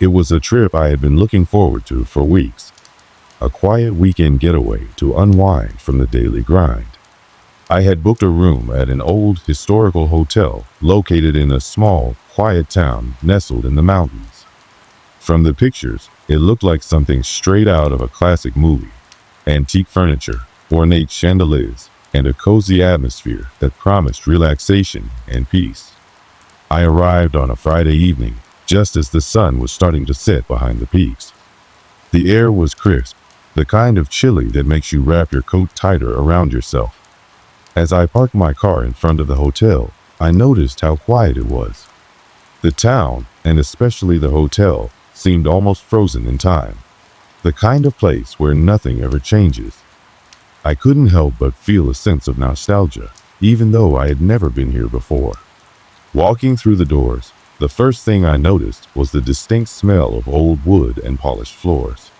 It was a trip I had been looking forward to for weeks. A quiet weekend getaway to unwind from the daily grind. I had booked a room at an old historical hotel located in a small, quiet town nestled in the mountains. From the pictures, it looked like something straight out of a classic movie. Antique furniture, ornate chandeliers, and a cozy atmosphere that promised relaxation and peace. I arrived on a Friday evening, just as the sun was starting to set behind the peaks. The air was crisp, the kind of chilly that makes you wrap your coat tighter around yourself. As I parked my car in front of the hotel, I noticed how quiet it was. The town, and especially the hotel, seemed almost frozen in time. The kind of place where nothing ever changes. I couldn't help but feel a sense of nostalgia, even though I had never been here before. Walking through the doors, the first thing I noticed was the distinct smell of old wood and polished floors.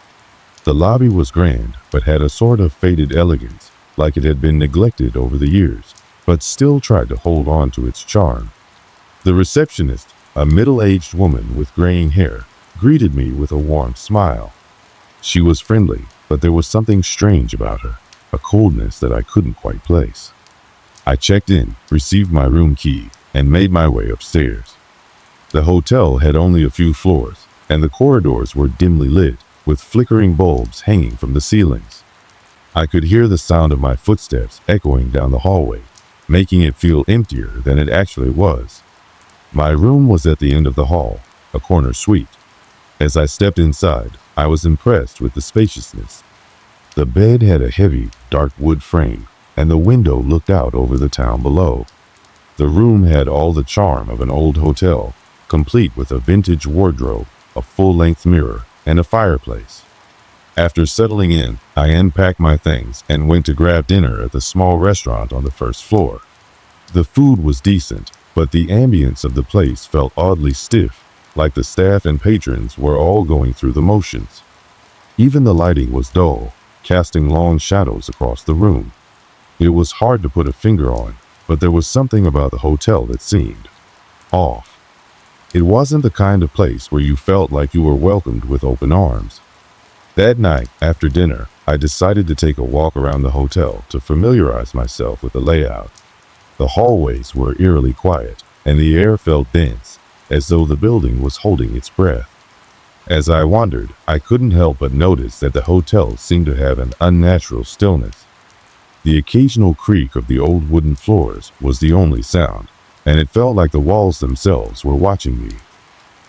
The lobby was grand, but had a sort of faded elegance, like it had been neglected over the years, but still tried to hold on to its charm. The receptionist, a middle-aged woman with graying hair, greeted me with a warm smile. She was friendly, but there was something strange about her, a coldness that I couldn't quite place. I checked in, received my room key, and made my way upstairs. The hotel had only a few floors, and the corridors were dimly lit, with flickering bulbs hanging from the ceilings. I could hear the sound of my footsteps echoing down the hallway, making it feel emptier than it actually was. My room was at the end of the hall, a corner suite. As I stepped inside, I was impressed with the spaciousness. The bed had a heavy, dark wood frame, and the window looked out over the town below. The room had all the charm of an old hotel, complete with a vintage wardrobe, a full-length mirror, and a fireplace. After settling in, I unpacked my things and went to grab dinner at the small restaurant on the first floor. The food was decent, but the ambience of the place felt oddly stiff, like the staff and patrons were all going through the motions. Even the lighting was dull, casting long shadows across the room. It was hard to put a finger on, but there was something about the hotel that seemed off. It wasn't the kind of place where you felt like you were welcomed with open arms. That night, after dinner, I decided to take a walk around the hotel to familiarize myself with the layout. The hallways were eerily quiet, and the air felt dense, as though the building was holding its breath. As I wandered, I couldn't help but notice that the hotel seemed to have an unnatural stillness. The occasional creak of the old wooden floors was the only sound, and it felt like the walls themselves were watching me.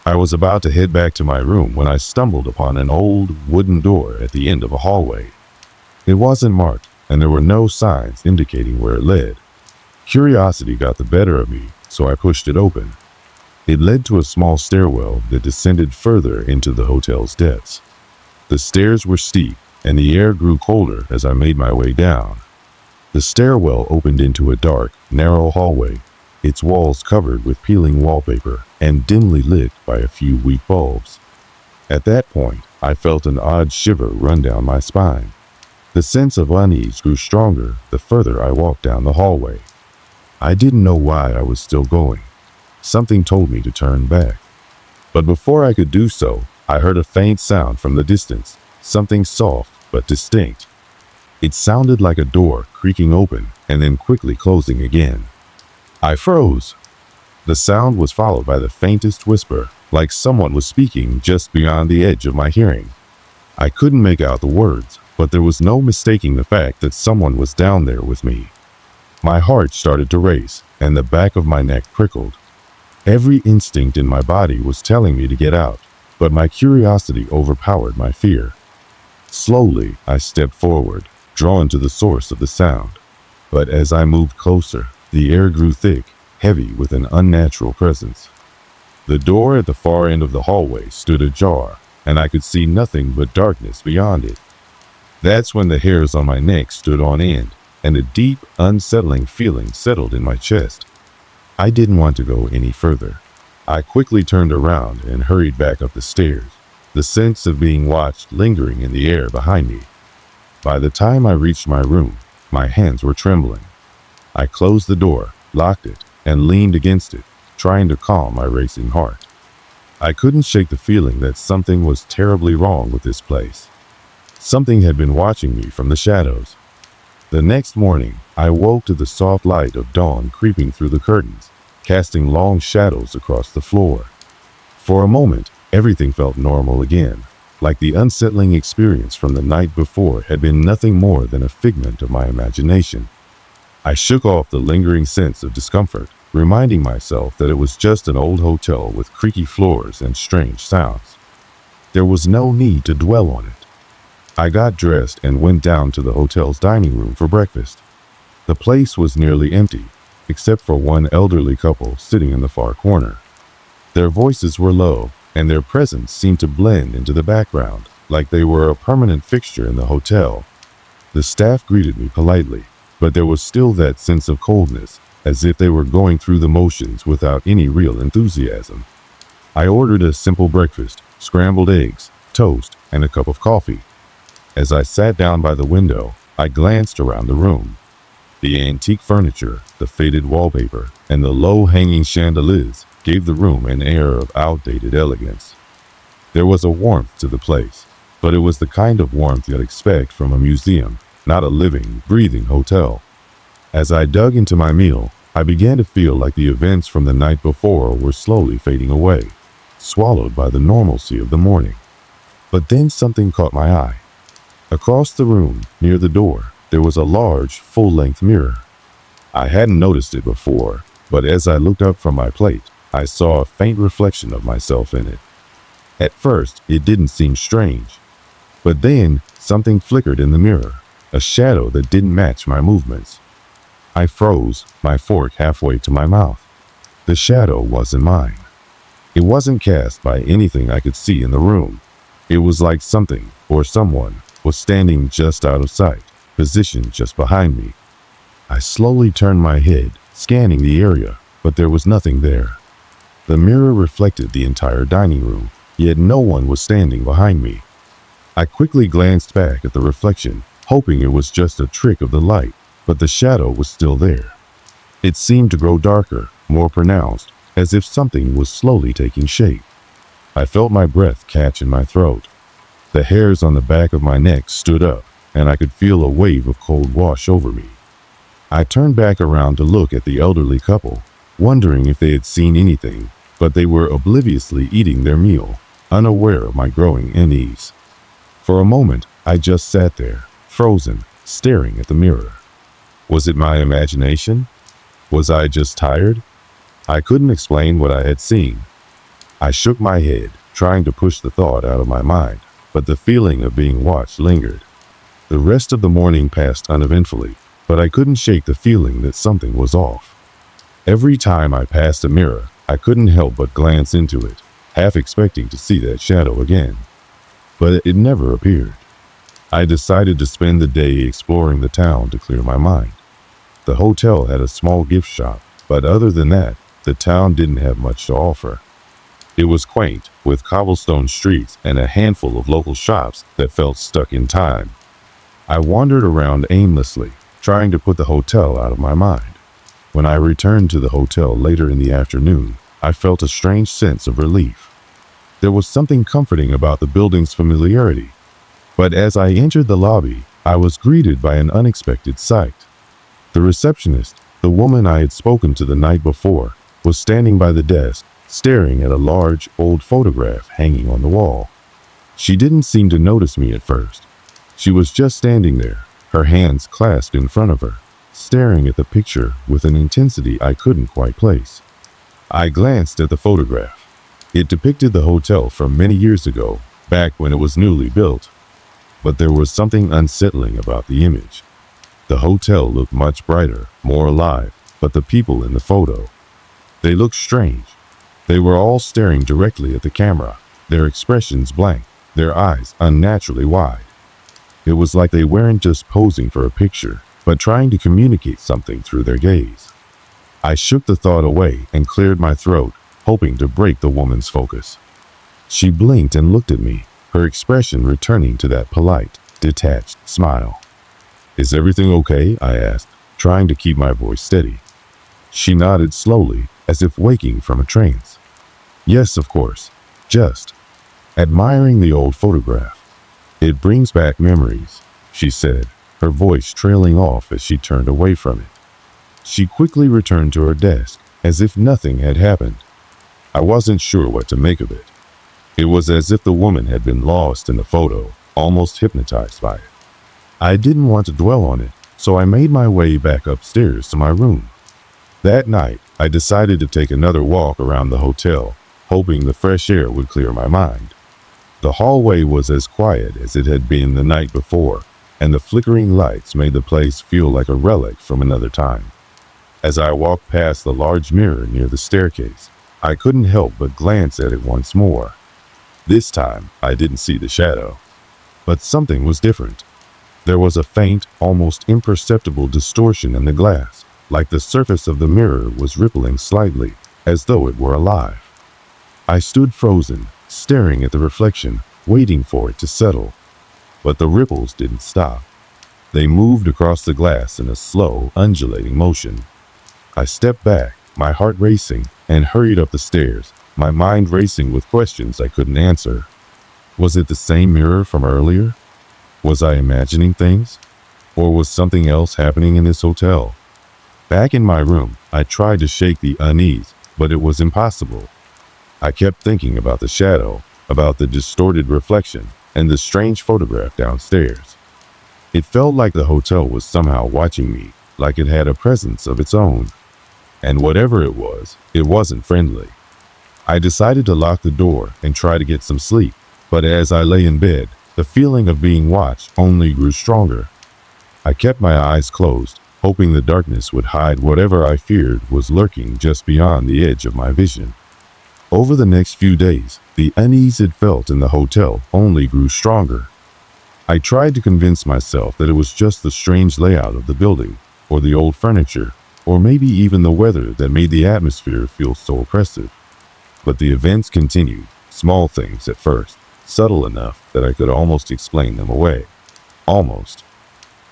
I was about to head back to my room when I stumbled upon an old wooden door at the end of a hallway. It wasn't marked, and there were no signs indicating where it led. Curiosity got the better of me, so I pushed it open. It led to a small stairwell that descended further into the hotel's depths. The stairs were steep, and the air grew colder as I made my way down. The stairwell opened into a dark, narrow hallway, its walls covered with peeling wallpaper and dimly lit by a few weak bulbs. At that point, I felt an odd shiver run down my spine. The sense of unease grew stronger the further I walked down the hallway. I didn't know why I was still going. Something told me to turn back. But before I could do so, I heard a faint sound from the distance, something soft but distinct. It sounded like a door creaking open and then quickly closing again. I froze. The sound was followed by the faintest whisper, like someone was speaking just beyond the edge of my hearing. I couldn't make out the words, but there was no mistaking the fact that someone was down there with me. My heart started to race, and the back of my neck prickled. Every instinct in my body was telling me to get out, but my curiosity overpowered my fear. Slowly, I stepped forward, drawn to the source of the sound. But as I moved closer, the air grew thick, heavy with an unnatural presence. The door at the far end of the hallway stood ajar, and I could see nothing but darkness beyond it. That's when the hairs on my neck stood on end, and a deep, unsettling feeling settled in my chest. I didn't want to go any further. I quickly turned around and hurried back up the stairs, the sense of being watched lingering in the air behind me. By the time I reached my room, my hands were trembling. I closed the door, locked it, and leaned against it, trying to calm my racing heart. I couldn't shake the feeling that something was terribly wrong with this place. Something had been watching me from the shadows. The next morning, I woke to the soft light of dawn creeping through the curtains, casting long shadows across the floor. For a moment, everything felt normal again, like the unsettling experience from the night before had been nothing more than a figment of my imagination. I shook off the lingering sense of discomfort, reminding myself that it was just an old hotel with creaky floors and strange sounds. There was no need to dwell on it. I got dressed and went down to the hotel's dining room for breakfast. The place was nearly empty, except for one elderly couple sitting in the far corner. Their voices were low, and their presence seemed to blend into the background, like they were a permanent fixture in the hotel. The staff greeted me politely, but there was still that sense of coldness, as if they were going through the motions without any real enthusiasm. I ordered a simple breakfast, scrambled eggs, toast, and a cup of coffee. As I sat down by the window, I glanced around the room. The antique furniture, the faded wallpaper, and the low-hanging chandeliers gave the room an air of outdated elegance. There was a warmth to the place, but it was the kind of warmth you'd expect from a museum, not a living, breathing hotel. As I dug into my meal, I began to feel like the events from the night before were slowly fading away, swallowed by the normalcy of the morning. But then something caught my eye. Across the room, near the door, there was a large, full-length mirror. I hadn't noticed it before, but as I looked up from my plate, I saw a faint reflection of myself in it. At first, it didn't seem strange, but then something flickered in the mirror, a shadow that didn't match my movements. I froze, my fork halfway to my mouth. The shadow wasn't mine. It wasn't cast by anything I could see in the room. It was like something, or someone, was standing just out of sight, positioned just behind me. I slowly turned my head, scanning the area, but there was nothing there. The mirror reflected the entire dining room, yet no one was standing behind me. I quickly glanced back at the reflection, hoping it was just a trick of the light, but the shadow was still there. It seemed to grow darker, more pronounced, as if something was slowly taking shape. I felt my breath catch in my throat. The hairs on the back of my neck stood up, and I could feel a wave of cold wash over me. I turned back around to look at the elderly couple, wondering if they had seen anything, but they were obliviously eating their meal, unaware of my growing unease. For a moment, I just sat there, frozen, staring at the mirror. Was it my imagination? Was I just tired? I couldn't explain what I had seen. I shook my head, trying to push the thought out of my mind, but the feeling of being watched lingered. The rest of the morning passed uneventfully, but I couldn't shake the feeling that something was off. Every time I passed a mirror, I couldn't help but glance into it, half expecting to see that shadow again. But it never appeared. I decided to spend the day exploring the town to clear my mind. The hotel had a small gift shop, but other than that, the town didn't have much to offer. It was quaint, with cobblestone streets and a handful of local shops that felt stuck in time. I wandered around aimlessly, trying to put the hotel out of my mind. When I returned to the hotel later in the afternoon, I felt a strange sense of relief. There was something comforting about the building's familiarity. But as I entered the lobby, I was greeted by an unexpected sight. The receptionist, the woman I had spoken to the night before, was standing by the desk, staring at a large, old photograph hanging on the wall. She didn't seem to notice me at first. She was just standing there, her hands clasped in front of her, staring at the picture with an intensity I couldn't quite place. I glanced at the photograph. It depicted the hotel from many years ago, back when it was newly built. But there was something unsettling about the image. The hotel looked much brighter, more alive, but the people in the photo, they looked strange. They were all staring directly at the camera, their expressions blank, their eyes unnaturally wide. It was like they weren't just posing for a picture, but trying to communicate something through their gaze. I shook the thought away and cleared my throat, hoping to break the woman's focus. She blinked and looked at me, her expression returning to that polite, detached smile. "Is everything okay?" I asked, trying to keep my voice steady. She nodded slowly, as if waking from a trance. "Yes, of course. Just admiring the old photograph. It brings back memories," she said. her voice trailing off as she turned away from it. She quickly returned to her desk, as if nothing had happened. I wasn't sure what to make of it. It was as if the woman had been lost in the photo, almost hypnotized by it. I didn't want to dwell on it, so I made my way back upstairs to my room. That night, I decided to take another walk around the hotel, hoping the fresh air would clear my mind. The hallway was as quiet as it had been the night before, and the flickering lights made the place feel like a relic from another time. As I walked past the large mirror near the staircase, I couldn't help but glance at it once more. This time, I didn't see the shadow. But something was different. There was a faint, almost imperceptible distortion in the glass, like the surface of the mirror was rippling slightly, as though it were alive. I stood frozen, staring at the reflection, waiting for it to settle. But the ripples didn't stop. They moved across the glass in a slow, undulating motion. I stepped back, my heart racing, and hurried up the stairs, my mind racing with questions I couldn't answer. Was it the same mirror from earlier? Was I imagining things? Or was something else happening in this hotel? Back in my room, I tried to shake the unease, but it was impossible. I kept thinking about the shadow, about the distorted reflection, and the strange photograph downstairs. It felt like the hotel was somehow watching me, like it had a presence of its own. And whatever it was, it wasn't friendly. I decided to lock the door and try to get some sleep, but as I lay in bed, the feeling of being watched only grew stronger. I kept my eyes closed, hoping the darkness would hide whatever I feared was lurking just beyond the edge of my vision. Over the next few days, the unease it felt in the hotel only grew stronger. I tried to convince myself that it was just the strange layout of the building, or the old furniture, or maybe even the weather that made the atmosphere feel so oppressive. But the events continued, small things at first, subtle enough that I could almost explain them away. Almost.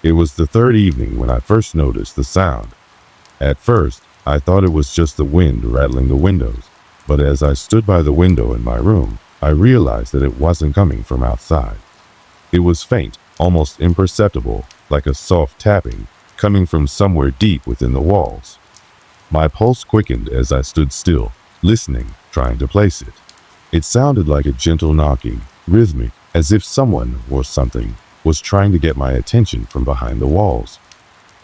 It was the third evening when I first noticed the sound. At first, I thought it was just the wind rattling the windows, but as I stood by the window in my room, I realized that it wasn't coming from outside. It was faint, almost imperceptible, like a soft tapping, coming from somewhere deep within the walls. My pulse quickened as I stood still, listening, trying to place it. It sounded like a gentle knocking, rhythmic, as if someone or something was trying to get my attention from behind the walls.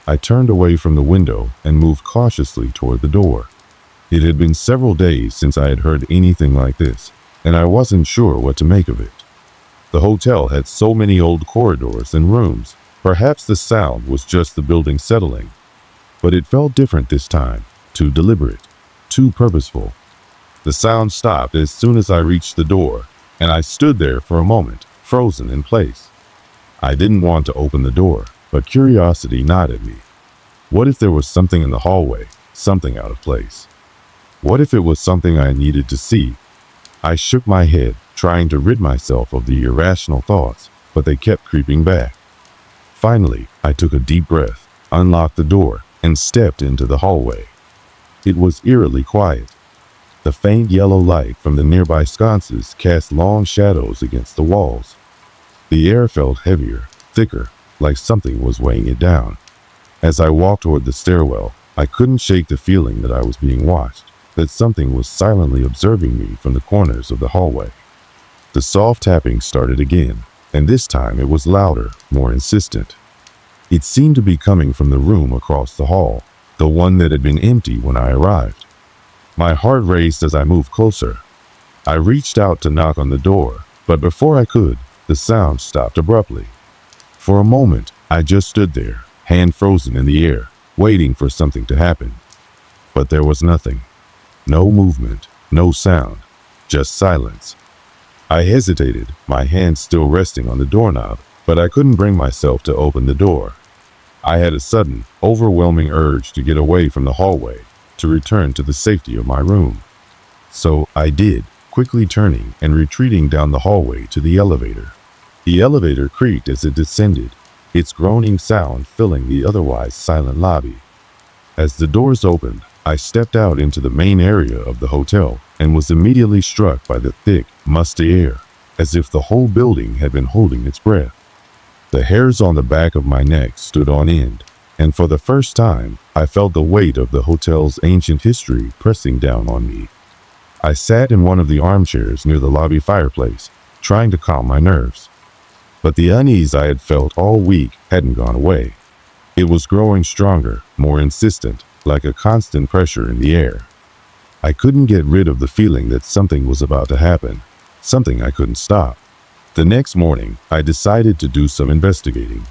I turned away from the window and moved cautiously toward the door. It had been several days since I had heard anything like this, and I wasn't sure what to make of it. The hotel had so many old corridors and rooms. Perhaps the sound was just the building settling. But it felt different this time, too deliberate, too purposeful. The sound stopped as soon as I reached the door, and I stood there for a moment, frozen in place. I didn't want to open the door, but curiosity gnawed at me. What if there was something in the hallway, something out of place? What if it was something I needed to see? I shook my head, trying to rid myself of the irrational thoughts, but they kept creeping back. Finally, I took a deep breath, unlocked the door, and stepped into the hallway. It was eerily quiet. The faint yellow light from the nearby sconces cast long shadows against the walls. The air felt heavier, thicker, like something was weighing it down. As I walked toward the stairwell, I couldn't shake the feeling that I was being watched, that something was silently observing me from the corners of the hallway. The soft tapping started again, and this time it was louder, more insistent. It seemed to be coming from the room across the hall, the one that had been empty when I arrived. My heart raced as I moved closer. I reached out to knock on the door, but before I could, the sound stopped abruptly. For a moment, I just stood there, hand frozen in the air, waiting for something to happen. But there was nothing. No movement, no sound, just silence. I hesitated, my hand still resting on the doorknob, but I couldn't bring myself to open the door. I had a sudden, overwhelming urge to get away from the hallway, to return to the safety of my room. So I did, quickly turning and retreating down the hallway to the elevator. The elevator creaked as it descended, its groaning sound filling the otherwise silent lobby. As the doors opened, I stepped out into the main area of the hotel and was immediately struck by the thick, musty air, as if the whole building had been holding its breath. The hairs on the back of my neck stood on end, and for the first time, I felt the weight of the hotel's ancient history pressing down on me. I sat in one of the armchairs near the lobby fireplace, trying to calm my nerves. But the unease I had felt all week hadn't gone away. It was growing stronger, more insistent, like a constant pressure in the air. I couldn't get rid of the feeling that something was about to happen, something I couldn't stop. The next morning, I decided to do some investigating.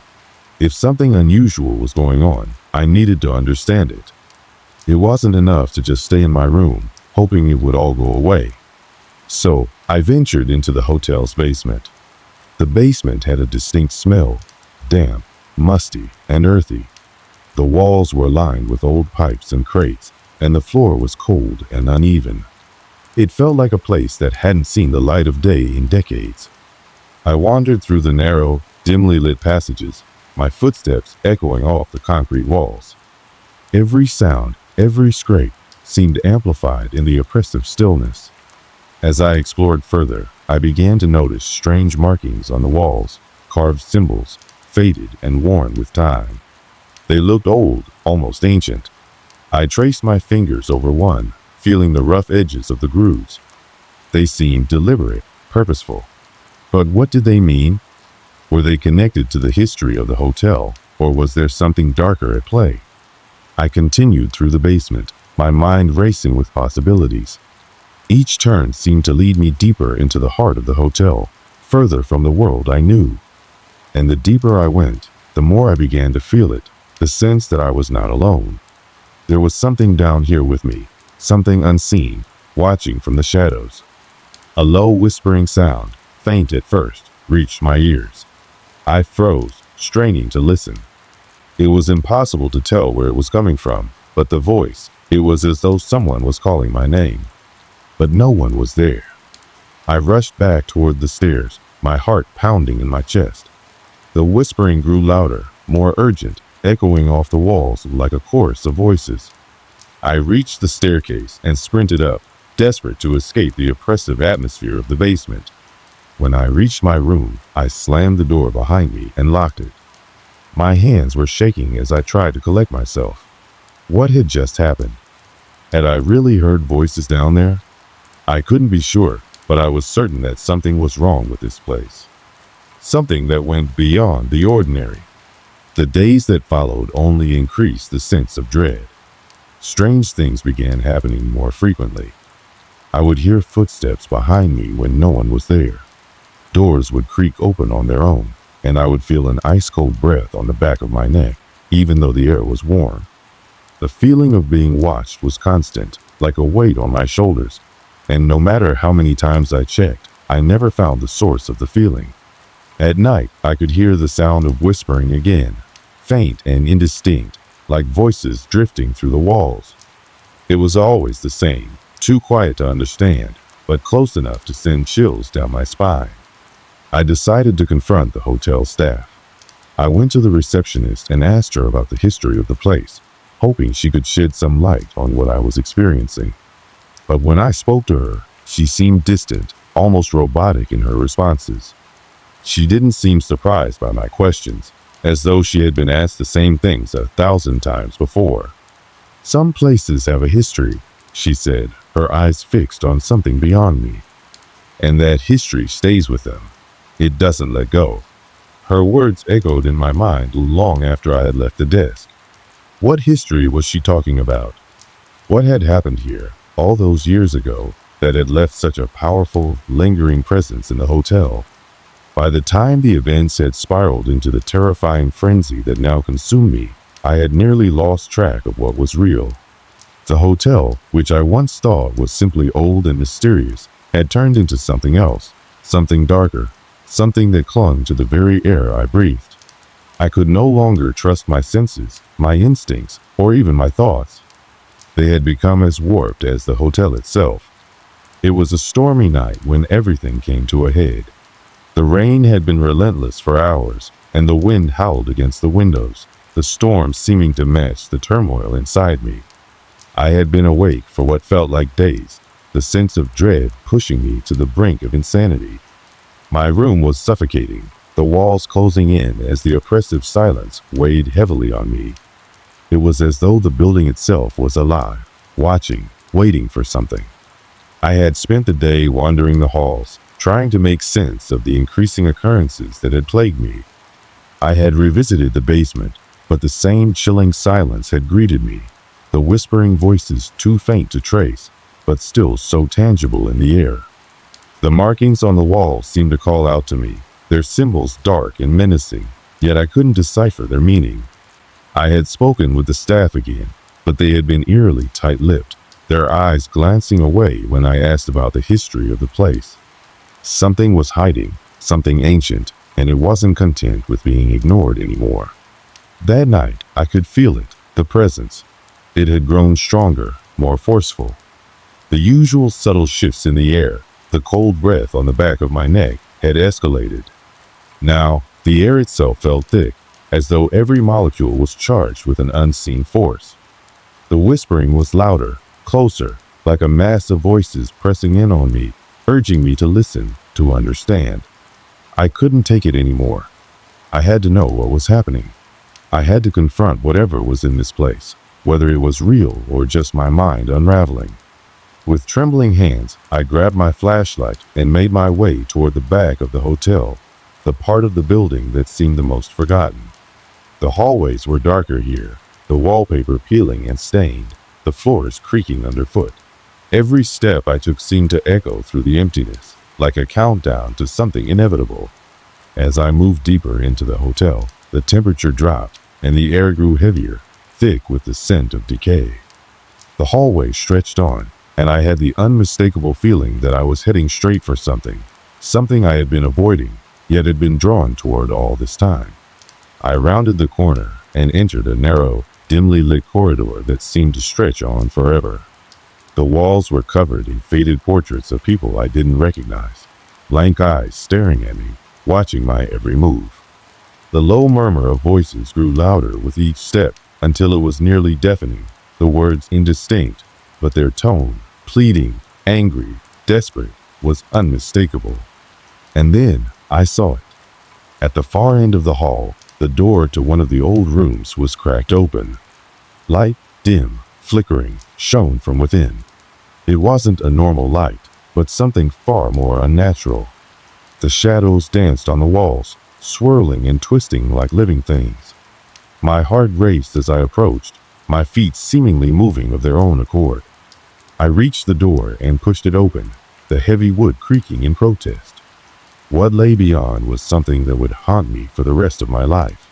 If something unusual was going on, I needed to understand it. It wasn't enough to just stay in my room, hoping it would all go away. So, I ventured into the hotel's basement. The basement had a distinct smell, damp, musty, and earthy. The walls were lined with old pipes and crates, and the floor was cold and uneven. It felt like a place that hadn't seen the light of day in decades. I wandered through the narrow, dimly lit passages, my footsteps echoing off the concrete walls. Every sound, every scrape, seemed amplified in the oppressive stillness. As I explored further, I began to notice strange markings on the walls, carved symbols, faded and worn with time. They looked old, almost ancient. I traced my fingers over one, feeling the rough edges of the grooves. They seemed deliberate, purposeful. But what did they mean? Were they connected to the history of the hotel, or was there something darker at play? I continued through the basement, my mind racing with possibilities. Each turn seemed to lead me deeper into the heart of the hotel, further from the world I knew. And the deeper I went, the more I began to feel it, the sense that I was not alone. There was something down here with me, something unseen, watching from the shadows. A low whispering sound, faint at first, reached my ears. I froze, straining to listen. It was impossible to tell where it was coming from, but the voice, it was as though someone was calling my name. But no one was there. I rushed back toward the stairs, my heart pounding in my chest. The whispering grew louder, more urgent, echoing off the walls like a chorus of voices. I reached the staircase and sprinted up, desperate to escape the oppressive atmosphere of the basement. When I reached my room, I slammed the door behind me and locked it. My hands were shaking as I tried to collect myself. What had just happened? Had I really heard voices down there? I couldn't be sure, but I was certain that something was wrong with this place. Something that went beyond the ordinary. The days that followed only increased the sense of dread. Strange things began happening more frequently. I would hear footsteps behind me when no one was there. Doors would creak open on their own, and I would feel an ice-cold breath on the back of my neck, even though the air was warm. The feeling of being watched was constant, like a weight on my shoulders, and no matter how many times I checked, I never found the source of the feeling. At night, I could hear the sound of whispering again, faint and indistinct, like voices drifting through the walls. It was always the same, too quiet to understand, but close enough to send chills down my spine. I decided to confront the hotel staff. I went to the receptionist and asked her about the history of the place, hoping she could shed some light on what I was experiencing. But when I spoke to her, she seemed distant, almost robotic in her responses. She didn't seem surprised by my questions, as though she had been asked the same things 1,000 times before. "Some places have a history," she said, her eyes fixed on something beyond me. "And that history stays with them. It doesn't let go." Her words echoed in my mind long after I had left the desk. What history was she talking about? What had happened here, all those years ago, that had left such a powerful, lingering presence in the hotel? By the time the events had spiraled into the terrifying frenzy that now consumed me, I had nearly lost track of what was real. The hotel, which I once thought was simply old and mysterious, had turned into something else, something darker, something that clung to the very air I breathed. I could no longer trust my senses, my instincts, or even my thoughts. They had become as warped as the hotel itself. It was a stormy night when everything came to a head. The rain had been relentless for hours, and the wind howled against the windows, the storm seeming to match the turmoil inside me. I had been awake for what felt like days, the sense of dread pushing me to the brink of insanity. My room was suffocating, the walls closing in as the oppressive silence weighed heavily on me. It was as though the building itself was alive, watching, waiting for something. I had spent the day wandering the halls, trying to make sense of the increasing occurrences that had plagued me. I had revisited the basement, but the same chilling silence had greeted me, the whispering voices too faint to trace, but still so tangible in the air. The markings on the walls seemed to call out to me, their symbols dark and menacing, yet I couldn't decipher their meaning. I had spoken with the staff again, but they had been eerily tight-lipped, their eyes glancing away when I asked about the history of the place. Something was hiding, something ancient, and it wasn't content with being ignored anymore. That night, I could feel it, the presence. It had grown stronger, more forceful. The usual subtle shifts in the air, the cold breath on the back of my neck, had escalated. Now, the air itself felt thick, as though every molecule was charged with an unseen force. The whispering was louder, closer, like a mass of voices pressing in on me, urging me to listen, to understand. I couldn't take it anymore. I had to know what was happening. I had to confront whatever was in this place, whether it was real or just my mind unraveling. With trembling hands, I grabbed my flashlight and made my way toward the back of the hotel, the part of the building that seemed the most forgotten. The hallways were darker here, the wallpaper peeling and stained, the floors creaking underfoot. Every step I took seemed to echo through the emptiness, like a countdown to something inevitable. As I moved deeper into the hotel, the temperature dropped, and the air grew heavier, thick with the scent of decay. The hallway stretched on, and I had the unmistakable feeling that I was heading straight for something I had been avoiding, yet had been drawn toward all this time. I rounded the corner and entered a narrow, dimly lit corridor that seemed to stretch on forever. The walls were covered in faded portraits of people I didn't recognize, blank eyes staring at me, watching my every move. The low murmur of voices grew louder with each step until it was nearly deafening, the words indistinct, but their tone, pleading, angry, desperate, was unmistakable. And then I saw it. At the far end of the hall, the door to one of the old rooms was cracked open. Light, dim, flickering, shone from within. It wasn't a normal light, but something far more unnatural. The shadows danced on the walls, swirling and twisting like living things. My heart raced as I approached, my feet seemingly moving of their own accord. I reached the door and pushed it open, the heavy wood creaking in protest. What lay beyond was something that would haunt me for the rest of my life.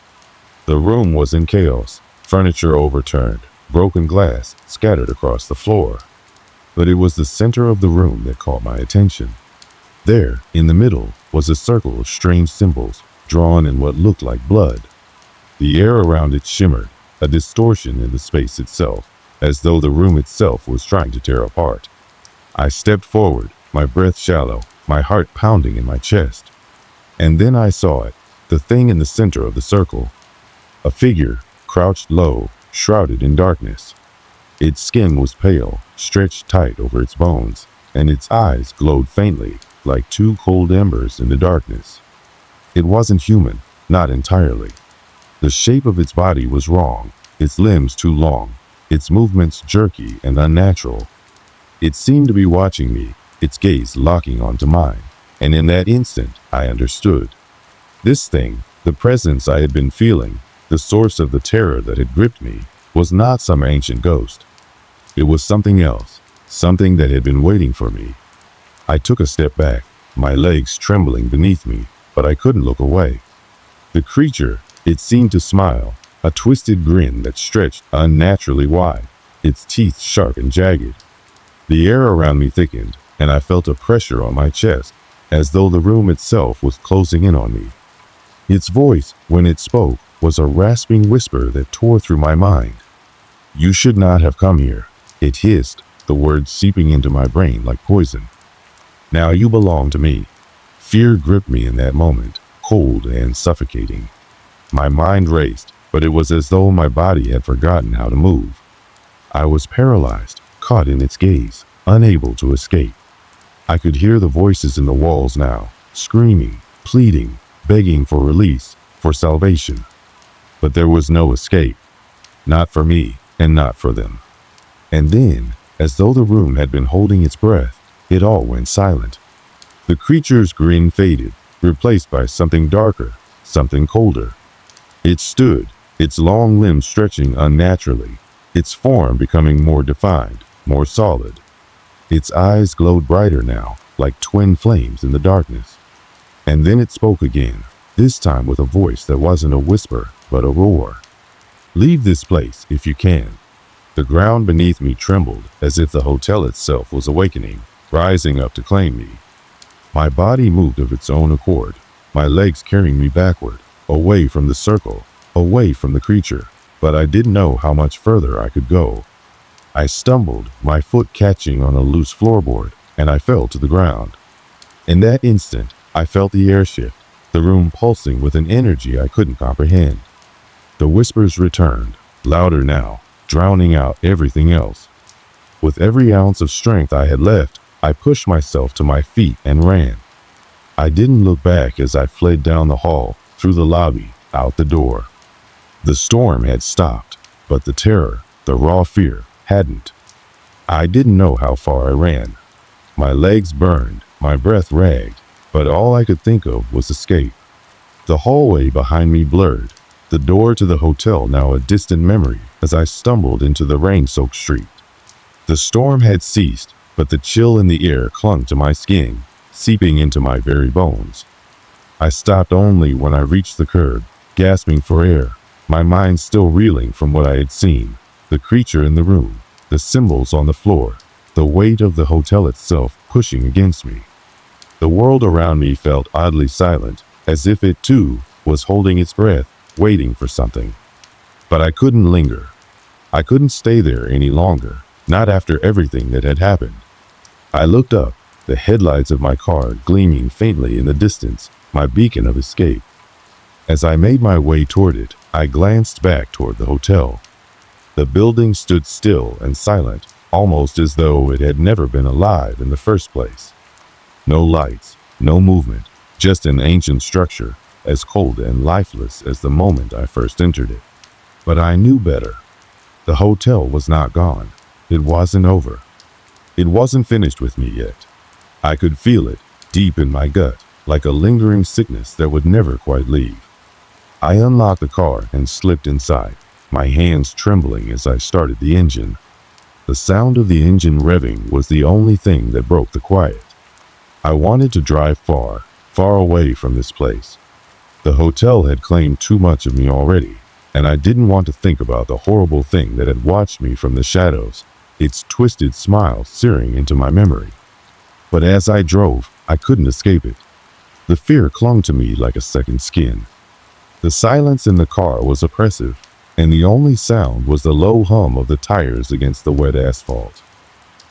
The room was in chaos, furniture overturned, broken glass scattered across the floor. But it was the center of the room that caught my attention. There, in the middle, was a circle of strange symbols, drawn in what looked like blood. The air around it shimmered, a distortion in the space itself, as though the room itself was trying to tear apart. I stepped forward, my breath shallow, my heart pounding in my chest. And then I saw it, the thing in the center of the circle. A figure, crouched low, shrouded in darkness. Its skin was pale, stretched tight over its bones, and its eyes glowed faintly, like two cold embers in the darkness. It wasn't human, not entirely. The shape of its body was wrong, its limbs too long, its movements jerky and unnatural. It seemed to be watching me, its gaze locking onto mine, and in that instant, I understood. This thing, the presence I had been feeling, the source of the terror that had gripped me, was not some ancient ghost. It was something else, something that had been waiting for me. I took a step back, my legs trembling beneath me, but I couldn't look away. The creature, it seemed to smile, a twisted grin that stretched unnaturally wide, its teeth sharp and jagged. The air around me thickened, and I felt a pressure on my chest, as though the room itself was closing in on me. Its voice, when it spoke, was a rasping whisper that tore through my mind. "You should not have come here," it hissed, the words seeping into my brain like poison. "Now you belong to me." Fear gripped me in that moment, cold and suffocating. My mind raced, but it was as though my body had forgotten how to move. I was paralyzed, caught in its gaze, unable to escape. I could hear the voices in the walls now, screaming, pleading, begging for release, for salvation. But there was no escape. Not for me, and not for them. And then, as though the room had been holding its breath, it all went silent. The creature's grin faded, replaced by something darker, something colder. It stood, its long limbs stretching unnaturally, its form becoming more defined, more solid. Its eyes glowed brighter now, like twin flames in the darkness. And then it spoke again, this time with a voice that wasn't a whisper, but a roar. "Leave this place, if you can." The ground beneath me trembled, as if the hotel itself was awakening, rising up to claim me. My body moved of its own accord, my legs carrying me backward, away from the circle, away from the creature, but I didn't know how much further I could go. I stumbled, my foot catching on a loose floorboard, and I fell to the ground. In that instant, I felt the air shift, the room pulsing with an energy I couldn't comprehend. The whispers returned, louder now, drowning out everything else. With every ounce of strength I had left, I pushed myself to my feet and ran. I didn't look back as I fled down the hall, through the lobby, out the door. The storm had stopped, but the terror, the raw fear, hadn't. I didn't know how far I ran. My legs burned, my breath ragged, but all I could think of was escape. The hallway behind me blurred, the door to the hotel now a distant memory as I stumbled into the rain-soaked street. The storm had ceased, but the chill in the air clung to my skin, seeping into my very bones. I stopped only when I reached the curb, gasping for air, my mind still reeling from what I had seen, the creature in the room, the symbols on the floor, the weight of the hotel itself pushing against me. The world around me felt oddly silent, as if it too was holding its breath, waiting for something. But I couldn't linger. I couldn't stay there any longer, not after everything that had happened. I looked up, the headlights of my car gleaming faintly in the distance, my beacon of escape. As I made my way toward it, I glanced back toward the hotel. The building stood still and silent, almost as though it had never been alive in the first place. No lights, no movement, just an ancient structure, as cold and lifeless as the moment I first entered it. But I knew better. The hotel was not gone. It wasn't over. It wasn't finished with me yet. I could feel it, deep in my gut, like a lingering sickness that would never quite leave. I unlocked the car and slipped inside, my hands trembling as I started the engine. The sound of the engine revving was the only thing that broke the quiet. I wanted to drive far, far away from this place. The hotel had claimed too much of me already, and I didn't want to think about the horrible thing that had watched me from the shadows, its twisted smile searing into my memory. But as I drove, I couldn't escape it. The fear clung to me like a second skin. The silence in the car was oppressive, and the only sound was the low hum of the tires against the wet asphalt.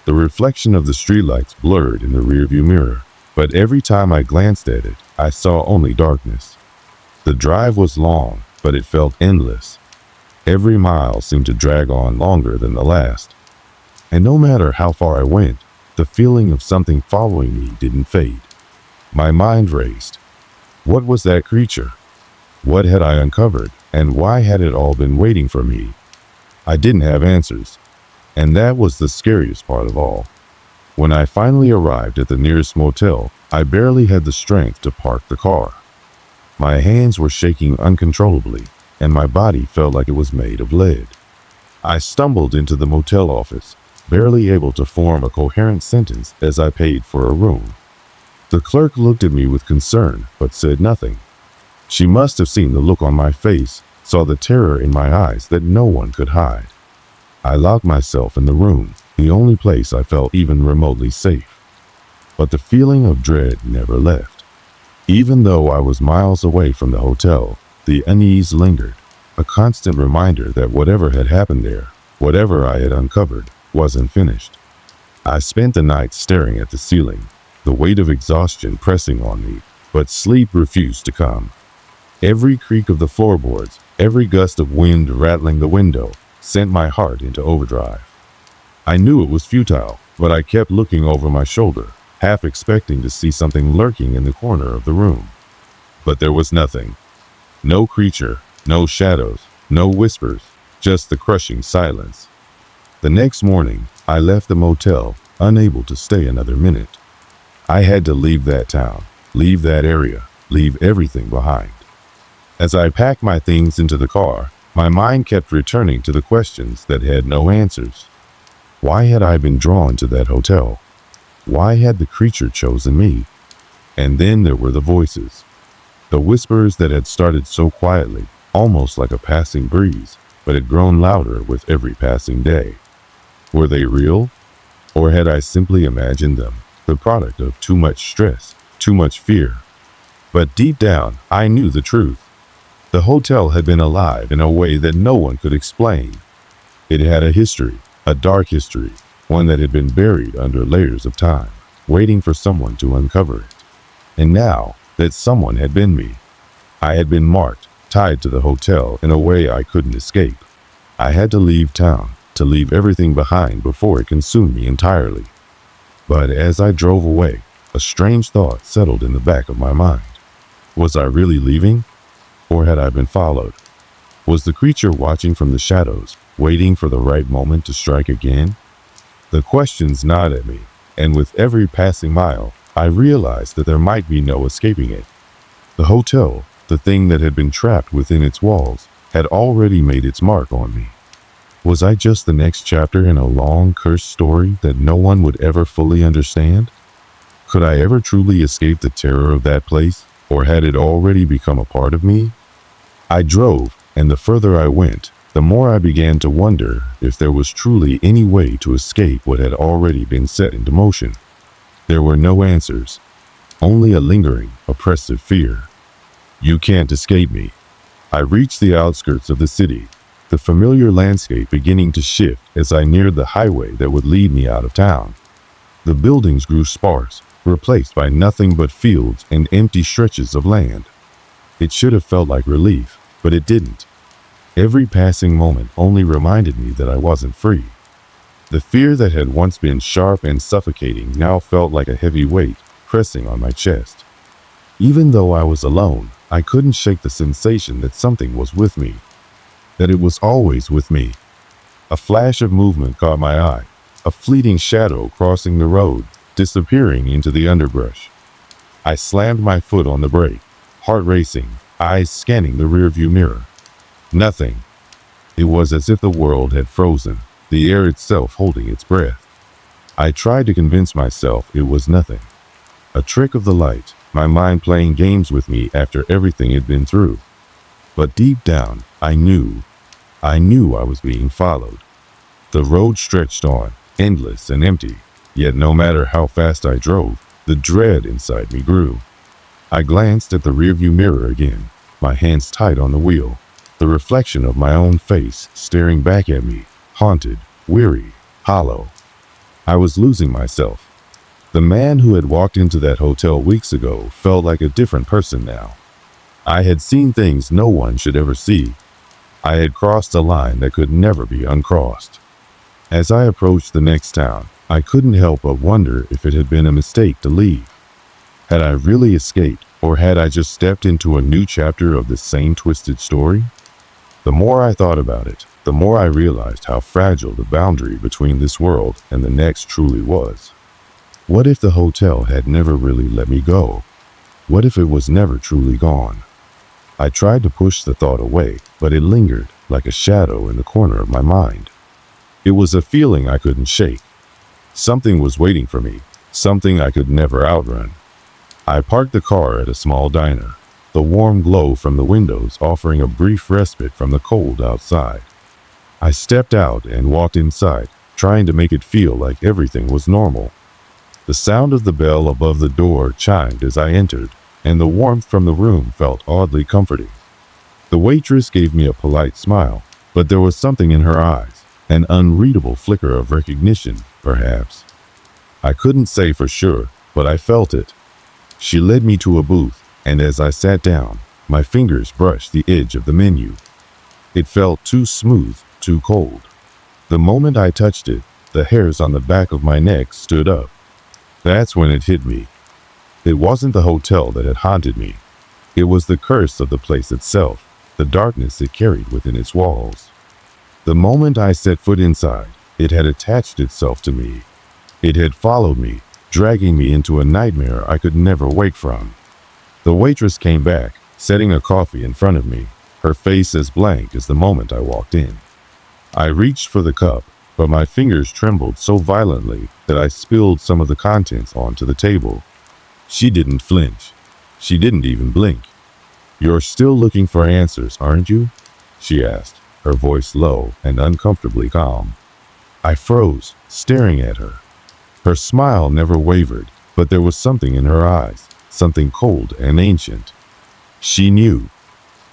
The reflection of the streetlights blurred in the rearview mirror, but every time I glanced at it, I saw only darkness. The drive was long, but it felt endless. Every mile seemed to drag on longer than the last. And no matter how far I went, the feeling of something following me didn't fade. My mind raced. What was that creature? What had I uncovered, and why had it all been waiting for me? I didn't have answers, and that was the scariest part of all. When I finally arrived at the nearest motel, I barely had the strength to park the car. My hands were shaking uncontrollably, and my body felt like it was made of lead. I stumbled into the motel office, barely able to form a coherent sentence as I paid for a room. The clerk looked at me with concern, but said nothing. She must have seen the look on my face, saw the terror in my eyes that no one could hide. I locked myself in the room, the only place I felt even remotely safe. But the feeling of dread never left. Even though I was miles away from the hotel, the unease lingered, a constant reminder that whatever had happened there, whatever I had uncovered, wasn't finished. I spent the night staring at the ceiling, the weight of exhaustion pressing on me, but sleep refused to come. Every creak of the floorboards, every gust of wind rattling the window, sent my heart into overdrive. I knew it was futile, but I kept looking over my shoulder, half expecting to see something lurking in the corner of the room. But there was nothing. No creature, no shadows, no whispers, just the crushing silence. The next morning, I left the motel, unable to stay another minute. I had to leave that town, leave that area, leave everything behind. As I packed my things into the car, my mind kept returning to the questions that had no answers. Why had I been drawn to that hotel? Why had the creature chosen me? And then there were the voices. The whispers that had started so quietly, almost like a passing breeze, but had grown louder with every passing day. Were they real? Or had I simply imagined them, the product of too much stress, too much fear? But deep down, I knew the truth. The hotel had been alive in a way that no one could explain. It had a history, a dark history, one that had been buried under layers of time, waiting for someone to uncover it. And now, that someone had been me. I had been marked, tied to the hotel in a way I couldn't escape. I had to leave town, to leave everything behind before it consumed me entirely. But as I drove away, a strange thought settled in the back of my mind. Was I really leaving? Or had I been followed? Was the creature watching from the shadows, waiting for the right moment to strike again? The questions gnawed at me, and with every passing mile, I realized that there might be no escaping it. The hotel, the thing that had been trapped within its walls, had already made its mark on me. Was I just the next chapter in a long, cursed story that no one would ever fully understand? Could I ever truly escape the terror of that place, or had it already become a part of me? I drove, and the further I went, the more I began to wonder if there was truly any way to escape what had already been set into motion. There were no answers, only a lingering, oppressive fear. You can't escape me. I reached the outskirts of the city, the familiar landscape beginning to shift as I neared the highway that would lead me out of town. The buildings grew sparse, replaced by nothing but fields and empty stretches of land. It should have felt like relief, but it didn't. Every passing moment only reminded me that I wasn't free. The fear that had once been sharp and suffocating now felt like a heavy weight pressing on my chest. Even though I was alone, I couldn't shake the sensation that something was with me, that it was always with me. A flash of movement caught my eye, a fleeting shadow crossing the road, disappearing into the underbrush. I slammed my foot on the brake, heart racing, eyes scanning the rearview mirror. Nothing. It was as if the world had frozen, the air itself holding its breath. I tried to convince myself it was nothing. A trick of the light, my mind playing games with me after everything it had been through. But deep down, I knew I was being followed. The road stretched on, endless and empty, yet no matter how fast I drove, the dread inside me grew. I glanced at the rearview mirror again, my hands tight on the wheel, the reflection of my own face staring back at me, haunted, weary, hollow. I was losing myself. The man who had walked into that hotel weeks ago felt like a different person now. I had seen things no one should ever see. I had crossed a line that could never be uncrossed. As I approached the next town, I couldn't help but wonder if it had been a mistake to leave. Had I really escaped, or had I just stepped into a new chapter of this same twisted story? The more I thought about it, the more I realized how fragile the boundary between this world and the next truly was. What if the hotel had never really let me go? What if it was never truly gone? I tried to push the thought away, but it lingered like a shadow in the corner of my mind. It was a feeling I couldn't shake. Something was waiting for me, something I could never outrun. I parked the car at a small diner, the warm glow from the windows offering a brief respite from the cold outside. I stepped out and walked inside, trying to make it feel like everything was normal. The sound of the bell above the door chimed as I entered, and the warmth from the room felt oddly comforting. The waitress gave me a polite smile, but there was something in her eyes, an unreadable flicker of recognition, perhaps. I couldn't say for sure, but I felt it. She led me to a booth, and as I sat down, my fingers brushed the edge of the menu. It felt too smooth, too cold. The moment I touched it, the hairs on the back of my neck stood up. That's when it hit me. It wasn't the hotel that had haunted me. It was the curse of the place itself, the darkness it carried within its walls. The moment I set foot inside, it had attached itself to me. It had followed me, dragging me into a nightmare I could never wake from. The waitress came back, setting a coffee in front of me, her face as blank as the moment I walked in. I reached for the cup, but my fingers trembled so violently that I spilled some of the contents onto the table. She didn't flinch. She didn't even blink. "You're still looking for answers, aren't you?" she asked, her voice low and uncomfortably calm. I froze, staring at her. Her smile never wavered, but there was something in her eyes, something cold and ancient. She knew.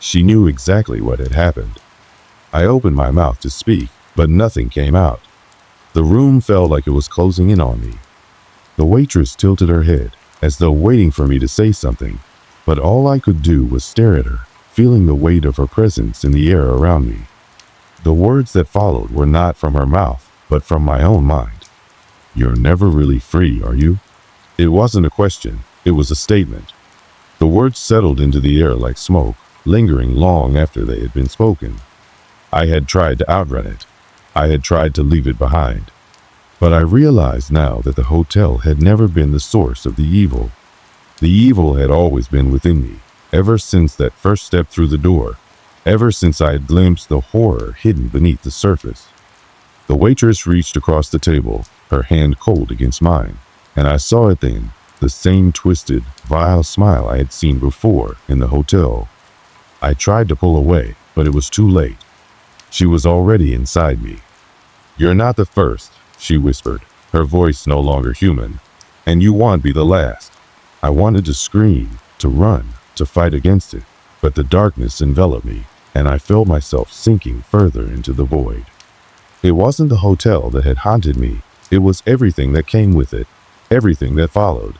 She knew exactly what had happened. I opened my mouth to speak, but nothing came out. The room felt like it was closing in on me. The waitress tilted her head, as though waiting for me to say something, but all I could do was stare at her, feeling the weight of her presence in the air around me. The words that followed were not from her mouth, but from my own mind. "You're never really free, are you?" It wasn't a question, it was a statement. The words settled into the air like smoke, lingering long after they had been spoken. I had tried to outrun it. I had tried to leave it behind. But I realized now that the hotel had never been the source of the evil. The evil had always been within me, ever since that first step through the door, ever since I had glimpsed the horror hidden beneath the surface. The waitress reached across the table, her hand cold against mine, and I saw it then, the same twisted, vile smile I had seen before in the hotel. I tried to pull away, but it was too late. She was already inside me. "You're not the first," she whispered, her voice no longer human, "and you won't be the last." I wanted to scream, to run, to fight against it, but the darkness enveloped me, and I felt myself sinking further into the void. It wasn't the hotel that had haunted me, it was everything that came with it, everything that followed.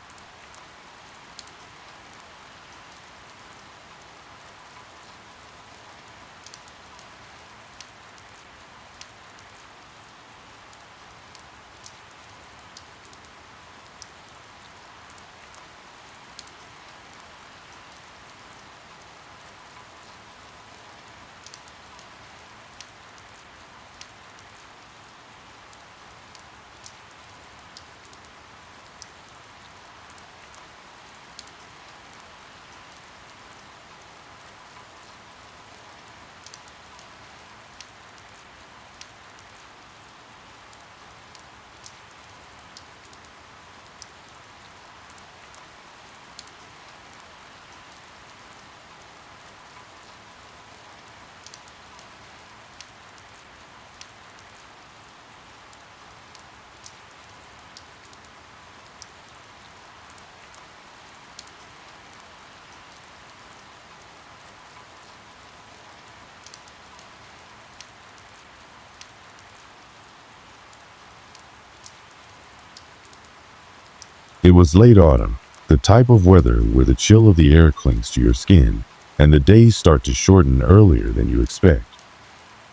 It was late autumn, the type of weather where the chill of the air clings to your skin, and the days start to shorten earlier than you expect.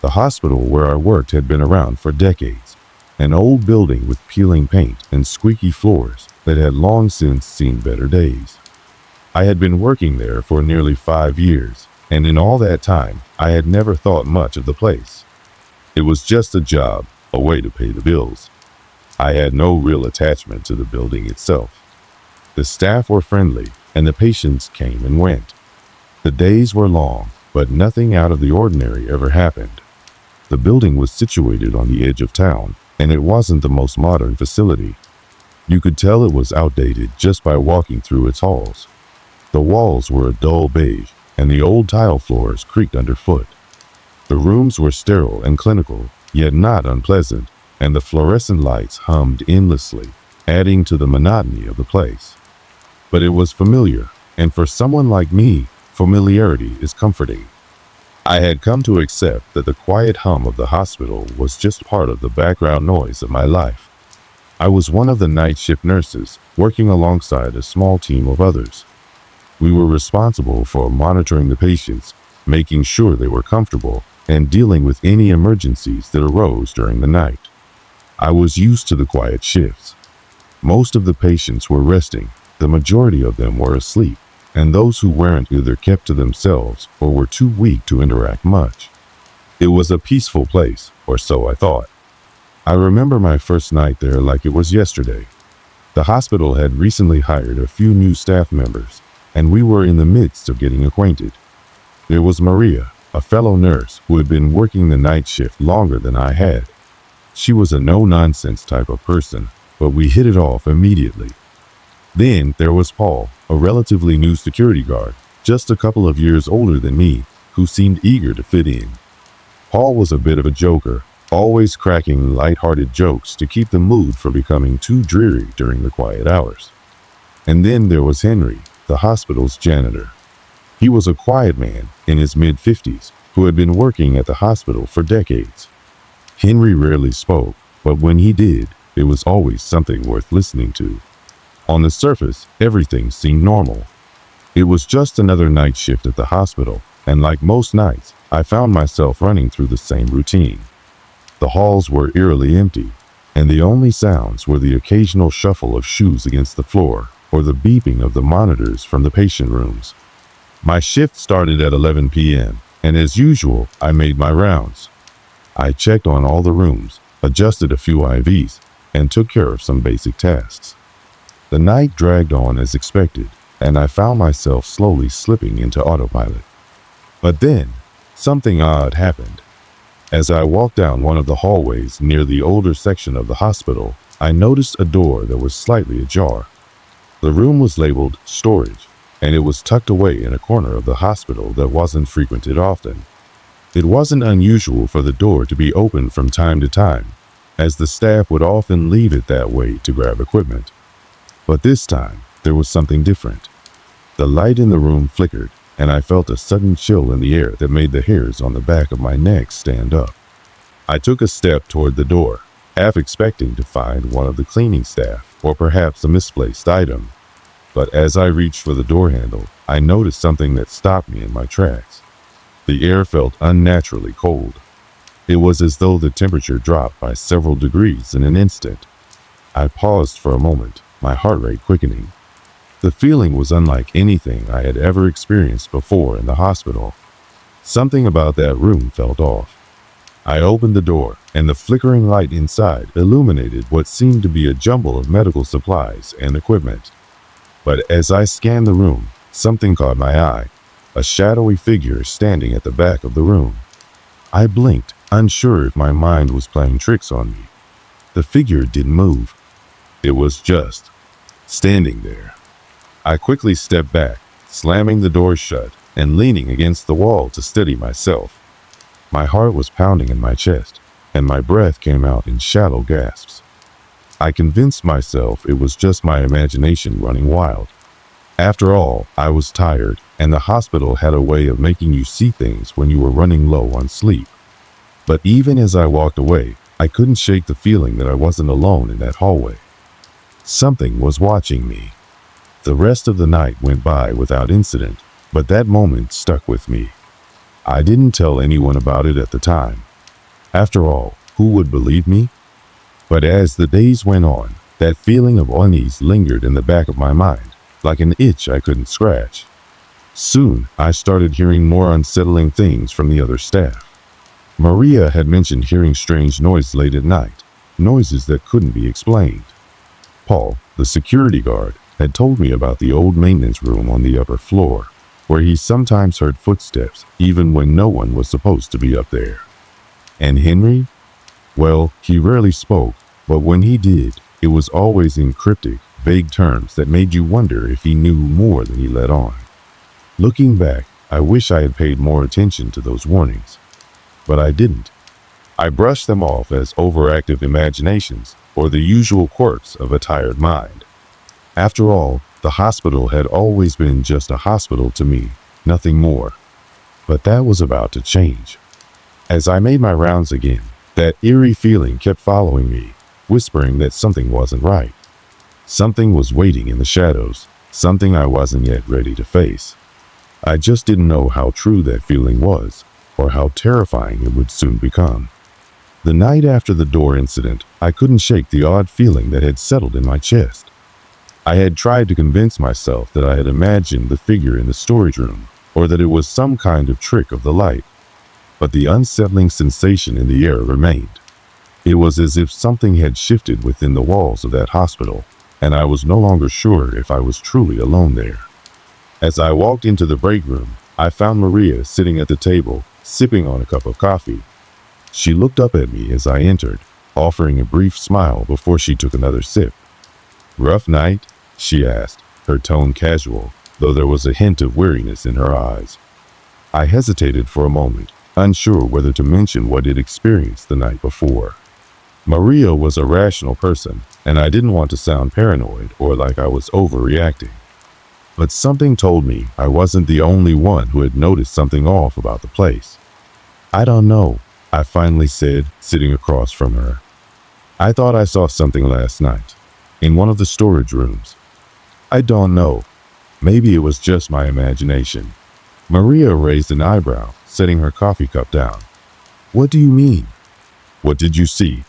The hospital where I worked had been around for decades, an old building with peeling paint and squeaky floors that had long since seen better days. I had been working there for nearly 5 years, and in all that time, I had never thought much of the place. It was just a job, a way to pay the bills. I had no real attachment to the building itself. The staff were friendly, and the patients came and went. The days were long, but nothing out of the ordinary ever happened. The building was situated on the edge of town, and it wasn't the most modern facility. You could tell it was outdated just by walking through its halls. The walls were a dull beige, and the old tile floors creaked underfoot. The rooms were sterile and clinical, yet not unpleasant, and the fluorescent lights hummed endlessly, adding to the monotony of the place. But it was familiar, and for someone like me, familiarity is comforting. I had come to accept that the quiet hum of the hospital was just part of the background noise of my life. I was one of the night shift nurses, working alongside a small team of others. We were responsible for monitoring the patients, making sure they were comfortable, and dealing with any emergencies that arose during the night. I was used to the quiet shifts. Most of the patients were resting, the majority of them were asleep, and those who weren't either kept to themselves or were too weak to interact much. It was a peaceful place, or so I thought. I remember my first night there like it was yesterday. The hospital had recently hired a few new staff members, and we were in the midst of getting acquainted. There was Maria, a fellow nurse who had been working the night shift longer than I had. She was a no-nonsense type of person, but we hit it off immediately. Then there was Paul, a relatively new security guard, just a couple of years older than me, who seemed eager to fit in. Paul was a bit of a joker, always cracking light-hearted jokes to keep the mood from becoming too dreary during the quiet hours. And then there was Henry, the hospital's janitor. He was a quiet man in his mid-50s who had been working at the hospital for decades. Henry rarely spoke, but when he did, it was always something worth listening to. On the surface, everything seemed normal. It was just another night shift at the hospital, and like most nights, I found myself running through the same routine. The halls were eerily empty, and the only sounds were the occasional shuffle of shoes against the floor or the beeping of the monitors from the patient rooms. My shift started at 11 p.m., and as usual, I made my rounds. I checked on all the rooms, adjusted a few IVs, and took care of some basic tasks. The night dragged on as expected, and I found myself slowly slipping into autopilot. But then, something odd happened. As I walked down one of the hallways near the older section of the hospital, I noticed a door that was slightly ajar. The room was labeled storage, and it was tucked away in a corner of the hospital that wasn't frequented often. It wasn't unusual for the door to be opened from time to time, as the staff would often leave it that way to grab equipment. But this time, there was something different. The light in the room flickered, and I felt a sudden chill in the air that made the hairs on the back of my neck stand up. I took a step toward the door, half expecting to find one of the cleaning staff, or perhaps a misplaced item. But as I reached for the door handle, I noticed something that stopped me in my tracks. The air felt unnaturally cold. It was as though the temperature dropped by several degrees in an instant. I paused for a moment, my heart rate quickening. The feeling was unlike anything I had ever experienced before in the hospital. Something about that room felt off. I opened the door, and the flickering light inside illuminated what seemed to be a jumble of medical supplies and equipment. But as I scanned the room, something caught my eye, a shadowy figure standing at the back of the room. I blinked, unsure if my mind was playing tricks on me. The figure didn't move. It was just standing there. I quickly stepped back, slamming the door shut and leaning against the wall to steady myself. My heart was pounding in my chest, and my breath came out in shallow gasps. I convinced myself it was just my imagination running wild. After all, I was tired, and the hospital had a way of making you see things when you were running low on sleep. But even as I walked away, I couldn't shake the feeling that I wasn't alone in that hallway. Something was watching me. The rest of the night went by without incident, but that moment stuck with me. I didn't tell anyone about it at the time. After all, who would believe me? But as the days went on, that feeling of unease lingered in the back of my mind, like an itch I couldn't scratch. Soon, I started hearing more unsettling things from the other staff. Maria had mentioned hearing strange noises late at night, noises that couldn't be explained. Paul, the security guard, had told me about the old maintenance room on the upper floor, where he sometimes heard footsteps even when no one was supposed to be up there. And Henry? Well, he rarely spoke, but when he did, it was always in cryptic, vague terms that made you wonder if he knew more than he let on. Looking back, I wish I had paid more attention to those warnings. But I didn't. I brushed them off as overactive imaginations or the usual quirks of a tired mind. After all, the hospital had always been just a hospital to me, nothing more. But that was about to change. As I made my rounds again, that eerie feeling kept following me, whispering that something wasn't right. Something was waiting in the shadows, something I wasn't yet ready to face. I just didn't know how true that feeling was, or how terrifying it would soon become. The night after the door incident, I couldn't shake the odd feeling that had settled in my chest. I had tried to convince myself that I had imagined the figure in the storage room, or that it was some kind of trick of the light, but the unsettling sensation in the air remained. It was as if something had shifted within the walls of that hospital, and I was no longer sure if I was truly alone there. As I walked into the break room, I found Maria sitting at the table, sipping on a cup of coffee. She looked up at me as I entered, offering a brief smile before she took another sip. "Rough night?" she asked, her tone casual, though there was a hint of weariness in her eyes. I hesitated for a moment, unsure whether to mention what I'd experienced the night before. Maria was a rational person, and I didn't want to sound paranoid or like I was overreacting. But something told me I wasn't the only one who had noticed something off about the place. "I don't know," I finally said, sitting across from her. "I thought I saw something last night, in one of the storage rooms. I don't know. Maybe it was just my imagination." Maria raised an eyebrow, setting her coffee cup down. "What do you mean?" "What did you see?"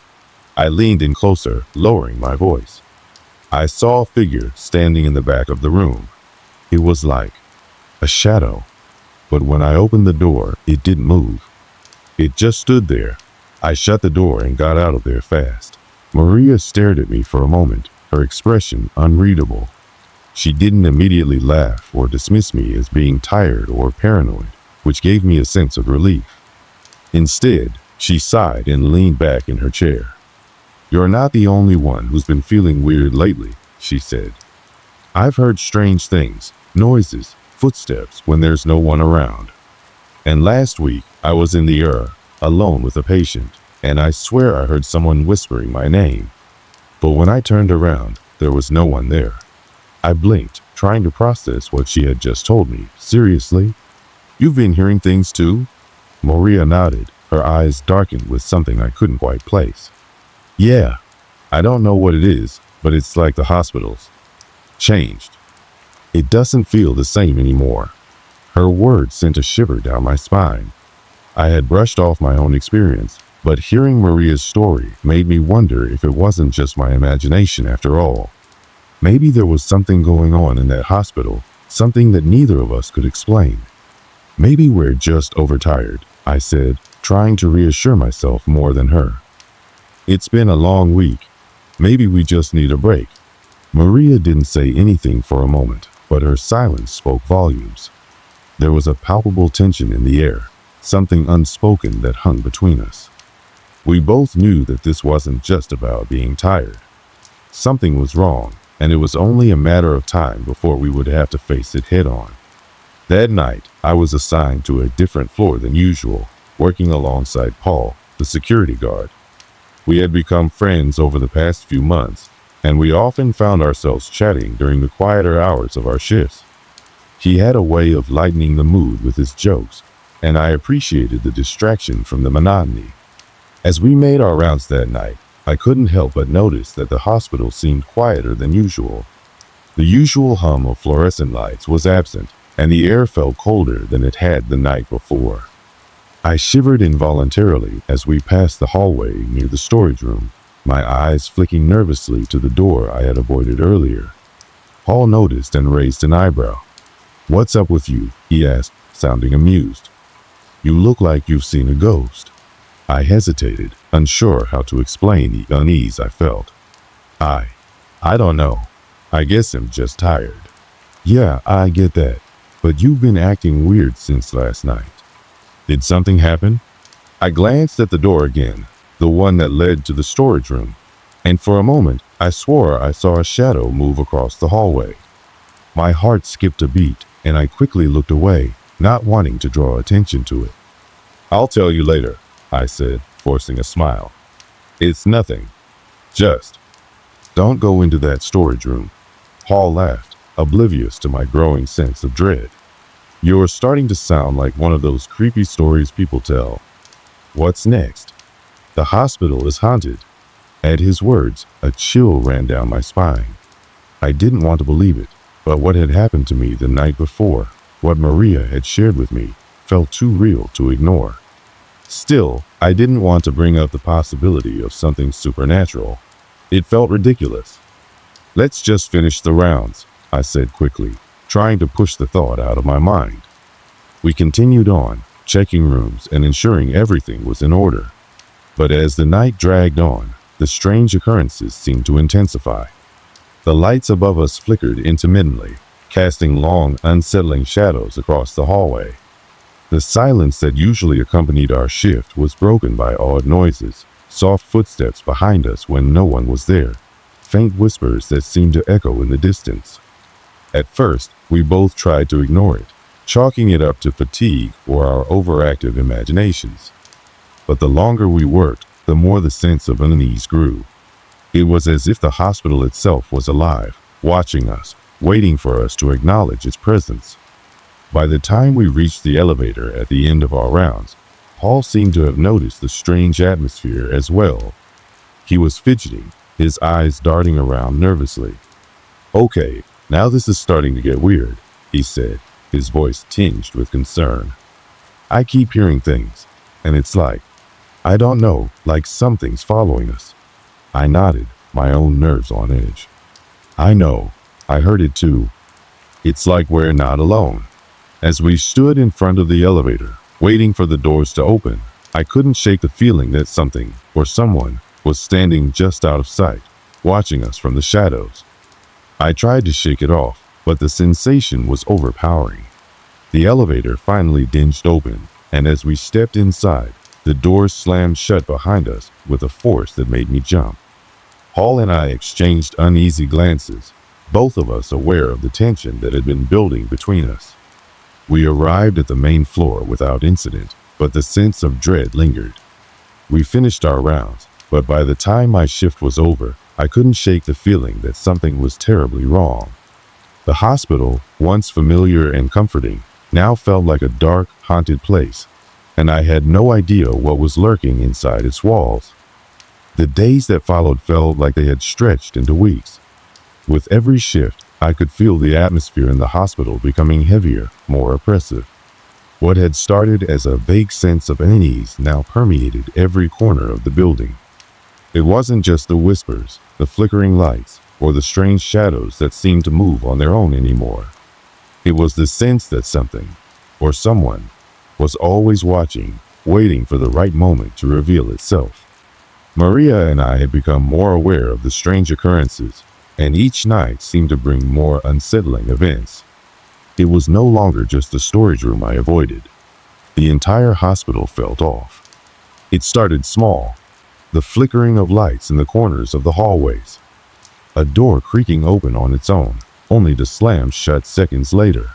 I leaned in closer, lowering my voice. "I saw a figure standing in the back of the room. It was like a shadow, but when I opened the door, it didn't move. It just stood there." I shut the door and got out of there fast. Maria stared at me for a moment, her expression unreadable. She didn't immediately laugh or dismiss me as being tired or paranoid, which gave me a sense of relief. Instead, she sighed and leaned back in her chair. "You're not the only one who's been feeling weird lately," she said. "I've heard strange things, noises, footsteps when there's no one around. And last week, I was in the alone with a patient, and I swear I heard someone whispering my name. But when I turned around, there was no one there." I blinked, trying to process what she had just told me. "Seriously? You've been hearing things too?" Maria nodded, her eyes darkened with something I couldn't quite place. "Yeah, I don't know what it is, but it's like the hospital's changed. It doesn't feel the same anymore." Her words sent a shiver down my spine. I had brushed off my own experience, but hearing Maria's story made me wonder if it wasn't just my imagination after all. Maybe there was something going on in that hospital, something that neither of us could explain. "Maybe we're just overtired," I said, trying to reassure myself more than her. "It's been a long week. Maybe we just need a break." Maria didn't say anything for a moment, but her silence spoke volumes. There was a palpable tension in the air, something unspoken that hung between us. We both knew that this wasn't just about being tired. Something was wrong, and it was only a matter of time before we would have to face it head on. That night, I was assigned to a different floor than usual, working alongside Paul, the security guard. We had become friends over the past few months, and we often found ourselves chatting during the quieter hours of our shifts. He had a way of lightening the mood with his jokes, and I appreciated the distraction from the monotony. As we made our rounds that night, I couldn't help but notice that the hospital seemed quieter than usual. The usual hum of fluorescent lights was absent, and the air felt colder than it had the night before. I shivered involuntarily as we passed the hallway near the storage room, my eyes flicking nervously to the door I had avoided earlier. Paul noticed and raised an eyebrow. "What's up with you?" he asked, sounding amused. "You look like you've seen a ghost." I hesitated, unsure how to explain the unease I felt. I don't know. I guess I'm just tired." "Yeah, I get that. But you've been acting weird since last night. Did something happen?" I glanced at the door again, the one that led to the storage room, and for a moment I swore I saw a shadow move across the hallway. My heart skipped a beat, and I quickly looked away, not wanting to draw attention to it. "I'll tell you later," I said, forcing a smile. "It's nothing. Just don't go into that storage room." Paul laughed, oblivious to my growing sense of dread. "You're starting to sound like one of those creepy stories people tell. What's next?" "The hospital is haunted." At his words, a chill ran down my spine. I didn't want to believe it, but what had happened to me the night before, what Maria had shared with me, felt too real to ignore. Still, I didn't want to bring up the possibility of something supernatural. It felt ridiculous. Let's just finish the rounds, I said quickly, trying to push the thought out of my mind. We continued on, checking rooms and ensuring everything was in order. But as the night dragged on, the strange occurrences seemed to intensify. The lights above us flickered intermittently, casting long, unsettling shadows across the hallway. The silence that usually accompanied our shift was broken by odd noises, soft footsteps behind us when no one was there, faint whispers that seemed to echo in the distance. At first, we both tried to ignore it, chalking it up to fatigue or our overactive imaginations. But the longer we worked, the more the sense of unease grew. It was as if the hospital itself was alive, watching us, waiting for us to acknowledge its presence. By the time we reached the elevator at the end of our rounds, Paul seemed to have noticed the strange atmosphere as well. He was fidgeting, his eyes darting around nervously. "Okay, now this is starting to get weird," he said, his voice tinged with concern. "I keep hearing things, and it's I don't know, like something's following us." I nodded, my own nerves on edge. "I know, I heard it too. It's like we're not alone." As we stood in front of the elevator, waiting for the doors to open, I couldn't shake the feeling that something, or someone, was standing just out of sight, watching us from the shadows. I tried to shake it off, but the sensation was overpowering. The elevator finally dinged open, and as we stepped inside, the doors slammed shut behind us with a force that made me jump. Paul and I exchanged uneasy glances, both of us aware of the tension that had been building between us. We arrived at the main floor without incident, but the sense of dread lingered. We finished our rounds, but by the time my shift was over, I couldn't shake the feeling that something was terribly wrong. The hospital, once familiar and comforting, now felt like a dark, haunted place, and I had no idea what was lurking inside its walls. The days that followed felt like they had stretched into weeks. With every shift, I could feel the atmosphere in the hospital becoming heavier, more oppressive. What had started as a vague sense of unease now permeated every corner of the building. It wasn't just the whispers, the flickering lights, or the strange shadows that seemed to move on their own anymore. It was the sense that something, or someone, was always watching, waiting for the right moment to reveal itself. Maria and I had become more aware of the strange occurrences, and each night seemed to bring more unsettling events. It was no longer just the storage room I avoided. The entire hospital felt off. It started small, the flickering of lights in the corners of the hallways, a door creaking open on its own, only to slam shut seconds later.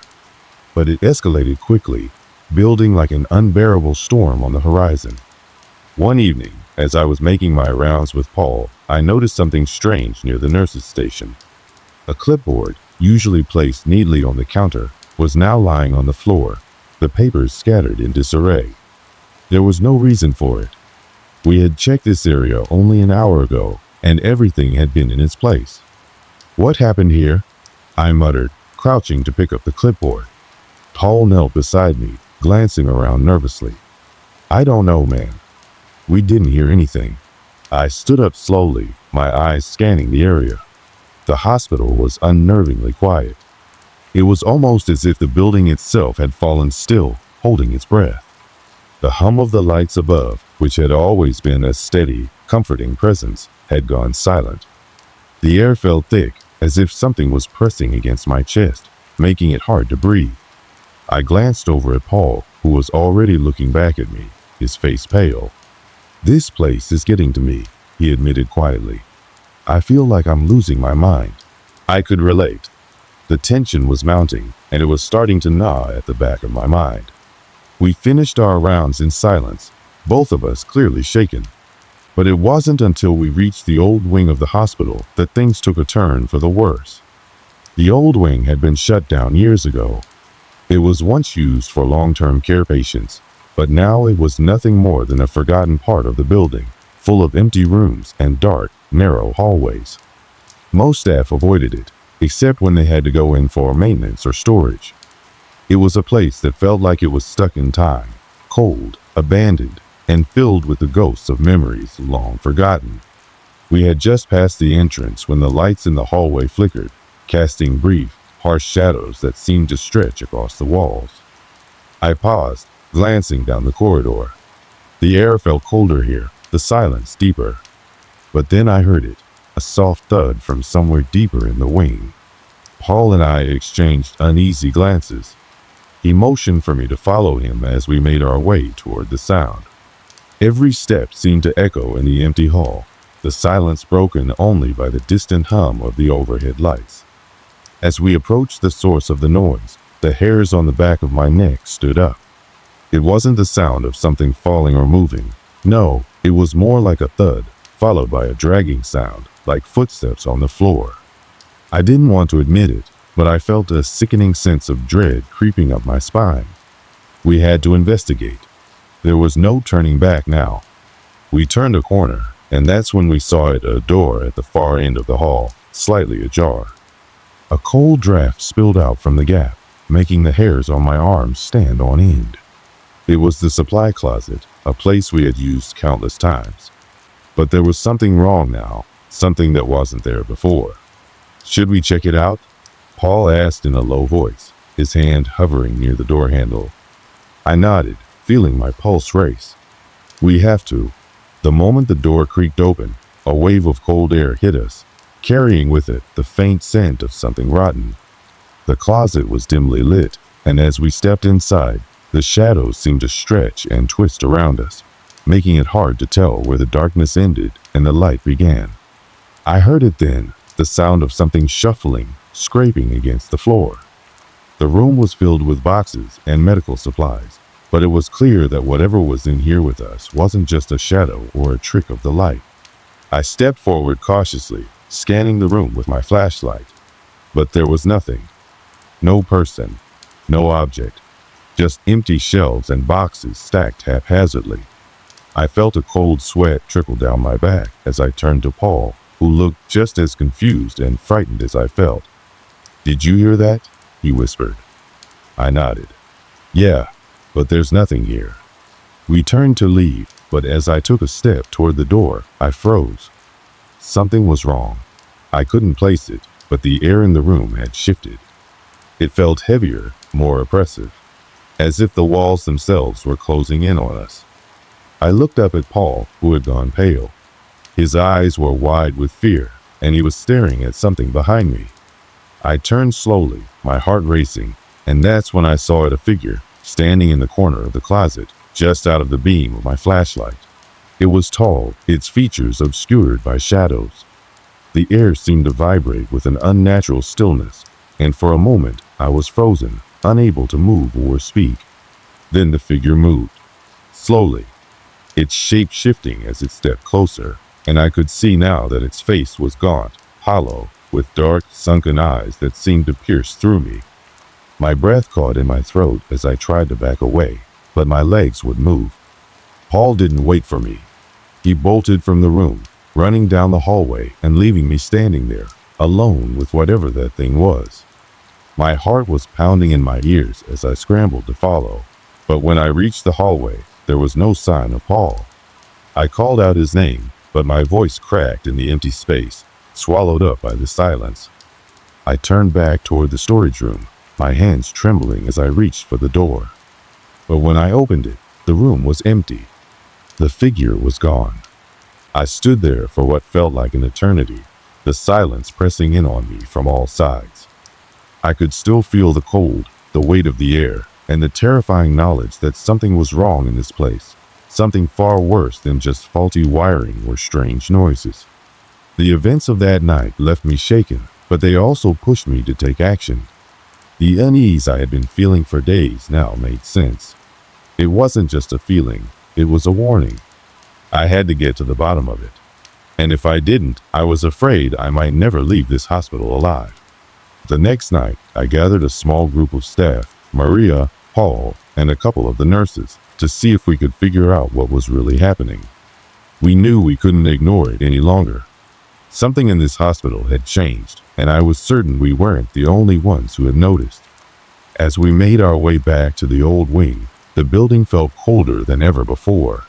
But it escalated quickly, building like an unbearable storm on the horizon. One evening, as I was making my rounds with Paul, I noticed something strange near the nurse's station. A clipboard, usually placed neatly on the counter, was now lying on the floor, the papers scattered in disarray. There was no reason for it. We had checked this area only an hour ago, and everything had been in its place. "What happened here?" I muttered, crouching to pick up the clipboard. Paul knelt beside me, glancing around nervously. "I don't know, man. We didn't hear anything." I stood up slowly, my eyes scanning the area. The hospital was unnervingly quiet. It was almost as if the building itself had fallen still, holding its breath. The hum of the lights above, which had always been a steady, comforting presence, had gone silent. The air felt thick, as if something was pressing against my chest, making it hard to breathe. I glanced over at Paul, who was already looking back at me, his face pale. "This place is getting to me," he admitted quietly. "I feel like I'm losing my mind." I could relate. The tension was mounting, and it was starting to gnaw at the back of my mind. We finished our rounds in silence, both of us clearly shaken. But it wasn't until we reached the old wing of the hospital that things took a turn for the worse. The old wing had been shut down years ago. It was once used for long-term care patients, but now it was nothing more than a forgotten part of the building, full of empty rooms and dark, narrow hallways. Most staff avoided it, except when they had to go in for maintenance or storage. It was a place that felt like it was stuck in time, cold, abandoned, and filled with the ghosts of memories long forgotten. We had just passed the entrance when the lights in the hallway flickered, casting brief, harsh shadows that seemed to stretch across the walls. I paused, glancing down the corridor. The air felt colder here, the silence deeper. But then I heard it, a soft thud from somewhere deeper in the wing. Paul and I exchanged uneasy glances. He motioned for me to follow him as we made our way toward the sound. Every step seemed to echo in the empty hall, the silence broken only by the distant hum of the overhead lights. As we approached the source of the noise, the hairs on the back of my neck stood up. It wasn't the sound of something falling or moving. No, it was more like a thud, followed by a dragging sound, like footsteps on the floor. I didn't want to admit it, but I felt a sickening sense of dread creeping up my spine. We had to investigate. There was no turning back now. We turned a corner, and that's when we saw a door at the far end of the hall, slightly ajar. A cold draft spilled out from the gap, making the hairs on my arms stand on end. It was the supply closet, a place we had used countless times. But there was something wrong now, something that wasn't there before. "Should we check it out?" Paul asked in a low voice, his hand hovering near the door handle. I nodded, feeling my pulse race. "We have to." The moment the door creaked open, a wave of cold air hit us, carrying with it the faint scent of something rotten. The closet was dimly lit, and as we stepped inside, the shadows seemed to stretch and twist around us, making it hard to tell where the darkness ended and the light began. I heard it then, the sound of something shuffling, scraping against the floor. The room was filled with boxes and medical supplies, but it was clear that whatever was in here with us wasn't just a shadow or a trick of the light. I stepped forward cautiously, scanning the room with my flashlight. But there was nothing. No person, no object, just empty shelves and boxes stacked haphazardly. I felt a cold sweat trickle down my back as I turned to Paul, who looked just as confused and frightened as I felt. "Did you hear that?" he whispered. I nodded. "Yeah, but there's nothing here." We turned to leave, but as I took a step toward the door, I froze. Something was wrong. I couldn't place it, but the air in the room had shifted. It felt heavier, more oppressive, as if the walls themselves were closing in on us. I looked up at Paul, who had gone pale. His eyes were wide with fear, and he was staring at something behind me. I turned slowly, my heart racing, and that's when I saw a figure standing in the corner of the closet, just out of the beam of my flashlight. It was tall, its features obscured by shadows. The air seemed to vibrate with an unnatural stillness, and for a moment I was frozen, unable to move or speak. Then the figure moved, slowly, its shape shifting as it stepped closer, and I could see now that its face was gaunt, hollow, with dark, sunken eyes that seemed to pierce through me. My breath caught in my throat as I tried to back away, but my legs would move. Paul didn't wait for me. He bolted from the room, running down the hallway and leaving me standing there, alone with whatever that thing was. My heart was pounding in my ears as I scrambled to follow, but when I reached the hallway, there was no sign of Paul. I called out his name, but my voice cracked in the empty space, swallowed up by the silence. I turned back toward the storage room, my hands trembling as I reached for the door. But when I opened it, the room was empty. The figure was gone. I stood there for what felt like an eternity, the silence pressing in on me from all sides. I could still feel the cold, the weight of the air, and the terrifying knowledge that something was wrong in this place, something far worse than just faulty wiring or strange noises. The events of that night left me shaken, but they also pushed me to take action. The unease I had been feeling for days now made sense. It wasn't just a feeling, it was a warning. I had to get to the bottom of it. And if I didn't, I was afraid I might never leave this hospital alive. The next night, I gathered a small group of staff, Maria, Paul, and a couple of the nurses, to see if we could figure out what was really happening. We knew we couldn't ignore it any longer. Something in this hospital had changed, and I was certain we weren't the only ones who had noticed. As we made our way back to the old wing, the building felt colder than ever before.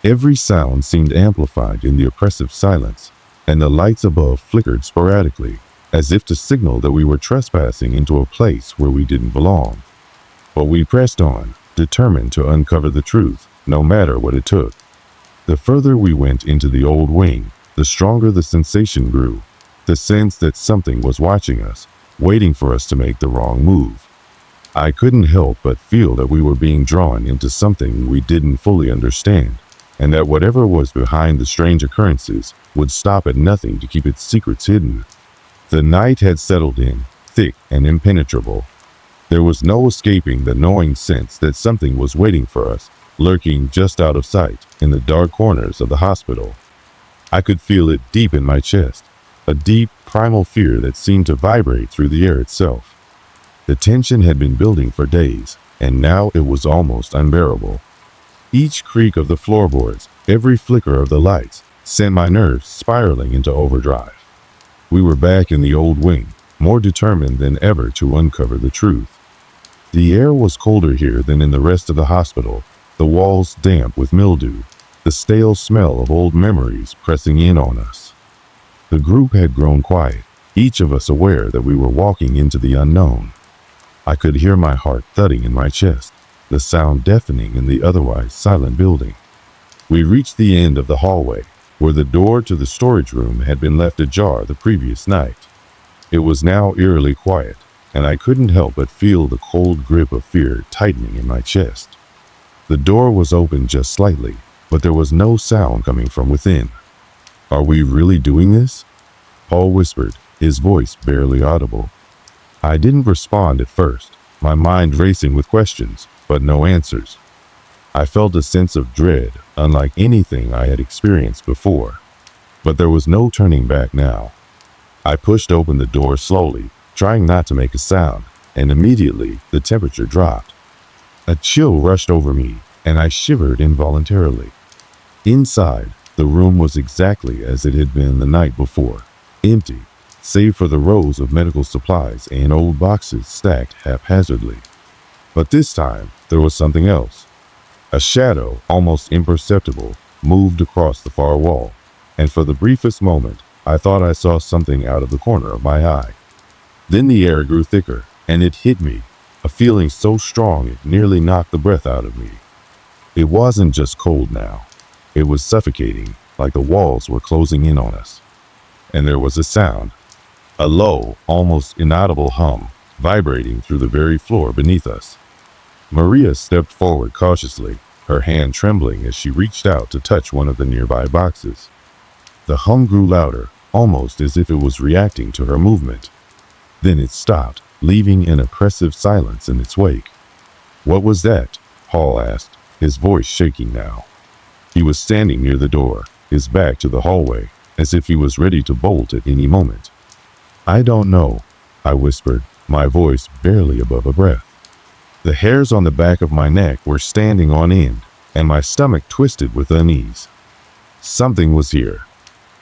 Every sound seemed amplified in the oppressive silence, and the lights above flickered sporadically, as if to signal that we were trespassing into a place where we didn't belong. But we pressed on, determined to uncover the truth, no matter what it took. The further we went into the old wing, the stronger the sensation grew, the sense that something was watching us, waiting for us to make the wrong move. I couldn't help but feel that we were being drawn into something we didn't fully understand, and that whatever was behind the strange occurrences would stop at nothing to keep its secrets hidden. The night had settled in, thick and impenetrable. There was no escaping the gnawing sense that something was waiting for us, lurking just out of sight in the dark corners of the hospital. I could feel it deep in my chest, a deep, primal fear that seemed to vibrate through the air itself. The tension had been building for days, and now it was almost unbearable. Each creak of the floorboards, every flicker of the lights, sent my nerves spiraling into overdrive. We were back in the old wing, more determined than ever to uncover the truth. The air was colder here than in the rest of the hospital, the walls damp with mildew, the stale smell of old memories pressing in on us. The group had grown quiet, each of us aware that we were walking into the unknown. I could hear my heart thudding in my chest, the sound deafening in the otherwise silent building. We reached the end of the hallway, where the door to the storage room had been left ajar the previous night. It was now eerily quiet, and I couldn't help but feel the cold grip of fear tightening in my chest. The door was open just slightly, but there was no sound coming from within. "Are we really doing this?" Paul whispered, his voice barely audible. I didn't respond at first, my mind racing with questions, but no answers. I felt a sense of dread, unlike anything I had experienced before. But there was no turning back now. I pushed open the door slowly, trying not to make a sound, and immediately the temperature dropped. A chill rushed over me, and I shivered involuntarily. Inside, the room was exactly as it had been the night before, empty, save for the rows of medical supplies and old boxes stacked haphazardly. But this time, there was something else. A shadow, almost imperceptible, moved across the far wall, and for the briefest moment, I thought I saw something out of the corner of my eye. Then the air grew thicker, and it hit me, a feeling so strong it nearly knocked the breath out of me. It wasn't just cold now. It was suffocating, like the walls were closing in on us. And there was a sound, a low, almost inaudible hum, vibrating through the very floor beneath us. Maria stepped forward cautiously, her hand trembling as she reached out to touch one of the nearby boxes. The hum grew louder, almost as if it was reacting to her movement. Then it stopped, leaving an oppressive silence in its wake. "What was that?" Paul asked, his voice shaking now. He was standing near the door, his back to the hallway, as if he was ready to bolt at any moment. "I don't know," I whispered, my voice barely above a breath. The hairs on the back of my neck were standing on end, and my stomach twisted with unease. Something was here.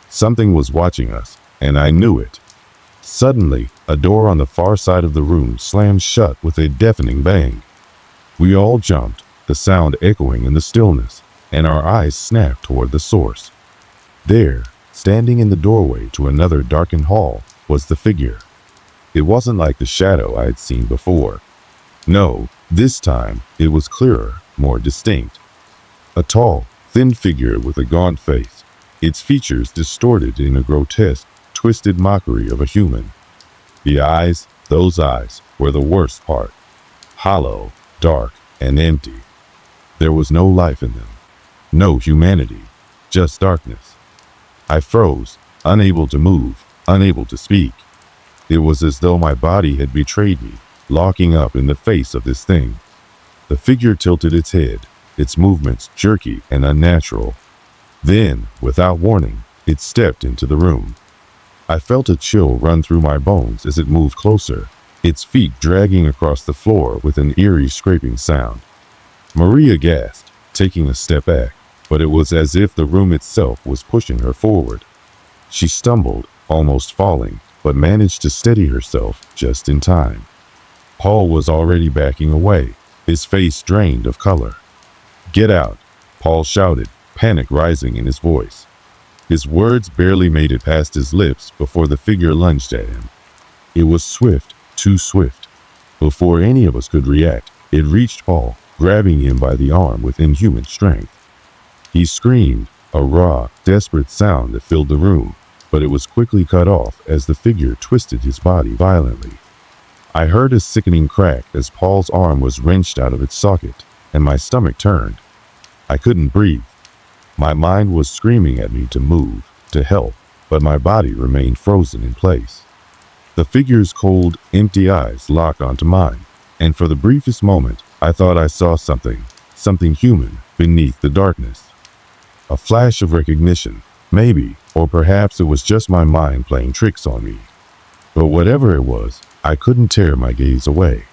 Something was watching us, and I knew it. Suddenly, a door on the far side of the room slammed shut with a deafening bang. We all jumped, the sound echoing in the stillness, and our eyes snapped toward the source. There, standing in the doorway to another darkened hall, was the figure. It wasn't like the shadow I had seen before. No, this time it was clearer, more distinct. A tall, thin figure with a gaunt face, its features distorted in a grotesque, twisted mockery of a human. The eyes, those eyes, were the worst part. Hollow, dark, and empty. There was no life in them. No humanity, just darkness. I froze, unable to move, unable to speak. It was as though my body had betrayed me, locking up in the face of this thing. The figure tilted its head, its movements jerky and unnatural. Then, without warning, it stepped into the room. I felt a chill run through my bones as it moved closer, its feet dragging across the floor with an eerie scraping sound. Maria gasped, taking a step back, but it was as if the room itself was pushing her forward. She stumbled, almost falling, but managed to steady herself just in time. Paul was already backing away, his face drained of color. "Get out," Paul shouted, panic rising in his voice. His words barely made it past his lips before the figure lunged at him. It was swift, too swift. Before any of us could react, it reached Paul, grabbing him by the arm with inhuman strength. He screamed, a raw, desperate sound that filled the room, but it was quickly cut off as the figure twisted his body violently. I heard a sickening crack as Paul's arm was wrenched out of its socket, and my stomach turned. I couldn't breathe. My mind was screaming at me to move, to help, but my body remained frozen in place. The figure's cold, empty eyes locked onto mine, and for the briefest moment, I thought I saw something human beneath the darkness. A flash of recognition, maybe, or perhaps it was just my mind playing tricks on me. But whatever it was, I couldn't tear my gaze away.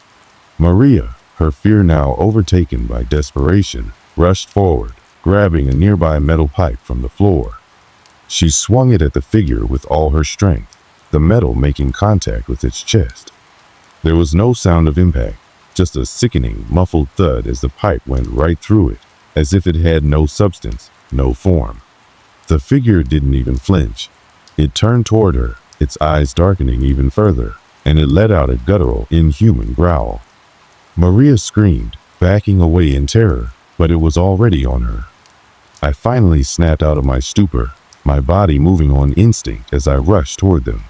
Maria, her fear now overtaken by desperation, rushed forward, grabbing a nearby metal pipe from the floor. She swung it at the figure with all her strength, the metal making contact with its chest. There was no sound of impact, just a sickening, muffled thud as the pipe went right through it, as if it had no substance, no form. The figure didn't even flinch. It turned toward her, its eyes darkening even further, and it let out a guttural, inhuman growl. Maria screamed, backing away in terror, but it was already on her. I finally snapped out of my stupor, my body moving on instinct as I rushed toward them.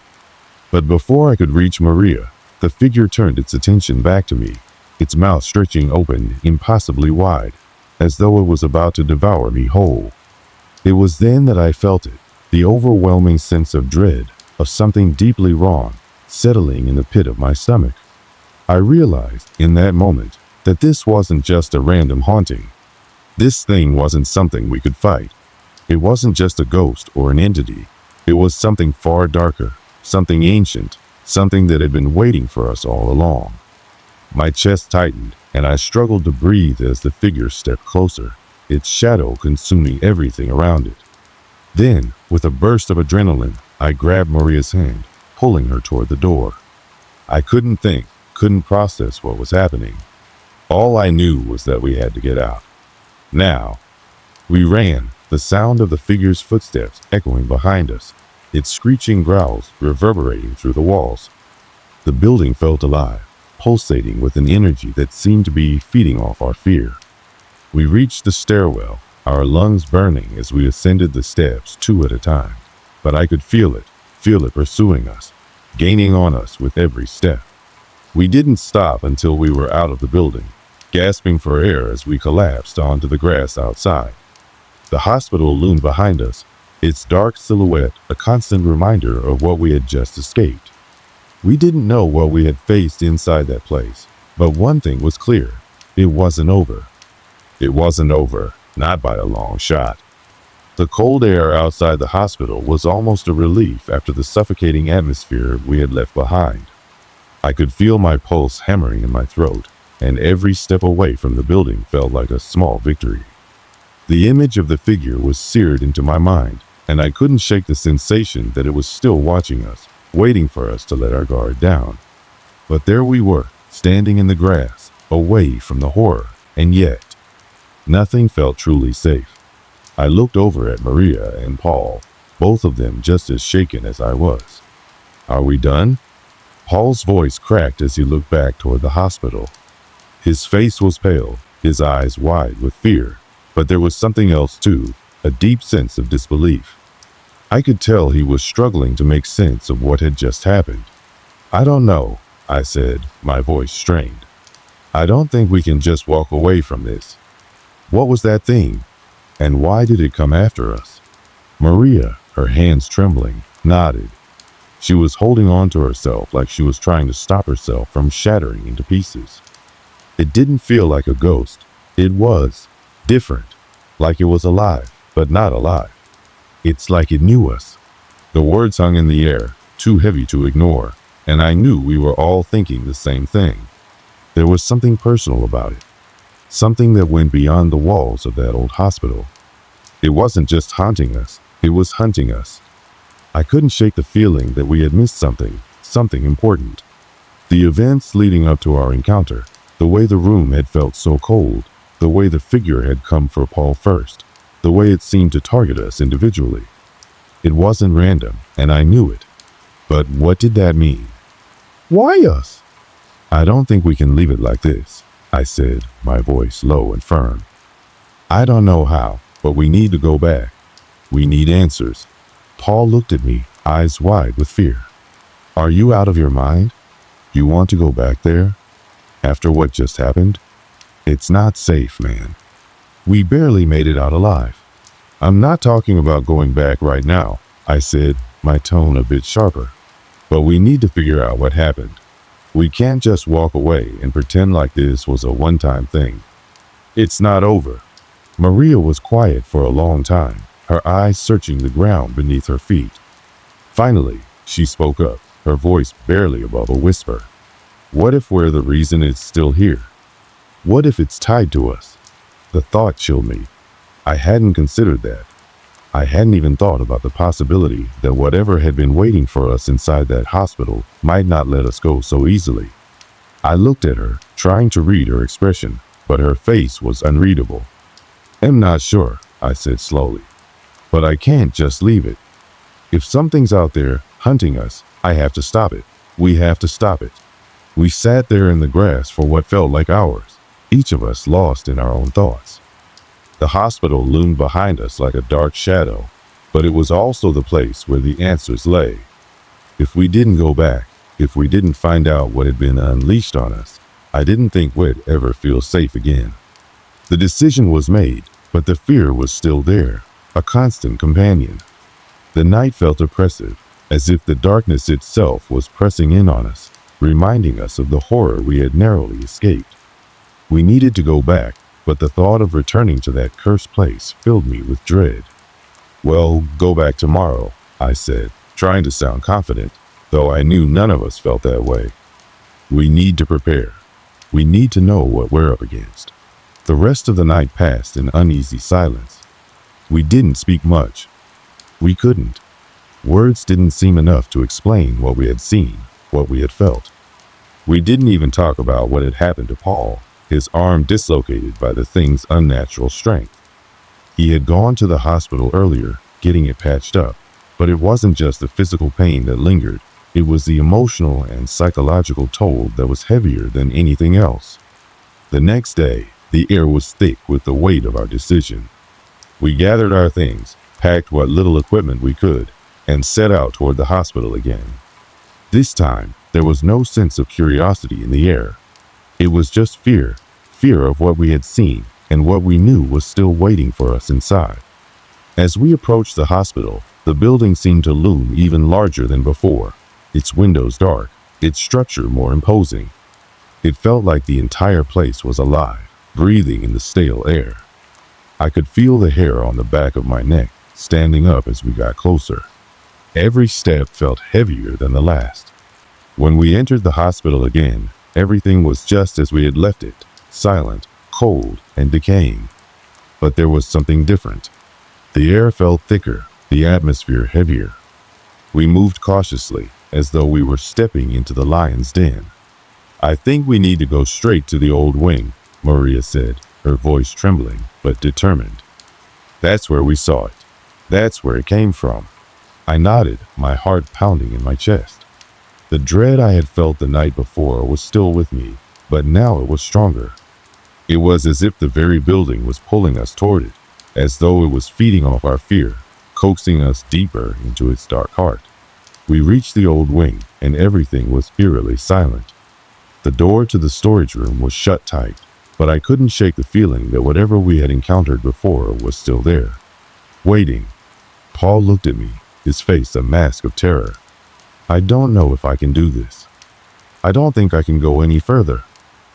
But before I could reach Maria, the figure turned its attention back to me, its mouth stretching open impossibly wide, as though it was about to devour me whole. It was then that I felt it, the overwhelming sense of dread, of something deeply wrong, settling in the pit of my stomach. I realized, in that moment, that this wasn't just a random haunting. This thing wasn't something we could fight. It wasn't just a ghost or an entity. It was something far darker, something ancient, something that had been waiting for us all along. My chest tightened, and I struggled to breathe as the figure stepped closer, its shadow consuming everything around it. Then, with a burst of adrenaline, I grabbed Maria's hand, pulling her toward the door. I couldn't think, couldn't process what was happening. All I knew was that we had to get out. Now. We ran, the sound of the figure's footsteps echoing behind us, its screeching growls reverberating through the walls. The building felt alive, pulsating with an energy that seemed to be feeding off our fear. We reached the stairwell, our lungs burning as we ascended the steps 2 at a time. But I could feel it pursuing us, gaining on us with every step. We didn't stop until we were out of the building, gasping for air as we collapsed onto the grass outside. The hospital loomed behind us, its dark silhouette a constant reminder of what we had just escaped. We didn't know what we had faced inside that place, but one thing was clear. It wasn't over. It wasn't over, not by a long shot. The cold air outside the hospital was almost a relief after the suffocating atmosphere we had left behind. I could feel my pulse hammering in my throat, and every step away from the building felt like a small victory. The image of the figure was seared into my mind, and I couldn't shake the sensation that it was still watching us, waiting for us to let our guard down. But there we were, standing in the grass, away from the horror, and yet, nothing felt truly safe. I looked over at Maria and Paul, both of them just as shaken as I was. "Are we done?" Paul's voice cracked as he looked back toward the hospital. His face was pale, his eyes wide with fear, but there was something else too, a deep sense of disbelief. I could tell he was struggling to make sense of what had just happened. "I don't know," I said, my voice strained. "I don't think we can just walk away from this. What was that thing? And why did it come after us?" Maria, her hands trembling, nodded. She was holding on to herself like she was trying to stop herself from shattering into pieces. It didn't feel like a ghost. It was different, like it was alive, but not alive. "It's like it knew us." The words hung in the air, too heavy to ignore, and I knew we were all thinking the same thing. There was something personal about it. Something that went beyond the walls of that old hospital. It wasn't just haunting us, it was hunting us. I couldn't shake the feeling that we had missed something important. The events leading up to our encounter, the way the room had felt so cold, the way the figure had come for Paul first, the way it seemed to target us individually. It wasn't random, and I knew it. But what did that mean? Why us? I don't think we can leave it like this, I said, my voice low and firm. I don't know how, but we need to go back. We need answers. Paul looked at me, eyes wide with fear. Are you out of your mind? You want to go back there? After what just happened? It's not safe, man. We barely made it out alive. I'm not talking about going back right now, I said, my tone a bit sharper. But we need to figure out what happened. We can't just walk away and pretend like this was a one-time thing. It's not over. Maria was quiet for a long time, her eyes searching the ground beneath her feet. Finally, she spoke up, her voice barely above a whisper. What if we're the reason it's still here? What if it's tied to us? The thought chilled me. I hadn't considered that. I hadn't even thought about the possibility that whatever had been waiting for us inside that hospital might not let us go so easily. I looked at her, trying to read her expression, but her face was unreadable. I'm not sure, I said slowly. But I can't just leave it. If something's out there hunting us, I have to stop it. We have to stop it. We sat there in the grass for what felt like hours, each of us lost in our own thoughts. The hospital loomed behind us like a dark shadow, but it was also the place where the answers lay. If we didn't go back, if we didn't find out what had been unleashed on us, I didn't think we'd ever feel safe again. The decision was made, but the fear was still there, a constant companion. The night felt oppressive, as if the darkness itself was pressing in on us, reminding us of the horror we had narrowly escaped. We needed to go back, but the thought of returning to that cursed place filled me with dread. Well, go back tomorrow, I said, trying to sound confident, though I knew none of us felt that way. We need to prepare. We need to know what we're up against. The rest of the night passed in uneasy silence. We didn't speak much. We couldn't. Words didn't seem enough to explain what we had seen, what we had felt. We didn't even talk about what had happened to Paul, his arm dislocated by the thing's unnatural strength. He had gone to the hospital earlier, getting it patched up, but it wasn't just the physical pain that lingered. It was the emotional and psychological toll that was heavier than anything else. The next day, the air was thick with the weight of our decision. We gathered our things, packed what little equipment we could, and set out toward the hospital again. This time, there was no sense of curiosity in the air. It was just fear of what we had seen and what we knew was still waiting for us inside. As we approached the hospital, the building seemed to loom even larger than before, its windows dark, its structure more imposing. It felt like the entire place was alive, breathing in the stale air. I could feel the hair on the back of my neck standing up as we got closer. Every step felt heavier than the last. When we entered the hospital again, everything was just as we had left it, silent, cold, and decaying. But there was something different. The air felt thicker, the atmosphere heavier. We moved cautiously, as though we were stepping into the lion's den. I think we need to go straight to the old wing, Maria said, her voice trembling, but determined. That's where we saw it. That's where it came from. I nodded, my heart pounding in my chest. The dread I had felt the night before was still with me, but now it was stronger. It was as if the very building was pulling us toward it, as though it was feeding off our fear, coaxing us deeper into its dark heart. We reached the old wing, and everything was eerily silent. The door to the storage room was shut tight, but I couldn't shake the feeling that whatever we had encountered before was still there. Waiting. Paul looked at me, his face a mask of terror. I don't know if I can do this. I don't think I can go any further.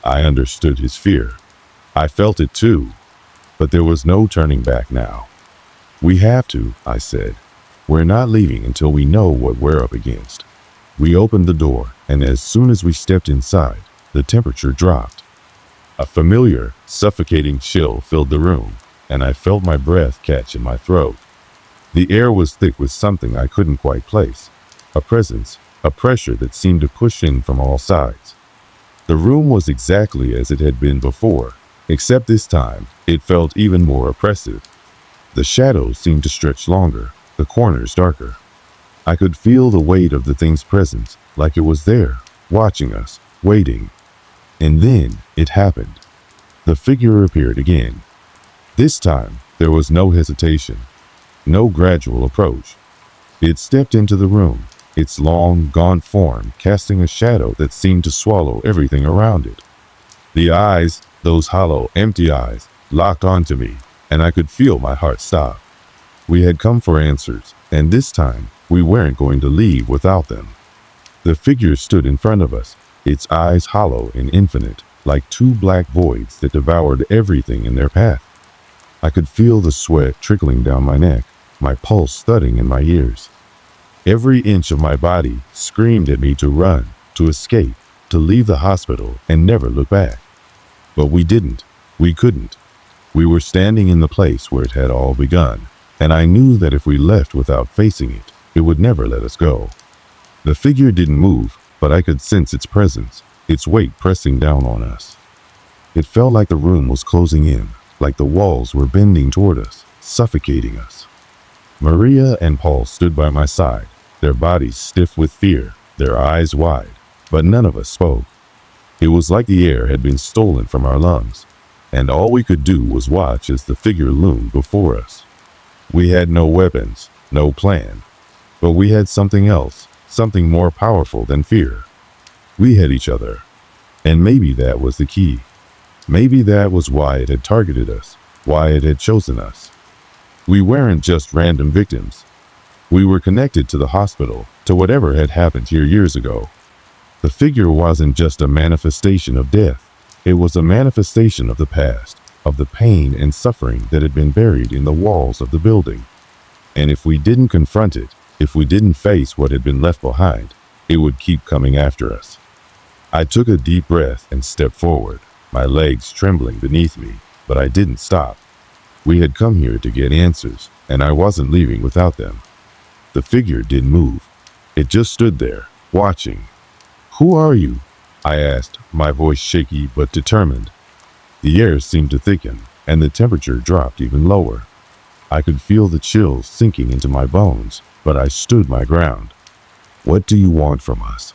I understood his fear. I felt it too, but there was no turning back now. We have to, I said. We're not leaving until we know what we're up against. We opened the door, and as soon as we stepped inside, the temperature dropped. A familiar, suffocating chill filled the room, and I felt my breath catch in my throat. The air was thick with something I couldn't quite place. A presence, a pressure that seemed to push in from all sides. The room was exactly as it had been before, except this time, it felt even more oppressive. The shadows seemed to stretch longer, the the corners darker. I could feel the weight of the thing's presence, like it was there, watching us, waiting. And then it happened. The figure appeared again. This time, there was no hesitation, no gradual approach. It stepped into the room, its long, gaunt form casting a shadow that seemed to swallow everything around it. The eyes, those hollow, empty eyes, locked onto me, and I could feel my heart stop. We had come for answers, and this time, we weren't going to leave without them. The figure stood in front of us, its eyes hollow and infinite, like two black voids that devoured everything in their path. I could feel the sweat trickling down my neck, my pulse thudding in my ears. Every inch of my body screamed at me to run, to escape, to leave the hospital and never look back. But we didn't. We couldn't. We were standing in the place where it had all begun, and I knew that if we left without facing it, it would never let us go. The figure didn't move, but I could sense its presence, its weight pressing down on us. It felt like the room was closing in, like the walls were bending toward us, suffocating us. Maria and Paul stood by my side, their bodies stiff with fear, their eyes wide, but none of us spoke. It was like the air had been stolen from our lungs, and all we could do was watch as the figure loomed before us. We had no weapons, no plan, but we had something else, something more powerful than fear. We had each other, and maybe that was the key. Maybe that was why it had targeted us, why it had chosen us. We weren't just random victims. We were connected to the hospital, to whatever had happened here years ago. The figure wasn't just a manifestation of death. It was a manifestation of the past, of the pain and suffering that had been buried in the walls of the building. And if we didn't confront it, if we didn't face what had been left behind, it would keep coming after us. I took a deep breath and stepped forward, my legs trembling beneath me, but I didn't stop. We had come here to get answers, and I wasn't leaving without them. The figure didn't move. It just stood there, watching. "Who are you?" I asked, my voice shaky but determined. The air seemed to thicken, and the temperature dropped even lower. I could feel the chills sinking into my bones, but I stood my ground. "What do you want from us?"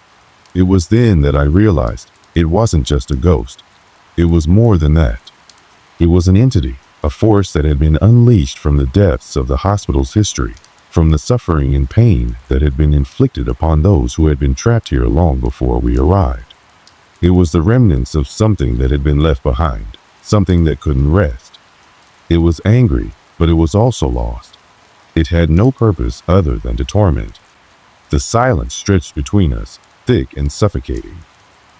It was then that I realized it wasn't just a ghost. It was more than that. It was an entity, a force that had been unleashed from the depths of the hospital's history, from the suffering and pain that had been inflicted upon those who had been trapped here long before we arrived. It was the remnants of something that had been left behind, something that couldn't rest. It was angry, but it was also lost. It had no purpose other than to torment. The silence stretched between us, thick and suffocating.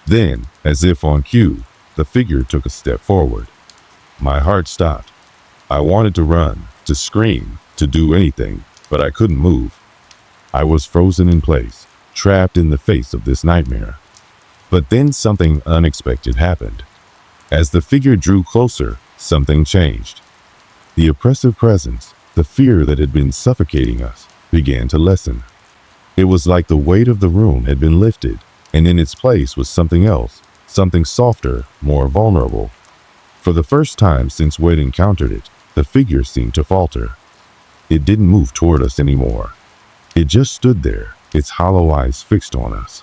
Then, as if on cue, the figure took a step forward. My heart stopped. I wanted to run, to scream, to do anything, but I couldn't move. I was frozen in place, trapped in the face of this nightmare. But then something unexpected happened. As the figure drew closer, something changed. The oppressive presence, the fear that had been suffocating us, began to lessen. It was like the weight of the room had been lifted, and in its place was something else, something softer, more vulnerable. For the first time since we'd encountered it, the figure seemed to falter. It didn't move toward us anymore. It just stood there, its hollow eyes fixed on us.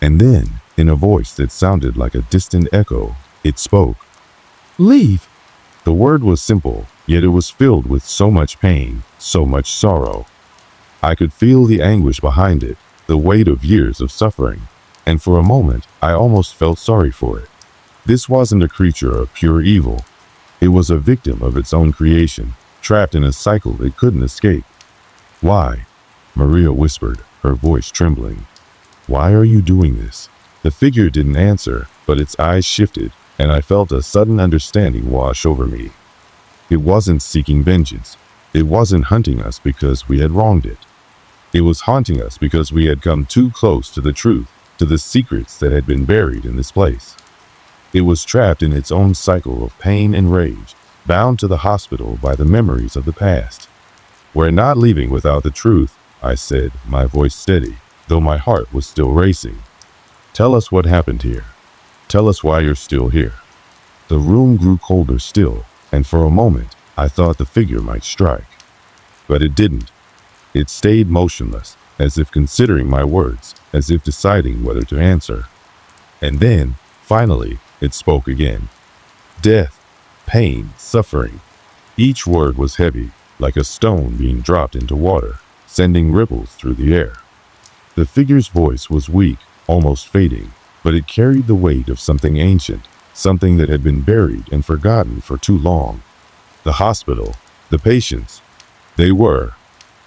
And then, in a voice that sounded like a distant echo, it spoke. "Leave!" The word was simple, yet it was filled with so much pain, so much sorrow. I could feel the anguish behind it, the weight of years of suffering, and for a moment, I almost felt sorry for it. This wasn't a creature of pure evil. It was a victim of its own creation, trapped in a cycle it couldn't escape. "Why?" Maria whispered, her voice trembling. "Why are you doing this?" The figure didn't answer, but its eyes shifted, and I felt a sudden understanding wash over me. It wasn't seeking vengeance. It wasn't hunting us because we had wronged it. It was haunting us because we had come too close to the truth, to the secrets that had been buried in this place. It was trapped in its own cycle of pain and rage, bound to the hospital by the memories of the past. "We're not leaving without the truth," I said, my voice steady, though my heart was still racing. "Tell us what happened here. Tell us why you're still here." The room grew colder still, and for a moment, I thought the figure might strike. But it didn't. It stayed motionless, as if considering my words, as if deciding whether to answer. And then, finally, it spoke again. Death, pain, suffering. Each word was heavy, like a stone being dropped into water, sending ripples through the air. The figure's voice was weak, almost fading, but it carried the weight of something ancient, something that had been buried and forgotten for too long. The hospital, the patients, they were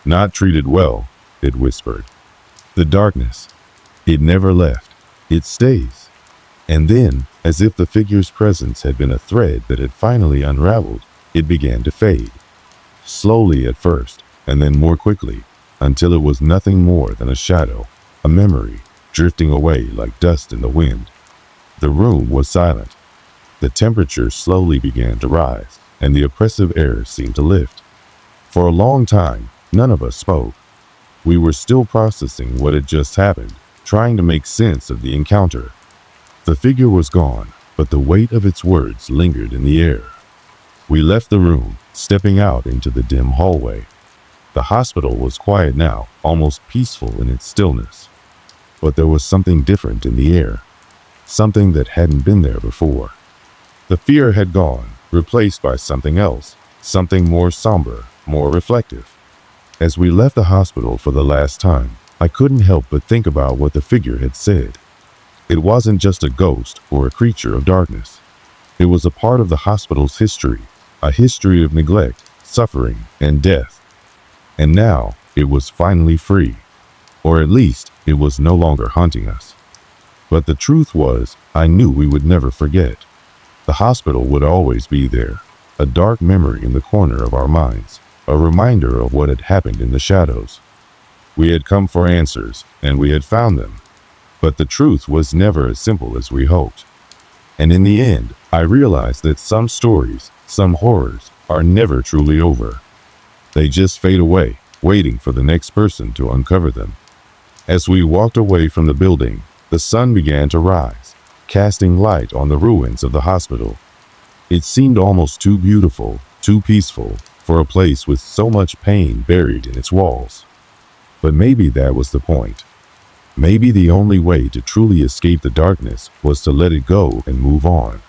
not treated well, it whispered. The darkness, it never left, it stays. And then, as if the figure's presence had been a thread that had finally unraveled, it began to fade. Slowly at first, and then more quickly, until it was nothing more than a shadow, a memory, drifting away like dust in the wind. The room was silent. The temperature slowly began to rise, and the oppressive air seemed to lift. For a long time, none of us spoke. We were still processing what had just happened, trying to make sense of the encounter. The figure was gone, but the weight of its words lingered in the air. We left the room, stepping out into the dim hallway. The hospital was quiet now, almost peaceful in its stillness. But there was something different in the air, something that hadn't been there before. The fear had gone, replaced by something else, something more somber, more reflective. As we left the hospital for the last time, I couldn't help but think about what the figure had said. It wasn't just a ghost or a creature of darkness. It was a part of the hospital's history, a history of neglect, suffering, and death. And now, it was finally free. Or at least, it was no longer haunting us. But the truth was, I knew we would never forget. The hospital would always be there, a dark memory in the corner of our minds, a reminder of what had happened in the shadows. We had come for answers, and we had found them. But the truth was never as simple as we hoped. And in the end, I realized that some stories, some horrors, are never truly over. They just fade away, waiting for the next person to uncover them. As we walked away from the building, the sun began to rise, casting light on the ruins of the hospital. It seemed almost too beautiful, too peaceful, for a place with so much pain buried in its walls. But maybe that was the point. Maybe the only way to truly escape the darkness was to let it go and move on.